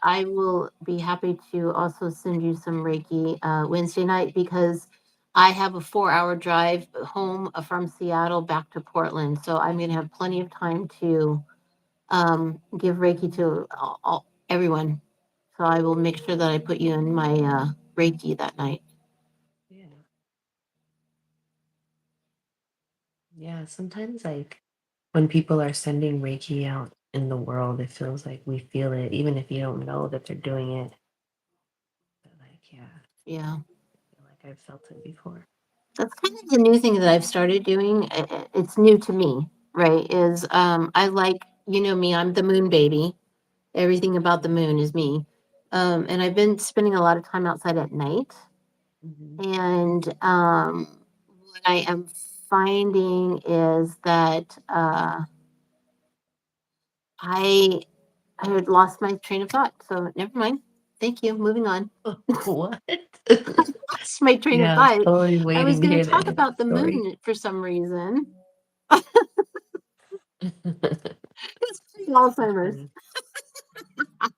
[SPEAKER 2] I will be happy to also send you some Reiki Wednesday night because I have a 4-hour drive home from Seattle back to Portland. So I'm going to have plenty of time to give Reiki to everyone. So I will make sure that I put you in my Reiki that night.
[SPEAKER 1] Yeah. Yeah, sometimes like when people are sending Reiki out in the world, it feels like we feel it, even if you don't know that they're doing it. But like,
[SPEAKER 2] Yeah.
[SPEAKER 1] I feel like I've felt it before.
[SPEAKER 2] That's kind of the new thing that I've started doing. It's new to me, right? Is I like, you know me, I'm the moon baby. Everything about the moon is me. And I've been spending a lot of time outside at night.
[SPEAKER 1] Mm-hmm.
[SPEAKER 2] And what I am finding is that I I had lost my train of thought. So never mind. Thank you. Moving on.
[SPEAKER 1] What?
[SPEAKER 2] Lost my train of
[SPEAKER 1] Yeah, I was
[SPEAKER 2] thought.
[SPEAKER 1] totally
[SPEAKER 2] I was
[SPEAKER 1] waiting to
[SPEAKER 2] going
[SPEAKER 1] hear
[SPEAKER 2] to
[SPEAKER 1] the
[SPEAKER 2] talk
[SPEAKER 1] end of
[SPEAKER 2] about
[SPEAKER 1] the
[SPEAKER 2] the
[SPEAKER 1] story.
[SPEAKER 2] moon for some reason. It's
[SPEAKER 1] That's
[SPEAKER 2] Alzheimer's.
[SPEAKER 1] funny.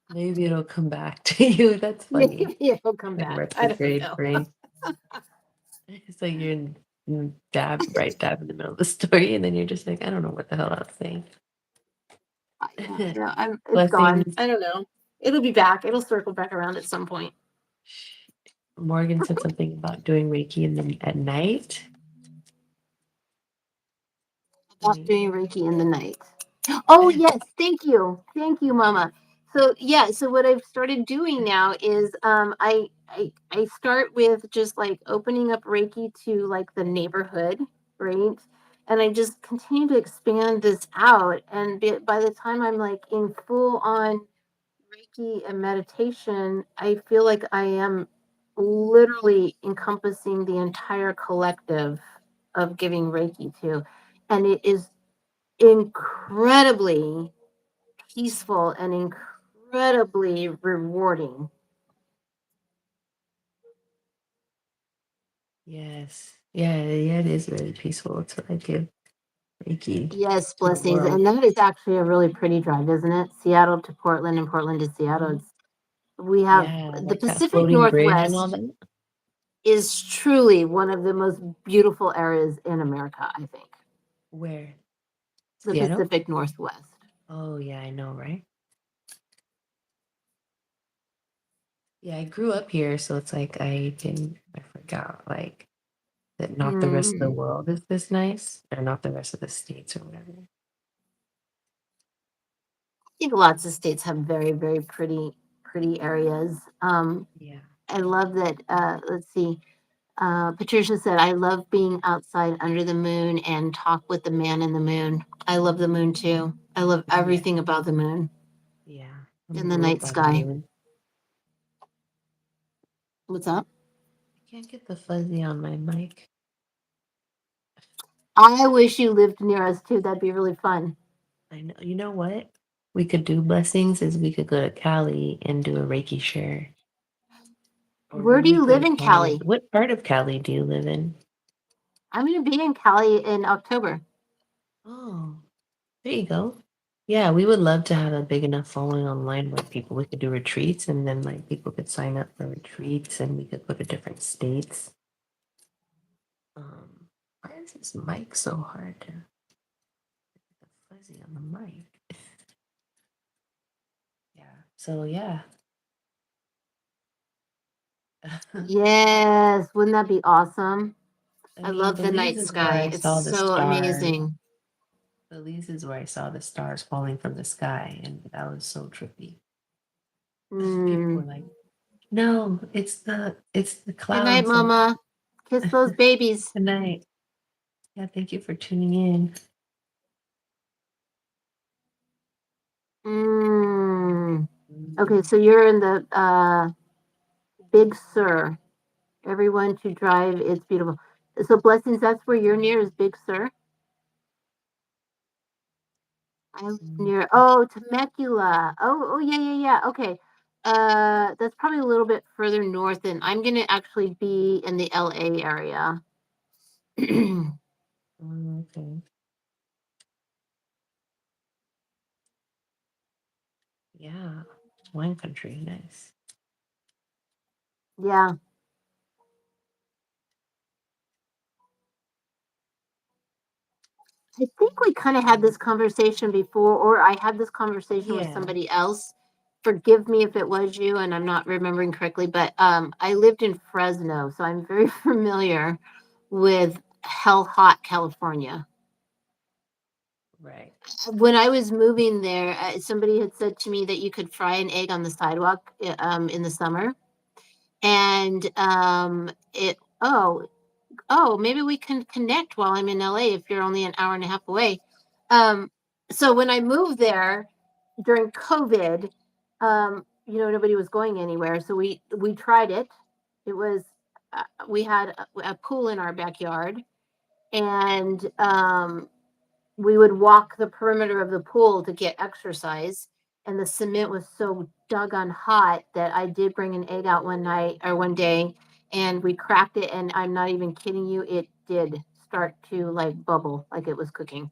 [SPEAKER 1] Maybe it'll come back to you. That's funny.
[SPEAKER 2] Maybe it'll come
[SPEAKER 1] Like
[SPEAKER 2] back. I don't
[SPEAKER 1] retrograde
[SPEAKER 2] know.
[SPEAKER 1] brain. It's like you're dab in the middle of the story, and then you're just like, I don't know what the hell I was saying.
[SPEAKER 2] Yeah, it's gone.
[SPEAKER 1] Blessings.
[SPEAKER 2] I don't know. It'll be back. It'll circle back around at some point.
[SPEAKER 1] Morgan said something about doing Reiki at night. Let
[SPEAKER 2] About
[SPEAKER 1] me.
[SPEAKER 2] doing Reiki in the night. Oh yes, thank you, Mama. So yeah, so what I've started doing now is I start with just like opening up Reiki to like the neighborhood, right? And I just continue to expand this out, and by the time I'm like in full on Reiki and meditation, I feel like I am literally encompassing the entire collective of giving Reiki to, and it is incredibly peaceful and incredibly rewarding.
[SPEAKER 1] Yes. Yeah, yeah, it is really peaceful. It's what I give Reiki
[SPEAKER 2] Yes,
[SPEAKER 1] to the
[SPEAKER 2] blessings.
[SPEAKER 1] world.
[SPEAKER 2] And that is actually a really pretty drive, isn't it? Seattle to Portland and Portland to Seattle.
[SPEAKER 1] Mhm.
[SPEAKER 2] It's, we have
[SPEAKER 1] Yeah,
[SPEAKER 2] the
[SPEAKER 1] like that
[SPEAKER 2] Pacific
[SPEAKER 1] floating bridge and all
[SPEAKER 2] Northwest
[SPEAKER 1] that.
[SPEAKER 2] is truly one of the most beautiful areas in America, I think.
[SPEAKER 1] Where?
[SPEAKER 2] The
[SPEAKER 1] Seattle?
[SPEAKER 2] Pacific Northwest.
[SPEAKER 1] Oh, yeah, I know, right? Yeah, I grew up here, so it's like I forgot, like, that not the rest of the
[SPEAKER 2] Mm.
[SPEAKER 1] world is this nice, or not the rest of the states or whatever.
[SPEAKER 2] I think lots of states have very, very pretty areas.
[SPEAKER 1] Yeah.
[SPEAKER 2] I love that. Let's see. Patricia said, I love being outside under the moon and talk with the man in the moon. I love the moon too. I love
[SPEAKER 1] Yeah.
[SPEAKER 2] everything about the moon
[SPEAKER 1] Yeah. I'm
[SPEAKER 2] in the
[SPEAKER 1] ruled
[SPEAKER 2] night
[SPEAKER 1] by the
[SPEAKER 2] sky.
[SPEAKER 1] moon.
[SPEAKER 2] What's up?
[SPEAKER 1] I can't get the fuzzy on my mic.
[SPEAKER 2] I wish you lived near us too. That'd be really fun.
[SPEAKER 1] I know. You know what? We could do blessings is we could go to Cali and do a Reiki share. Or
[SPEAKER 2] Where
[SPEAKER 1] when
[SPEAKER 2] do
[SPEAKER 1] we
[SPEAKER 2] you
[SPEAKER 1] go
[SPEAKER 2] live
[SPEAKER 1] to
[SPEAKER 2] in
[SPEAKER 1] Cali,
[SPEAKER 2] Cali?
[SPEAKER 1] what part of Cali do you live in?
[SPEAKER 2] I'm going to be in Cali in October.
[SPEAKER 1] Oh, there you go. Yeah, we would love to have a big enough following online where people we could do retreats and then like people could sign up for retreats and we could go to different states. Why is this mic so hard to get the fuzzy on the mic? Yeah. So yeah.
[SPEAKER 2] Yes, wouldn't that be awesome?
[SPEAKER 1] I
[SPEAKER 2] I
[SPEAKER 1] mean,
[SPEAKER 2] love the
[SPEAKER 1] Belize
[SPEAKER 2] night
[SPEAKER 1] is where
[SPEAKER 2] sky.
[SPEAKER 1] I
[SPEAKER 2] It's
[SPEAKER 1] saw the
[SPEAKER 2] so
[SPEAKER 1] stars.
[SPEAKER 2] amazing.
[SPEAKER 1] Belize is where I saw the stars falling from the sky, and that was so trippy. People were
[SPEAKER 2] Mm.
[SPEAKER 1] like, "No, it's the
[SPEAKER 2] Good night,
[SPEAKER 1] clouds." And
[SPEAKER 2] Mama. Kiss those babies.
[SPEAKER 1] good night. Yeah, thank you for tuning in.
[SPEAKER 2] Mm. Okay,
[SPEAKER 1] Mm,
[SPEAKER 2] so you're in the Big Sur. Everyone to drive. It's beautiful. So blessings. That's where you're near is Big Sur. I live
[SPEAKER 1] mm,
[SPEAKER 2] near. Temecula. Oh, yeah. Okay. That's probably a little bit further north, and I'm gonna actually be in the LA area.
[SPEAKER 1] okay. Yeah, wine country, nice.
[SPEAKER 2] Yeah, I think we kind of had this conversation before, or I had this conversation with
[SPEAKER 1] Yeah,
[SPEAKER 2] somebody else. Forgive me if it was you and I'm not remembering correctly, but I lived in Fresno, so I'm very familiar with hell hot California.
[SPEAKER 1] right.
[SPEAKER 2] When I was moving there, somebody had said to me that you could fry an egg on the sidewalk in the summer. And maybe we can connect while I'm in LA if you're only an hour and a half away. Um, so when I moved there during COVID, nobody was going anywhere, so we tried it. It was we had a pool in our backyard, and we would walk the perimeter of the pool to get exercise. And the cement was so doggone hot that I did bring an egg out one night or one day, and we cracked it. And I'm not even kidding you, it did start to like bubble like it was cooking.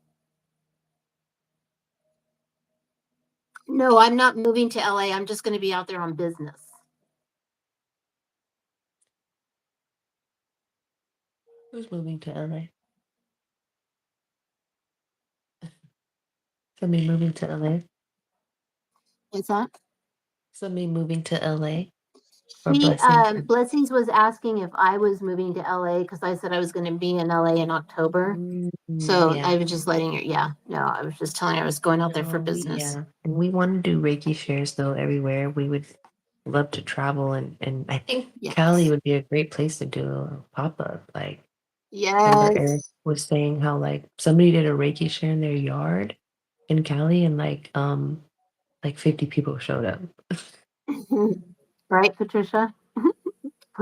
[SPEAKER 2] No, I'm not moving to LA. I'm just going to be out there on business.
[SPEAKER 1] Who's moving to LA? Somebody moving to LA?
[SPEAKER 2] What's that?
[SPEAKER 1] Somebody moving to LA or
[SPEAKER 2] She
[SPEAKER 1] blessing?
[SPEAKER 2] Blessings was asking if I was moving to LA because I said I was going to be in LA in October. So
[SPEAKER 1] Yeah.
[SPEAKER 2] I was just letting her, yeah, no, I was just telling her I was going out there for
[SPEAKER 1] No,
[SPEAKER 2] business.
[SPEAKER 1] yeah. And we want to do Reiki shares though everywhere. We would love to travel and I think Cali
[SPEAKER 2] Yes.
[SPEAKER 1] would be a great place to do a pop-up. Like remember Eric
[SPEAKER 2] Yes.
[SPEAKER 1] was saying how like somebody did a Reiki share in their yard in Cali and like 50 people showed up.
[SPEAKER 2] Right, Patricia?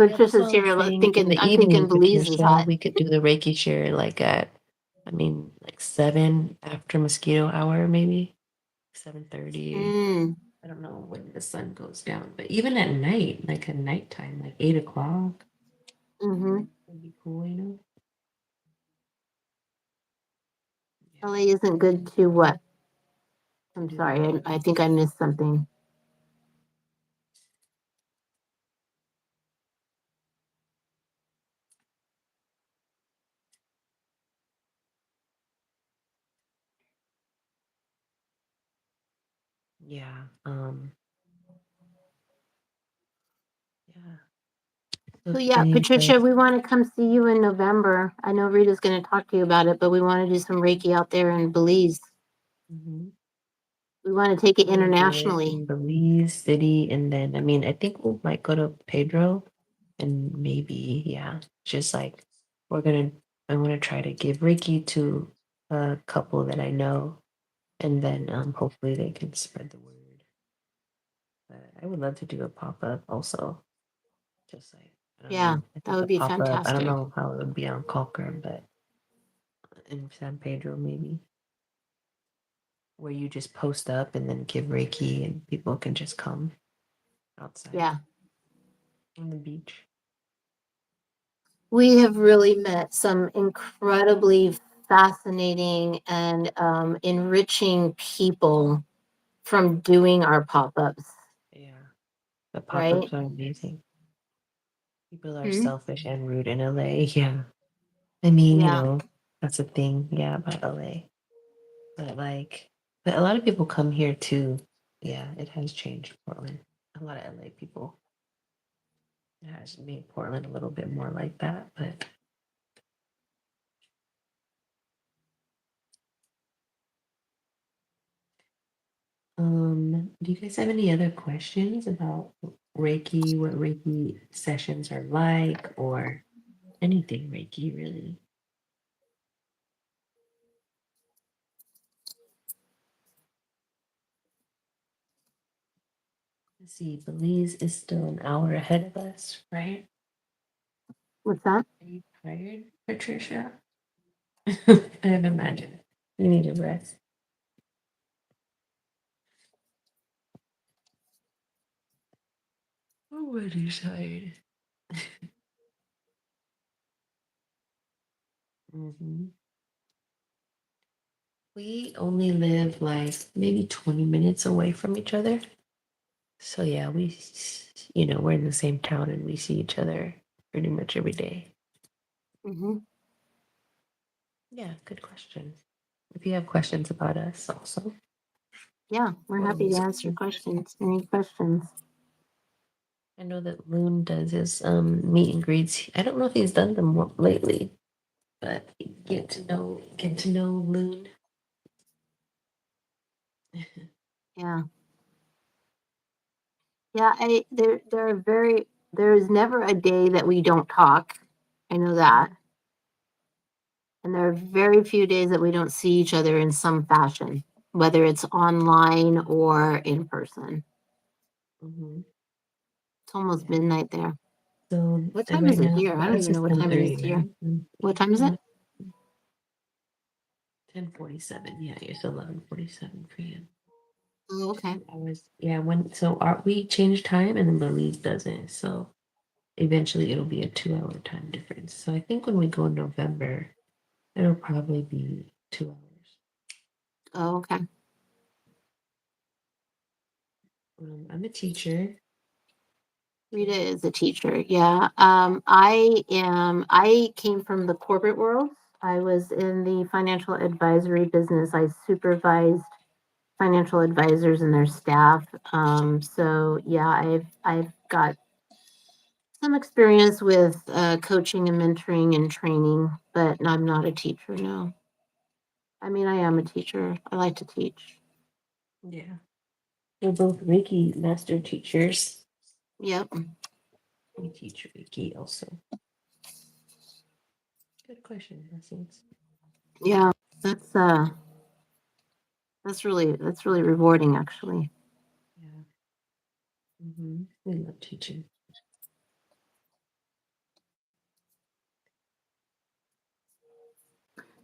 [SPEAKER 1] Yeah, that's
[SPEAKER 2] Patricia's
[SPEAKER 1] all I'm
[SPEAKER 2] here
[SPEAKER 1] saying. In
[SPEAKER 2] thinking,
[SPEAKER 1] the
[SPEAKER 2] I'm
[SPEAKER 1] evening,
[SPEAKER 2] thinking Belize is
[SPEAKER 1] Patricia,
[SPEAKER 2] hot.
[SPEAKER 1] we could do the Reiki share like at, I mean, like 7 after mosquito hour, maybe 7:30.
[SPEAKER 2] Mm,
[SPEAKER 1] I don't know when the sun goes down, but even at night, like at nighttime, like 8 o'clock,
[SPEAKER 2] hmm
[SPEAKER 1] would be cool. Yeah,
[SPEAKER 2] LA isn't good to what?
[SPEAKER 1] to
[SPEAKER 2] I'm
[SPEAKER 1] do the
[SPEAKER 2] sorry, I
[SPEAKER 1] Reiki.
[SPEAKER 2] think I missed something.
[SPEAKER 1] Yeah, yeah. So
[SPEAKER 2] So
[SPEAKER 1] if
[SPEAKER 2] yeah,
[SPEAKER 1] any of
[SPEAKER 2] Patricia,
[SPEAKER 1] the,
[SPEAKER 2] we want to come see you in November. I know Rita's going to talk to you about it, but we want to do some Reiki out there in Belize.
[SPEAKER 1] mhm.
[SPEAKER 2] We want to take it
[SPEAKER 1] I want to do it
[SPEAKER 2] internationally.
[SPEAKER 1] in Belize City, and then I mean, I think we might go to Pedro, and maybe yeah, just like we're gonna. I want to try to give Reiki to a couple that I know, and then hopefully they can spread the word. But I would love to do a pop up also, just like I don't
[SPEAKER 2] Yeah,
[SPEAKER 1] know. I
[SPEAKER 2] that
[SPEAKER 1] think
[SPEAKER 2] would
[SPEAKER 1] a
[SPEAKER 2] be
[SPEAKER 1] pop up. I don't
[SPEAKER 2] fantastic.
[SPEAKER 1] know how it would be on Calker, but in San Pedro maybe, where you just post up and then give Reiki, and people can just come outside
[SPEAKER 2] Yeah.
[SPEAKER 1] on the beach.
[SPEAKER 2] We have really met some incredibly fascinating and enriching people from doing our pop-ups,
[SPEAKER 1] Yeah, the
[SPEAKER 2] right?
[SPEAKER 1] pop-ups are amazing. People are
[SPEAKER 2] Hmm?
[SPEAKER 1] selfish and rude in LA. Yeah. I mean,
[SPEAKER 2] Yeah,
[SPEAKER 1] that's a thing, yeah, about LA. But a lot of people come here too. Yeah, it has changed Portland. A lot of LA people. It has made Portland a little bit more like that. But do you guys have any other questions about Reiki, what Reiki sessions are like, or anything Reiki really? Let's see, Belize is still an hour ahead of us, right?
[SPEAKER 2] what's that?
[SPEAKER 1] Are you tired, Patricia? I have imagined. You need a rest. I'm already tired. hmm We only live like maybe 20 minutes away from each other. So yeah, we're in the same town and we see each other pretty much every day.
[SPEAKER 2] Hmm.
[SPEAKER 1] Yeah, good question. If you have questions about us also,
[SPEAKER 2] Yeah, we're
[SPEAKER 1] we're
[SPEAKER 2] happy to
[SPEAKER 1] always
[SPEAKER 2] answer
[SPEAKER 1] open.
[SPEAKER 2] questions. Any questions?
[SPEAKER 1] I know that Loon does his meet and greets. I don't know if he's done them lately, but get to know Loon.
[SPEAKER 2] Yeah. Yeah, they're very There is never a day that we don't talk. I know that. And there are very few days that we don't see each other in some fashion, whether it's online or in person.
[SPEAKER 1] Mhm.
[SPEAKER 2] It's almost
[SPEAKER 1] Yeah.
[SPEAKER 2] midnight there.
[SPEAKER 1] So,
[SPEAKER 2] What time
[SPEAKER 1] right
[SPEAKER 2] is it
[SPEAKER 1] now
[SPEAKER 2] here? I
[SPEAKER 1] for
[SPEAKER 2] don't
[SPEAKER 1] us
[SPEAKER 2] even know
[SPEAKER 1] it's
[SPEAKER 2] what time it is
[SPEAKER 1] 10:30,
[SPEAKER 2] here.
[SPEAKER 1] right?
[SPEAKER 2] What time is it?
[SPEAKER 1] 10:47. Yeah, it's 11:47 p.m.
[SPEAKER 2] Oh, okay.
[SPEAKER 1] 2 hours. Yeah, we change time and then Belize doesn't. So eventually it'll be a 2 hour time difference. So I think when we go in November, it'll probably be 2 hours.
[SPEAKER 2] Oh, okay.
[SPEAKER 1] I'm a teacher.
[SPEAKER 2] Rita is a teacher. Yeah. I came from the corporate world. I was in the financial advisory business. I supervised financial advisors and their staff. So yeah, I've got some experience with coaching and mentoring and training, but I'm not a teacher. No, I mean I am a teacher. I like to teach.
[SPEAKER 1] Yeah. We're both Reiki master teachers.
[SPEAKER 2] Yep.
[SPEAKER 1] We teach Reiki also. Good question, Blessings.
[SPEAKER 2] Yeah. That's uh that's really rewarding actually.
[SPEAKER 1] Yeah. We love teaching.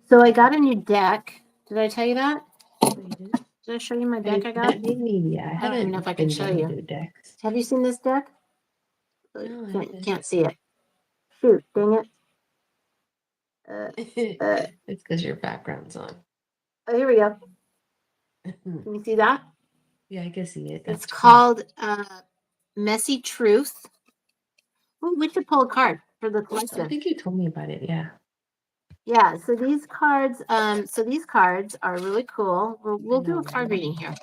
[SPEAKER 2] So I got a new deck. Did I tell you that?
[SPEAKER 1] Oh, you did?
[SPEAKER 2] Did I show you my deck I got?
[SPEAKER 1] That made me, yeah, I
[SPEAKER 2] I don't even know if I
[SPEAKER 1] haven't
[SPEAKER 2] can
[SPEAKER 1] been
[SPEAKER 2] show
[SPEAKER 1] one to
[SPEAKER 2] you.
[SPEAKER 1] do decks.
[SPEAKER 2] Have you seen this deck?
[SPEAKER 1] No, I
[SPEAKER 2] You
[SPEAKER 1] haven't.
[SPEAKER 2] can't see it. Shoot, dang it. Uh,
[SPEAKER 1] It's because your background's on.
[SPEAKER 2] oh, here we go. Can you see that?
[SPEAKER 1] Yeah, I can see it.
[SPEAKER 2] It's
[SPEAKER 1] That's cool.
[SPEAKER 2] called Messy Truth. Oh, we should pull a card for the
[SPEAKER 1] I
[SPEAKER 2] collection.
[SPEAKER 1] think you told me about it. Yeah.
[SPEAKER 2] Yeah, so these cards are really cool.
[SPEAKER 1] I
[SPEAKER 2] We'll do
[SPEAKER 1] know,
[SPEAKER 2] a card
[SPEAKER 1] right?
[SPEAKER 2] reading here.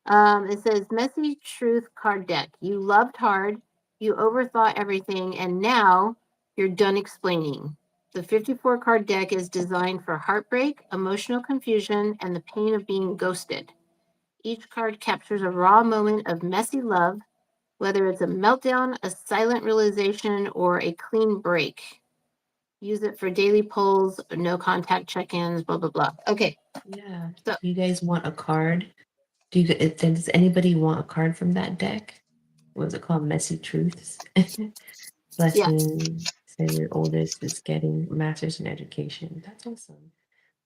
[SPEAKER 2] It says Messy Truth card deck. You loved hard, you overthought everything, and now you're done explaining. The 54 card deck is designed for heartbreak, emotional confusion, and the pain of being ghosted. Each card captures a raw moment of messy love, whether it's a meltdown, a silent realization, or a clean break. Use it for daily polls, no contact check ins, blah, blah, blah. Okay.
[SPEAKER 1] Yeah.
[SPEAKER 2] So,
[SPEAKER 1] Do you guys want a card? Does anybody want a card from that deck? What was it called? Messy Truths.
[SPEAKER 2] yeah.
[SPEAKER 1] Blessing. Say your oldest is getting master's in education. That's awesome.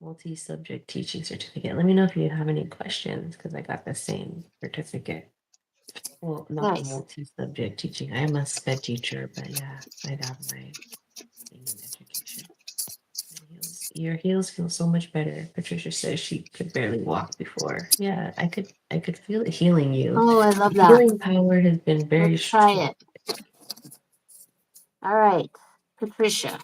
[SPEAKER 1] Multi-subject teaching certificate. Let me know if you have any questions because I got the same certificate. Well, not
[SPEAKER 2] Nice.
[SPEAKER 1] multi-subject teaching. I am a sped teacher, but yeah, I have my thing in education. Your heels feel so much better. Patricia says she could barely walk before. Yeah, I could feel it healing you.
[SPEAKER 2] Oh, I love
[SPEAKER 1] The
[SPEAKER 2] that.
[SPEAKER 1] healing power has been very
[SPEAKER 2] Let's try
[SPEAKER 1] strong.
[SPEAKER 2] it. All right. Patricia.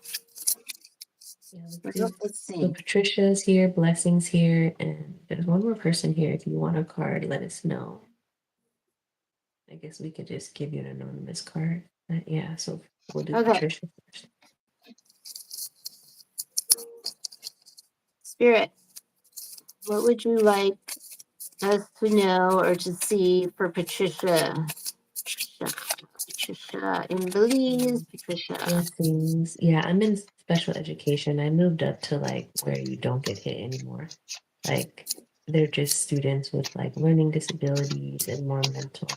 [SPEAKER 1] Yeah,
[SPEAKER 2] Well, let's
[SPEAKER 1] so
[SPEAKER 2] see.
[SPEAKER 1] Patricia's here, Blessing's here, and there's one more person here. If you want a card, let us know. I guess we could just give you an anonymous card. Yeah, so we'll do
[SPEAKER 2] Okay.
[SPEAKER 1] Patricia first.
[SPEAKER 2] Spirit, what would you like us to know or to see for Patricia? Patricia in Belize. Patricia.
[SPEAKER 1] Blessings. Yeah, I'm in special education. I moved up to like where you don't get hit anymore. Like they're just students with like learning disabilities and more mental.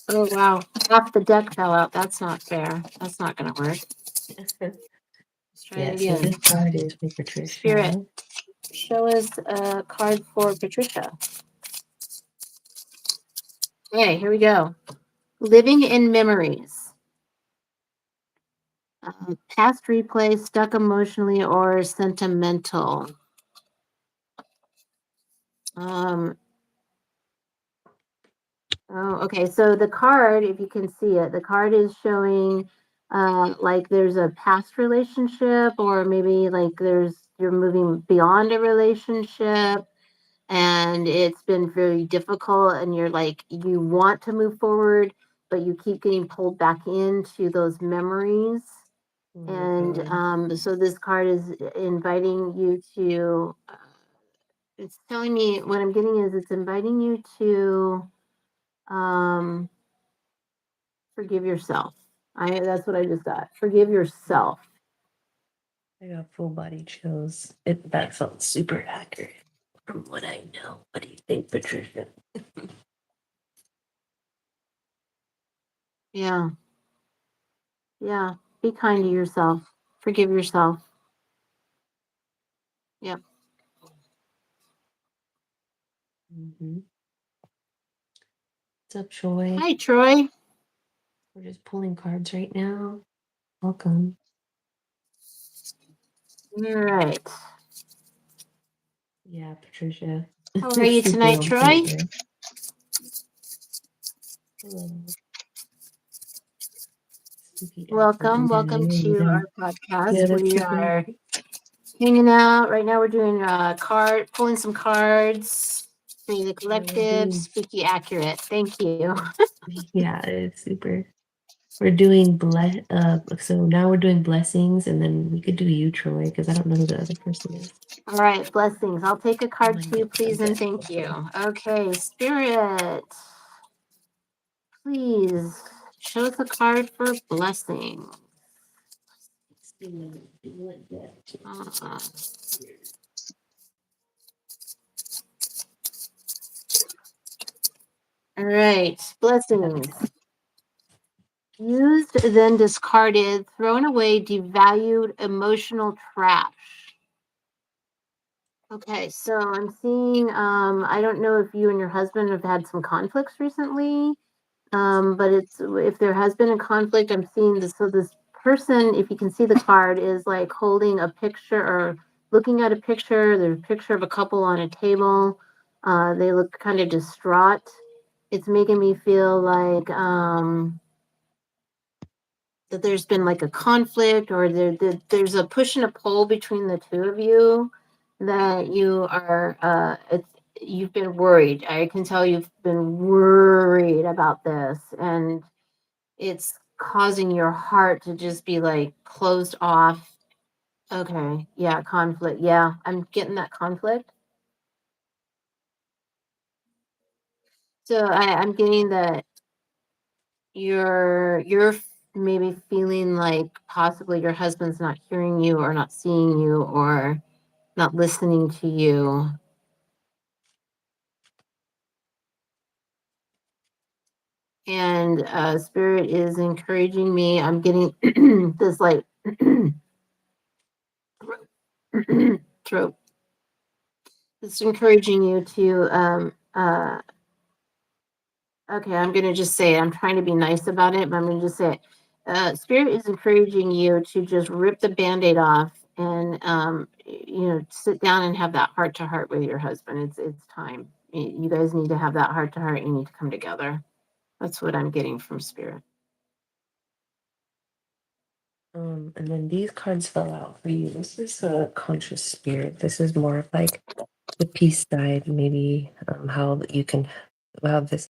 [SPEAKER 2] Oh, wow. Half the deck fell out. That's not fair. That's not going to work. Let's try it
[SPEAKER 1] Yeah, so
[SPEAKER 2] again.
[SPEAKER 1] this card is for
[SPEAKER 2] Spirit,
[SPEAKER 1] Patricia.
[SPEAKER 2] show us a card for Patricia. Okay, here we go. Living in memories. Past replay, stuck emotionally or sentimental. Um, oh, okay. So the card, if you can see it, the card is showing like there's a past relationship, or maybe like you're moving beyond a relationship and it's been very difficult and you're like you want to move forward, but you keep getting pulled back into those memories.
[SPEAKER 1] Oh my
[SPEAKER 2] And
[SPEAKER 1] God.
[SPEAKER 2] so this card is inviting you to It's telling me what I'm getting is it's inviting you to um, forgive yourself. I That's what I just got. Forgive yourself.
[SPEAKER 1] I got full body chills. That felt super accurate from what I know. What do you think, Patricia?
[SPEAKER 2] Yeah. Yeah. Be kind to yourself. Forgive yourself. Yep.
[SPEAKER 1] Mm-hmm. What's up, Troy?
[SPEAKER 2] Hi, Troy.
[SPEAKER 1] We're just pulling cards right now. Welcome.
[SPEAKER 2] All right.
[SPEAKER 1] Yeah, Patricia.
[SPEAKER 2] How are you
[SPEAKER 1] Super
[SPEAKER 2] tonight,
[SPEAKER 1] on point
[SPEAKER 2] Troy?
[SPEAKER 1] there. Hello. Spooky
[SPEAKER 2] Welcome.
[SPEAKER 1] accurate
[SPEAKER 2] Welcome
[SPEAKER 1] energy.
[SPEAKER 2] to our
[SPEAKER 1] Yeah,
[SPEAKER 2] podcast.
[SPEAKER 1] that's
[SPEAKER 2] We
[SPEAKER 1] super.
[SPEAKER 2] are hanging out. Right now we're doing pulling some cards for the
[SPEAKER 1] Yeah, we're
[SPEAKER 2] collective,
[SPEAKER 1] doing.
[SPEAKER 2] spooky accurate. Thank you.
[SPEAKER 1] Yeah, it's super. We're doing so now we're doing blessings, and then we could do you, Troy, because I don't know who the other person is.
[SPEAKER 2] All right, blessings. I'll take a
[SPEAKER 1] I
[SPEAKER 2] card
[SPEAKER 1] might
[SPEAKER 2] too,
[SPEAKER 1] get
[SPEAKER 2] please, and
[SPEAKER 1] that
[SPEAKER 2] thank you.
[SPEAKER 1] also.
[SPEAKER 2] Okay, Spirit, please show us a card for blessing. Uh, all right, blessings. Used, then discarded, thrown away, devalued, emotional trash. Okay, so I'm seeing, I don't know if you and your husband have had some conflicts recently, but it's if there has been a conflict, I'm seeing this. So this person, if you can see the card, is like holding a picture or looking at a picture. There's a picture of a couple on a table. They look kind of distraught. It's making me feel like that there's been like a conflict or there's a push and a pull between the two of you that you are you've been worried. I can tell you've been worried about this, and it's causing your heart to just be like closed off. Okay, yeah, conflict. Yeah, I'm getting that conflict. So I'm getting that you're maybe feeling like possibly your husband's not hearing you or not seeing you or not listening to you. And spirit is encouraging me. I'm getting this like throat. It's encouraging you to okay, I'm gonna just say it. I'm trying to be nice about it, but I'm gonna just say it. Spirit is encouraging you to just rip the band-aid off and sit down and have that heart to heart with your husband. It's time. You guys need to have that heart to heart. You need to come together. That's what I'm getting from spirit.
[SPEAKER 1] And then these cards fell out for you. This is a conscious spirit. This is more of like the peace side, maybe how you can have this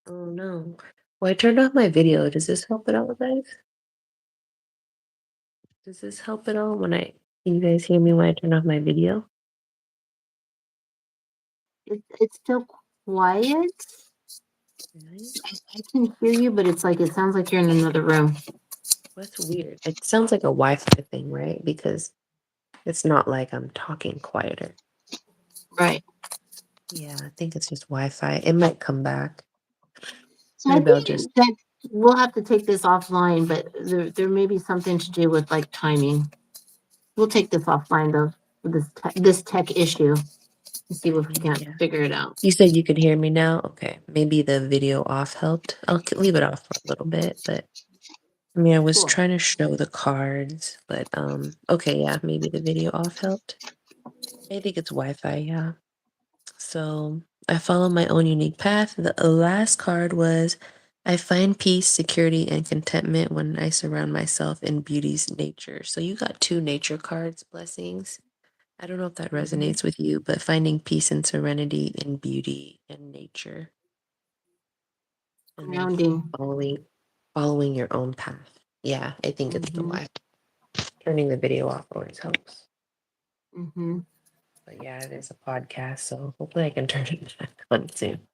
[SPEAKER 1] Oh no. Well, I turned off my video. Does this help at all, guys? Does this help at all when can you guys hear me when I turn off my video?
[SPEAKER 2] It's still quiet.
[SPEAKER 1] Really?
[SPEAKER 2] I can hear you, but it's like it sounds like you're in another room.
[SPEAKER 1] That's weird. It sounds like a Wi-Fi thing, right? Because it's not like I'm talking quieter.
[SPEAKER 2] Right.
[SPEAKER 1] Yeah, I think it's just Wi-Fi. It might come back.
[SPEAKER 2] So I
[SPEAKER 1] Maybe I'll just.
[SPEAKER 2] think that we'll have to take this offline, but there may be something to do with like timing. We'll take this offline though, this tech issue and see if we can't
[SPEAKER 1] Yeah.
[SPEAKER 2] figure it out.
[SPEAKER 1] You said you could hear me now? Okay. Maybe the video off helped. Leave it off for a little bit, but I mean, I was
[SPEAKER 2] Cool.
[SPEAKER 1] trying to show the cards, but okay, yeah, maybe the video off helped. I think it's Wi-Fi, yeah. So I follow my own unique path. The last card was I find peace, security, and contentment when I surround myself in beauty's nature. So you got two nature cards, blessings. I don't know if that
[SPEAKER 2] Mhm.
[SPEAKER 1] resonates with you, but finding peace and serenity in beauty and nature, and then
[SPEAKER 2] Grounding.
[SPEAKER 1] following your own path. Yeah, I think it's the
[SPEAKER 2] Mhm.
[SPEAKER 1] why. Turning the video off always helps.
[SPEAKER 2] Mhm.
[SPEAKER 1] But yeah, it is a podcast, so hopefully I can turn it back on soon.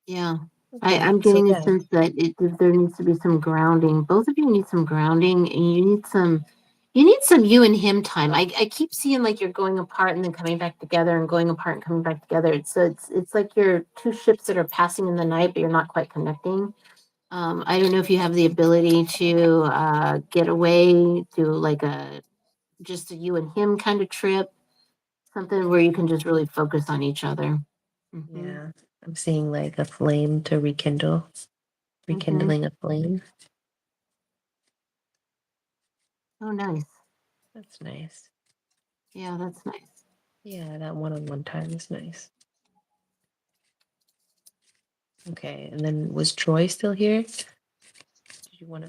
[SPEAKER 2] Yeah.
[SPEAKER 1] Okay,
[SPEAKER 2] I'm
[SPEAKER 1] so
[SPEAKER 2] getting a
[SPEAKER 1] yeah,
[SPEAKER 2] sense that that there needs to be some grounding. Both of you need some grounding and you need some you and him time. I keep seeing like you're going apart and then coming back together and going apart and coming back together. It's like you're two ships that are passing in the night, but you're not quite connecting. I don't know if you have the ability to get away to like a just a you and him kind of trip, something where you can just really focus on each other. Hmm.
[SPEAKER 1] yeah. I'm seeing like a flame to
[SPEAKER 2] Hmm.
[SPEAKER 1] rekindling a flame.
[SPEAKER 2] Oh, nice.
[SPEAKER 1] That's nice.
[SPEAKER 2] Yeah, that's nice.
[SPEAKER 1] Yeah, that one-on-one time is nice. Okay, and then was Troy still here? Did you want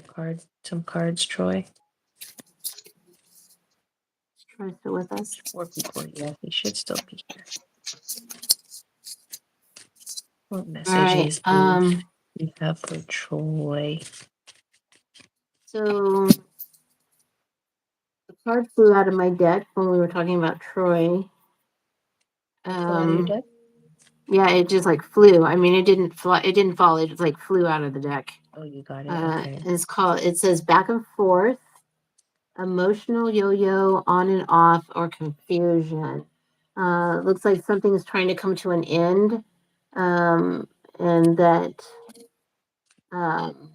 [SPEAKER 1] some cards, Troy?
[SPEAKER 2] Troy's still with us.
[SPEAKER 1] Four people, yeah, he should still be here. What
[SPEAKER 2] All right.
[SPEAKER 1] messages do you have for Troy?
[SPEAKER 2] So the card flew out of my deck when we were talking about Troy.
[SPEAKER 1] What fell out of your
[SPEAKER 2] Um,
[SPEAKER 1] deck?
[SPEAKER 2] yeah, it just like flew. I mean, it didn't fly. It didn't fall. It just like flew out of the deck.
[SPEAKER 1] Oh, you got it. Okay.
[SPEAKER 2] It's called. It says back and forth, emotional yo-yo, on and off, or confusion. Looks like something is trying to come to an end, and that um,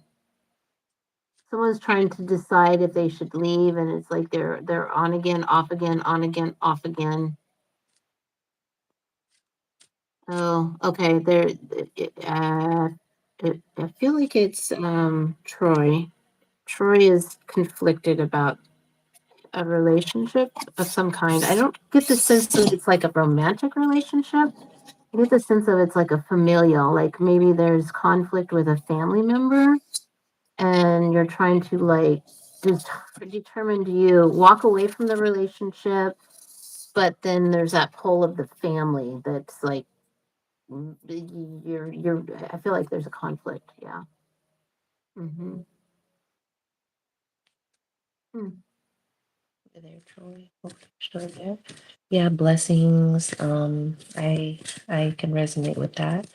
[SPEAKER 2] someone's trying to decide if they should leave, and it's like they're on again, off again, on again, off again. Oh, okay. I feel like it's Troy. Troy is conflicted about a relationship of some kind. I don't get the sense that it's like a romantic relationship. I get the sense of it's like a familial, like maybe there's conflict with a family member and you're trying to like just determine do you walk away from the relationship, but then there's that pull of the family that's like you're I feel like there's a conflict. Yeah. Hmm. Hmm.
[SPEAKER 1] There, Troy. Oh, still there. Yeah, blessings. I can resonate with that.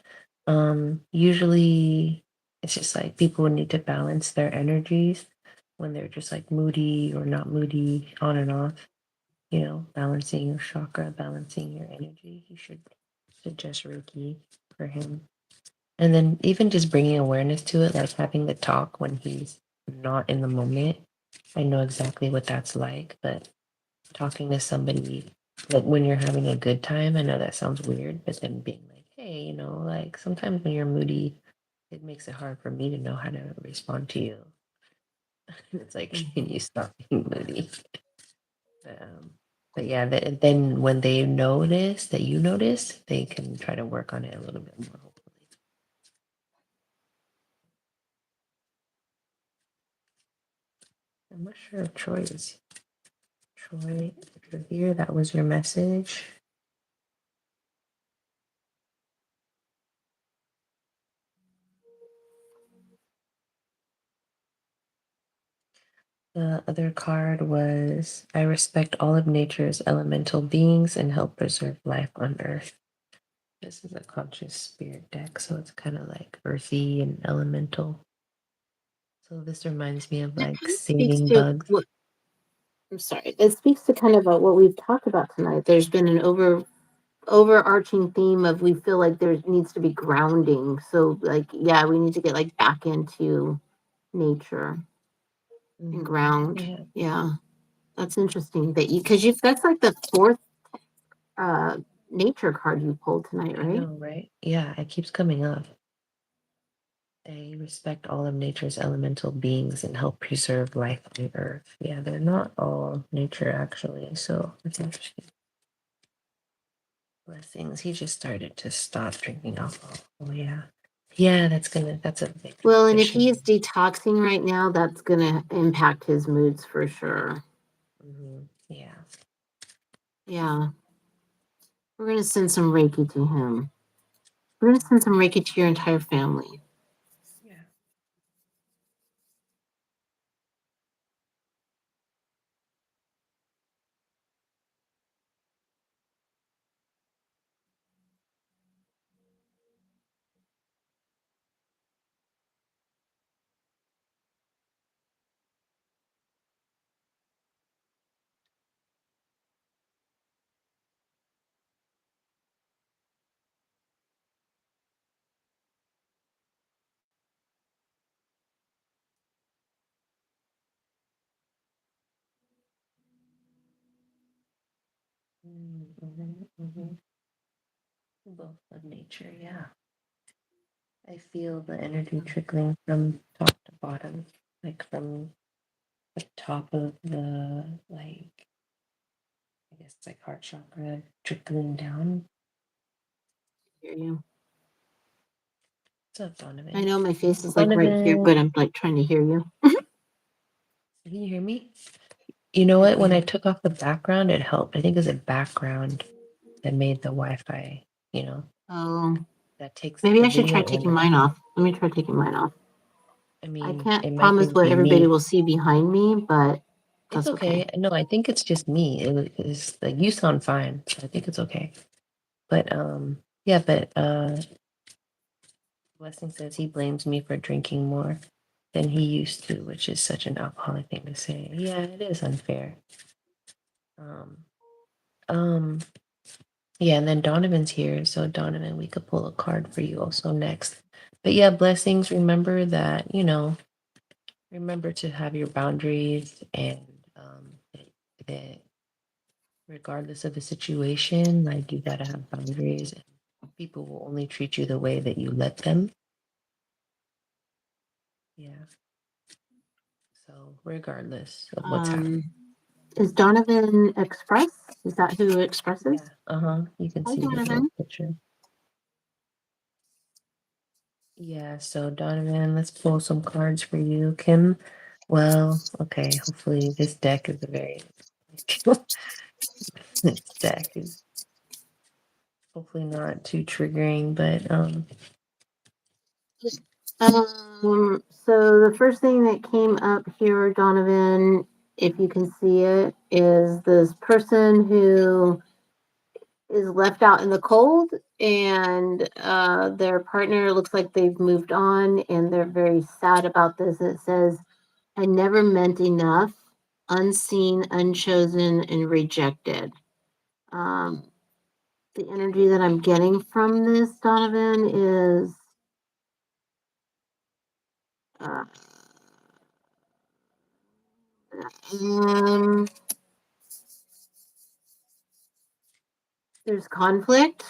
[SPEAKER 1] Usually it's just like people need to balance their energies when they're just like moody or not moody, on and off. Balancing your chakra, balancing your energy. You should suggest Reiki for him. And then even just bringing awareness to it, like having the talk when he's not in the moment. I know exactly what that's like, but talking to somebody like when you're having a good time, I know that sounds weird, but then being like, hey, like sometimes when you're moody, it makes it hard for me to know how to respond to you. It's like, can
[SPEAKER 2] Hmm.
[SPEAKER 1] you stop being moody? Um, but yeah, then when they notice that you notice, they can try to work on it a little bit more, hopefully. I'm not sure if Troy, if you're here, that was your message. The other card was I respect all of nature's elemental beings and help preserve life on Earth. This is a conscious spirit deck, so it's kind of like earthy and elemental. So this reminds me of
[SPEAKER 2] That
[SPEAKER 1] like
[SPEAKER 2] kind of speaks
[SPEAKER 1] saving
[SPEAKER 2] to
[SPEAKER 1] bugs.
[SPEAKER 2] what I'm sorry. That speaks to kind of what we've talked about tonight. There's been an overarching theme of we feel like there needs to be grounding. So like yeah, we need to get like back into nature and ground.
[SPEAKER 1] Yeah,
[SPEAKER 2] Yeah. That's interesting that you because you've that's like the fourth uh nature card you pulled tonight,
[SPEAKER 1] I
[SPEAKER 2] right?
[SPEAKER 1] know, right? Yeah, it keeps coming up. They respect all of nature's elemental beings and help preserve life on Earth. Yeah, they're not all nature actually, so it's interesting. Blessings. He just started to stop drinking alcohol. Oh yeah. Yeah, that's a big
[SPEAKER 2] Well, and if he's
[SPEAKER 1] transition.
[SPEAKER 2] detoxing right now, that's gonna impact his moods for sure.
[SPEAKER 1] Yeah.
[SPEAKER 2] Yeah. We're gonna send some Reiki to him. We're gonna send some Reiki to your entire family.
[SPEAKER 1] Yeah. Mm-hmm. Both of nature, yeah. I feel the energy trickling from top to bottom, like from the top of the like I guess it's like heart chakra trickling down.
[SPEAKER 2] Hear you.
[SPEAKER 1] What's up,
[SPEAKER 2] I
[SPEAKER 1] Donovan?
[SPEAKER 2] know my face is like right here,
[SPEAKER 1] Donovan,
[SPEAKER 2] but I'm like trying to hear you.
[SPEAKER 1] can you hear me? You know
[SPEAKER 2] Yeah,
[SPEAKER 1] what?
[SPEAKER 2] I
[SPEAKER 1] When I
[SPEAKER 2] hear.
[SPEAKER 1] took off the background, it helped. I think it's a background that made the Wi-Fi,
[SPEAKER 2] Oh,
[SPEAKER 1] that takes
[SPEAKER 2] maybe
[SPEAKER 1] the
[SPEAKER 2] I should try
[SPEAKER 1] video and
[SPEAKER 2] taking
[SPEAKER 1] the
[SPEAKER 2] mine off. Let me try taking mine off.
[SPEAKER 1] I
[SPEAKER 2] I
[SPEAKER 1] mean,
[SPEAKER 2] can't
[SPEAKER 1] it might
[SPEAKER 2] promise
[SPEAKER 1] just
[SPEAKER 2] what
[SPEAKER 1] be
[SPEAKER 2] everybody
[SPEAKER 1] me.
[SPEAKER 2] will see behind me, but
[SPEAKER 1] It's
[SPEAKER 2] that's okay.
[SPEAKER 1] okay. No, I think it's just me. It's like you sound fine. So I think it's okay. But yeah, but Blessing says he blames me for drinking more than he used to, which is such an alcoholic thing to say. Yeah, it is unfair. Um, um, yeah, and then Donovan's here, so Donovan, we could pull a card for you also next. But yeah, blessings. Remember that remember to have your boundaries and that regardless of the situation, like you gotta have boundaries. And people will only treat you the way that you let them. Yeah. So regardless of what's happening.
[SPEAKER 2] Um, is Donovan Express? Is that who expresses?
[SPEAKER 1] Yeah. Uh-huh. You can
[SPEAKER 2] Hi,
[SPEAKER 1] see his little
[SPEAKER 2] Donovan.
[SPEAKER 1] picture. Yeah, so Donovan, let's pull some cards for you. Kim, well, okay, hopefully this deck is a very this deck is hopefully not too triggering, but
[SPEAKER 2] So the first thing that came up here, Donovan, if you can see it, is this person who is left out in the cold and their partner looks like they've moved on and they're very sad about this. It says, I never meant enough, unseen, unchosen, and rejected. Um, the energy that I'm getting from this, Donovan, is uh, um, there's conflict.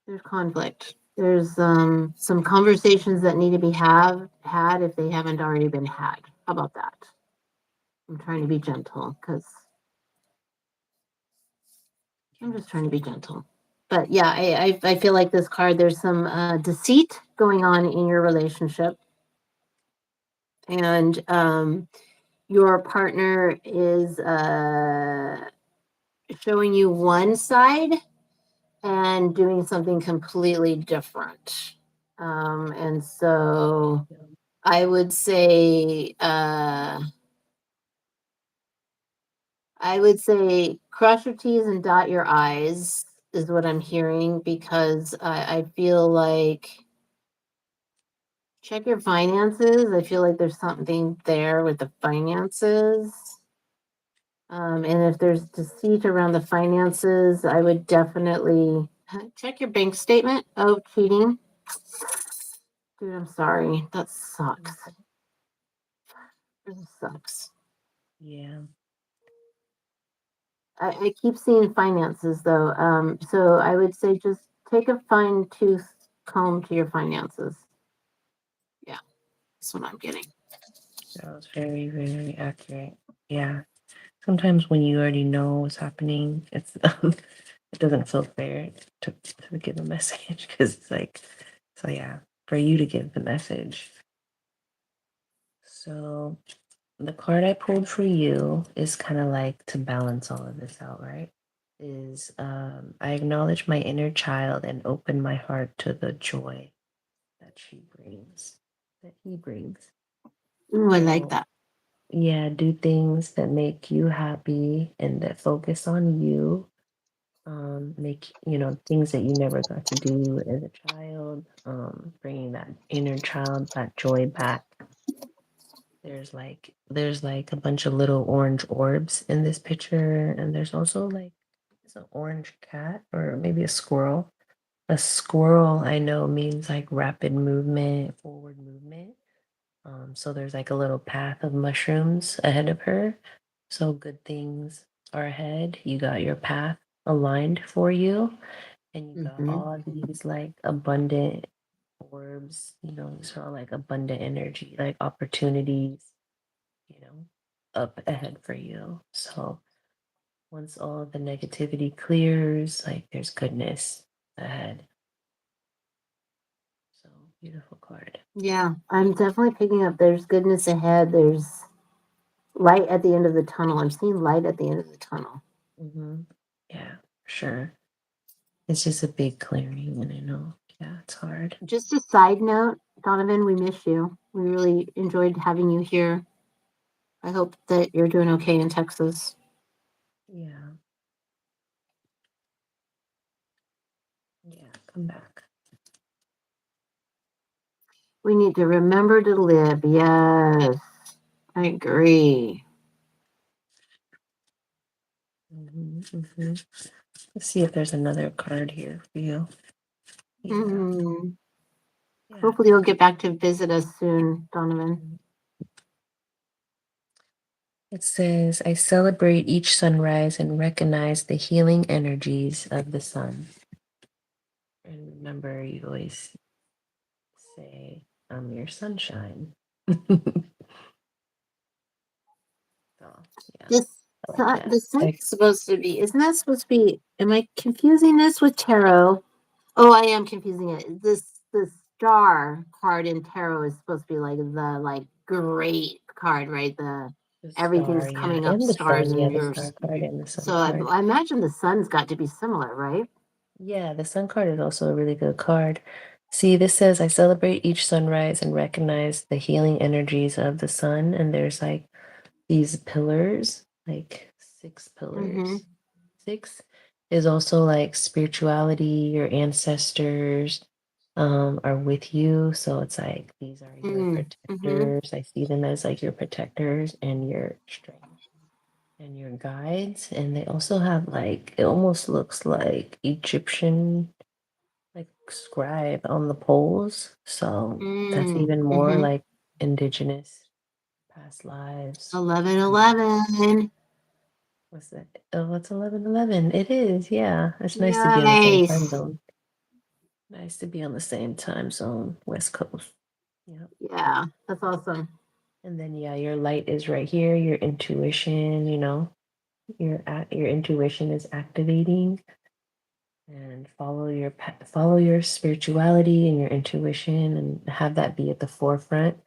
[SPEAKER 2] There's conflict. There's some conversations that need to be have had if they haven't already been had. How about that? I'm trying to be gentle because I'm just trying to be gentle. But yeah, I feel like this card, there's some deceit going on in your relationship. And your partner is showing you one side and doing something completely different. And so I would say I would say cross your T's and dot your I's is what I'm hearing because I feel like check your finances. I feel like there's something there with the finances. And if there's deceit around the finances, I would definitely check your bank statement. Oh, cheating. Dude, I'm sorry. That sucks.
[SPEAKER 1] Mhm.
[SPEAKER 2] This sucks.
[SPEAKER 1] Yeah.
[SPEAKER 2] I keep seeing finances though. So I would say just take a fine tooth comb to your finances. Yeah, that's what I'm getting.
[SPEAKER 1] That was very, very accurate. Yeah. Sometimes when you already know what's happening, it's it doesn't feel fair to give a message because it's like, so yeah, for you to give the message. So the card I pulled for you is kind of like to balance all of this out, right? Is I acknowledge my inner child and open my heart to the joy that she brings, that he brings.
[SPEAKER 2] Ooh, I like
[SPEAKER 1] So
[SPEAKER 2] that.
[SPEAKER 1] yeah, do things that make you happy and that focus on you. Make things that you never got to do as a child. Bringing that inner child, that joy back. There's like a bunch of little orange orbs in this picture, and there's also like it's an orange cat or maybe a squirrel. A squirrel I know means like rapid movement, forward movement. So there's like a little path of mushrooms ahead of her. So good things are ahead. You got your path aligned for you, and you got
[SPEAKER 2] Hmm.
[SPEAKER 1] all these like abundant orbs, these are all like abundant energy, like opportunities, you know, up ahead for you. So once all the negativity clears, like there's goodness ahead. So beautiful card.
[SPEAKER 2] Yeah, I'm definitely picking up. There's goodness ahead. There's light at the end of the tunnel. I'm seeing light at the end of the tunnel.
[SPEAKER 1] Hmm. Yeah, sure. It's just a big clearing, and I know, yeah, it's hard.
[SPEAKER 2] Just a side note, Donovan, we miss you. We really enjoyed having you here. I hope that you're doing okay in Texas.
[SPEAKER 1] Yeah, yeah, come back.
[SPEAKER 2] We need to remember to live. Yes, I agree.
[SPEAKER 1] Hmm. Hmm. Let's see if there's another card here for you. Yeah,
[SPEAKER 2] Hmm.
[SPEAKER 1] yeah.
[SPEAKER 2] Hopefully, you'll get back to visit us soon, Donovan.
[SPEAKER 1] Mhm. It says, I celebrate each sunrise and recognize the healing energies of the sun. And remember, you always say, I'm your sunshine. So, yeah,
[SPEAKER 2] This
[SPEAKER 1] I like that.
[SPEAKER 2] the sun's supposed to be. Isn't that supposed to be? Am I confusing this with tarot? Oh, I am confusing it. This star card in tarot is supposed to be like the great card, right? The
[SPEAKER 1] The star,
[SPEAKER 2] everything's
[SPEAKER 1] yeah,
[SPEAKER 2] coming up
[SPEAKER 1] and the
[SPEAKER 2] stars
[SPEAKER 1] sun,
[SPEAKER 2] in
[SPEAKER 1] yeah, the star
[SPEAKER 2] yours.
[SPEAKER 1] card and the sun
[SPEAKER 2] So
[SPEAKER 1] card.
[SPEAKER 2] I imagine the sun's got to be similar, right?
[SPEAKER 1] Yeah, the sun card is also a really good card. See, this says, I celebrate each sunrise and recognize the healing energies of the sun. And there's like these pillars, like six
[SPEAKER 2] Mm-hmm.
[SPEAKER 1] pillars. Six is also like spirituality, your ancestors are with you. So it's like these are your
[SPEAKER 2] Mm-hmm.
[SPEAKER 1] protectors. I see them as like your protectors and your strength and your guides. And they also have like it almost looks like Egyptian like scribe on the poles. So that's even more
[SPEAKER 2] Mm-hmm.
[SPEAKER 1] like indigenous past lives.
[SPEAKER 2] 11:11.
[SPEAKER 1] What's that? Oh, it's 11:11. It is, yeah. It's nice to be on the same time
[SPEAKER 2] Nice.
[SPEAKER 1] zone. Nice to be on the same time zone, West Coast. Yep.
[SPEAKER 2] Yeah, that's awesome.
[SPEAKER 1] And then yeah, your light is right here. Your intuition, your intuition is activating, and follow your spirituality and your intuition, and have that be at the forefront,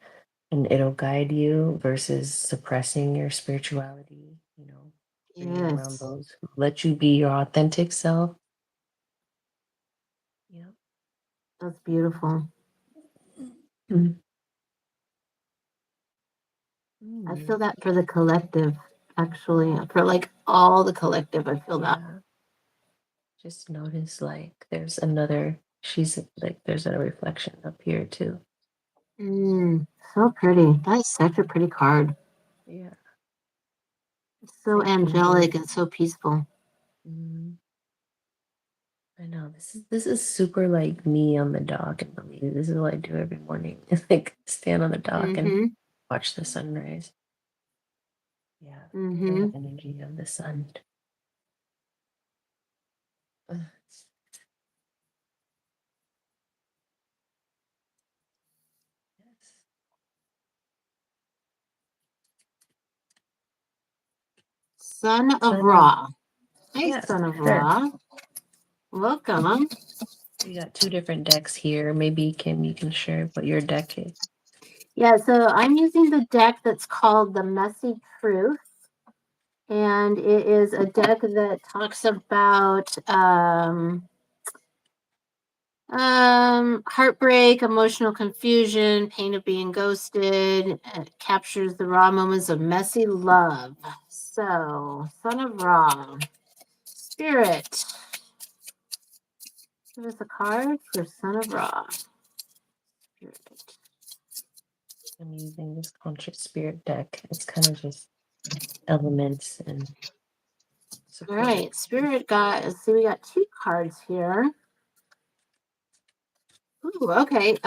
[SPEAKER 1] and it'll guide you versus suppressing your spirituality. Being around
[SPEAKER 2] Yes,
[SPEAKER 1] those who let you be your authentic self. Yep.
[SPEAKER 2] that's beautiful.
[SPEAKER 1] Mm.
[SPEAKER 2] I feel
[SPEAKER 1] Mm.
[SPEAKER 2] that for the collective, actually, for like all the collective. I feel that.
[SPEAKER 1] Yeah. Just notice like there's another, she's like, there's a reflection up here too.
[SPEAKER 2] Mm, so pretty. That is such a pretty card.
[SPEAKER 1] Yeah.
[SPEAKER 2] It's
[SPEAKER 1] It's
[SPEAKER 2] so
[SPEAKER 1] like
[SPEAKER 2] angelic and so peaceful.
[SPEAKER 1] mm, I know this is super like me on the dock in Belize. This is what I do every morning. Like stand on the dock and
[SPEAKER 2] Mm-hmm.
[SPEAKER 1] watch the sunrise. Yeah. Feel
[SPEAKER 2] Mm-hmm.
[SPEAKER 1] the energy of the sun. Ugh, yes.
[SPEAKER 2] Son of
[SPEAKER 1] Son of
[SPEAKER 2] Ra. Hi,
[SPEAKER 1] yes,
[SPEAKER 2] Son of
[SPEAKER 1] sure.
[SPEAKER 2] Ra. Welcome.
[SPEAKER 1] We got two different decks here. Maybe Kim, you can share what your deck is.
[SPEAKER 2] Yeah, so I'm using the deck that's called the Messy Truth. And it is a deck that talks about heartbreak, emotional confusion, pain of being ghosted. And it captures the raw moments of messy love. So, Son of Ra, Spirit. Give us a card for Son of Ra. Spirit.
[SPEAKER 1] I'm using this conscious spirit deck. It's kind of just elements and
[SPEAKER 2] All
[SPEAKER 1] supportive.
[SPEAKER 2] right, Spirit got, let's see, we got two cards here. Ooh, okay.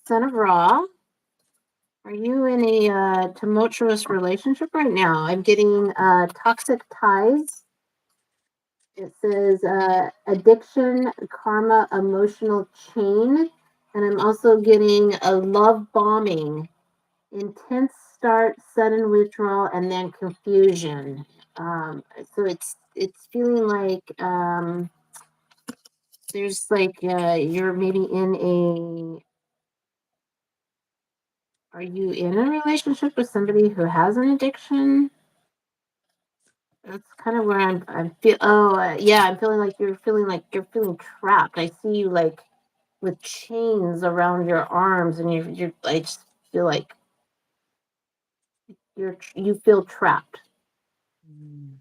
[SPEAKER 2] Son of Ra. Are you in a tumultuous relationship right now? I'm getting toxic ties. It says addiction, karma, emotional chain. And I'm also getting a love bombing, intense start, sudden withdrawal, and then confusion. So it's feeling like there's like you're maybe in a are you in a relationship with somebody who has an addiction? That's kind of where I'm feel. Oh, yeah, I'm feeling like you're feeling trapped. I see you like with chains around your arms, and you're. I just feel like you feel trapped.
[SPEAKER 1] Mm,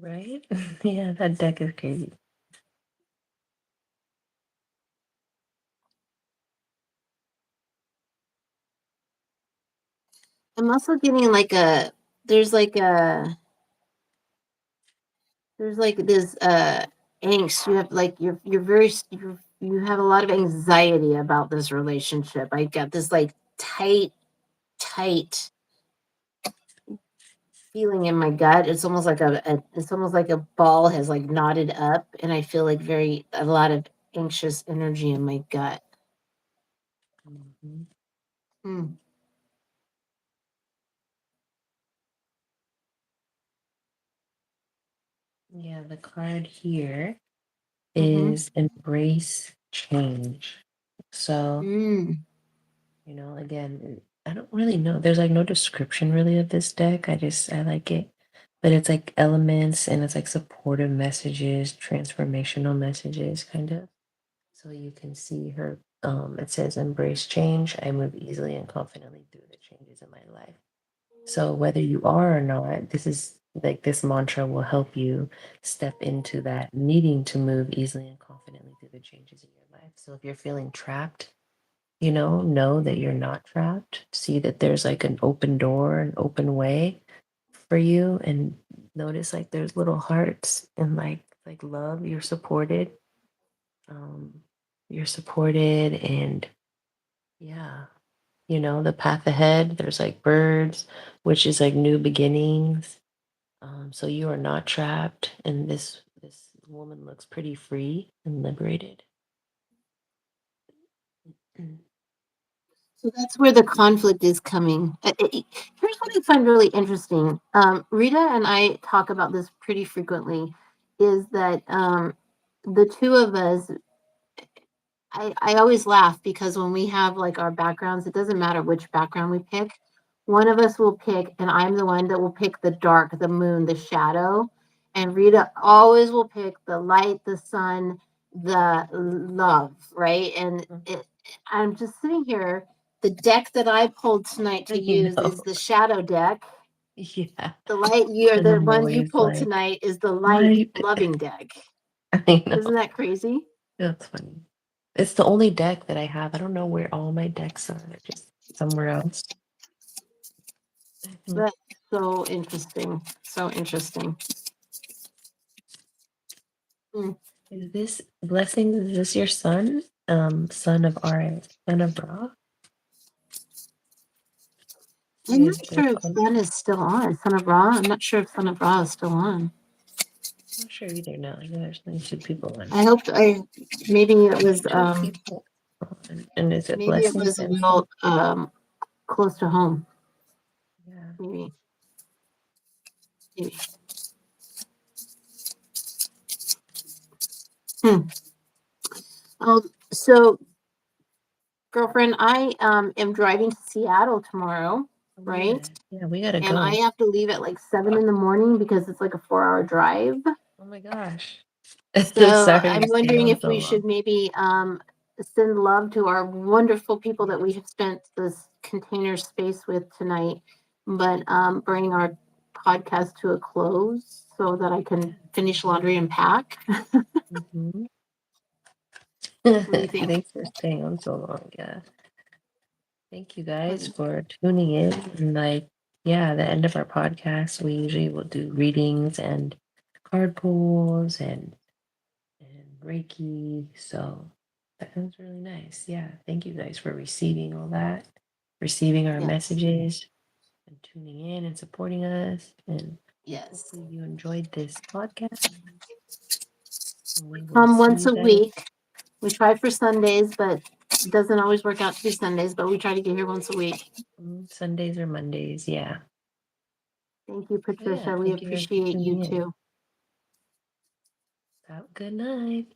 [SPEAKER 1] right? Yeah, that deck is crazy.
[SPEAKER 2] I'm also getting like a there's like a there's like this angst. You have like you're very you have a lot of anxiety about this relationship. I got this like tight feeling in my gut. It's almost like it's almost like a ball has like knotted up, and I feel like very a lot of anxious energy in my gut.
[SPEAKER 1] Mhm.
[SPEAKER 2] Mm.
[SPEAKER 1] Yeah, the card here
[SPEAKER 2] Mm-hmm.
[SPEAKER 1] is embrace change. So,
[SPEAKER 2] Mm.
[SPEAKER 1] again, I don't really know. There's like no description really of this deck. I like it. But it's like elements and it's like supportive messages, transformational messages, kind of. So you can see her, it says, embrace change. I move easily and confidently through the changes in my life. So whether you are or not, this is like this mantra will help you step into that needing to move easily and confidently through the changes in your life. So if you're feeling trapped, know that you're not trapped. See that there's like an open door, an open way for you, and notice like there's little hearts and like love. Um, you're supported, and yeah, the path ahead. There's like birds, which is like new beginnings. So you are not trapped, and this woman looks pretty free and liberated. Mm.
[SPEAKER 2] So that's where the conflict is coming. Here's what I find really interesting. Rita and I talk about this pretty frequently. Is that the two of us I always laugh because when we have like our backgrounds, it doesn't matter which background we pick. One of us will pick, and I'm the one that will pick the dark, the moon, the shadow. And Rita always will pick the light, the sun, the love, right? And
[SPEAKER 1] Mhm.
[SPEAKER 2] I'm just sitting here. The deck that I pulled tonight to
[SPEAKER 1] I
[SPEAKER 2] use is
[SPEAKER 1] know.
[SPEAKER 2] the shadow deck.
[SPEAKER 1] Yeah. And
[SPEAKER 2] The
[SPEAKER 1] I'm
[SPEAKER 2] one you
[SPEAKER 1] always
[SPEAKER 2] pulled
[SPEAKER 1] like,
[SPEAKER 2] tonight is the light
[SPEAKER 1] what?
[SPEAKER 2] loving deck.
[SPEAKER 1] I
[SPEAKER 2] Isn't
[SPEAKER 1] know.
[SPEAKER 2] that crazy?
[SPEAKER 1] That's funny. It's the only deck that I have. I don't know where all my decks are. They're just somewhere else. Mhm.
[SPEAKER 2] That's so interesting. So interesting. Hmm.
[SPEAKER 1] Is this blessings? Is this your son? Son of son of Ra?
[SPEAKER 2] I'm
[SPEAKER 1] You guys
[SPEAKER 2] not
[SPEAKER 1] both
[SPEAKER 2] sure if
[SPEAKER 1] on?
[SPEAKER 2] Sun is still on. Son of Ra. I'm not sure if Son of Ra is still on.
[SPEAKER 1] I'm not sure either now. Yeah, there's only two people on.
[SPEAKER 2] I hoped I maybe it was
[SPEAKER 1] Two people on. And is it
[SPEAKER 2] maybe it
[SPEAKER 1] blessings
[SPEAKER 2] was a
[SPEAKER 1] and son?
[SPEAKER 2] little close to home.
[SPEAKER 1] Yeah.
[SPEAKER 2] Maybe. Maybe. Hmm. Oh, so girlfriend, I am driving to Seattle tomorrow,
[SPEAKER 1] Oh
[SPEAKER 2] right?
[SPEAKER 1] yeah. Yeah, we gotta
[SPEAKER 2] And I
[SPEAKER 1] go.
[SPEAKER 2] have to leave at like 7 in the morning because it's like a 4-hour drive.
[SPEAKER 1] Oh my gosh.
[SPEAKER 2] So
[SPEAKER 1] I'm sorry
[SPEAKER 2] I'm
[SPEAKER 1] you're staying
[SPEAKER 2] wondering
[SPEAKER 1] on
[SPEAKER 2] if
[SPEAKER 1] so
[SPEAKER 2] we should
[SPEAKER 1] long.
[SPEAKER 2] maybe send love to our wonderful people that we
[SPEAKER 1] Yes.
[SPEAKER 2] have spent this container space with tonight, but bring our podcast to a close so that I can finish laundry and pack.
[SPEAKER 1] Hmm.
[SPEAKER 2] What do you think?
[SPEAKER 1] Thanks for staying on so long. Yeah. Thank you guys
[SPEAKER 2] Hmm.
[SPEAKER 1] for tuning in. And like, yeah, the end of our podcast, we usually will do readings and card pulls and Reiki. So that was really nice. Yeah. Thank you guys for receiving all that, receiving our
[SPEAKER 2] Yes.
[SPEAKER 1] messages and tuning in and supporting us. And
[SPEAKER 2] Yes.
[SPEAKER 1] hopefully you enjoyed this podcast. And we will
[SPEAKER 2] Come
[SPEAKER 1] see
[SPEAKER 2] once
[SPEAKER 1] you
[SPEAKER 2] a
[SPEAKER 1] guys.
[SPEAKER 2] week. We try for Sundays, but it doesn't always work out to be Sundays, but we try to get here once a week.
[SPEAKER 1] Sundays or Mondays. Yeah.
[SPEAKER 2] Thank you,
[SPEAKER 1] So yeah,
[SPEAKER 2] Patricia. We
[SPEAKER 1] thank you guys for
[SPEAKER 2] appreciate you
[SPEAKER 1] tuning in.
[SPEAKER 2] too.
[SPEAKER 1] Have a good night.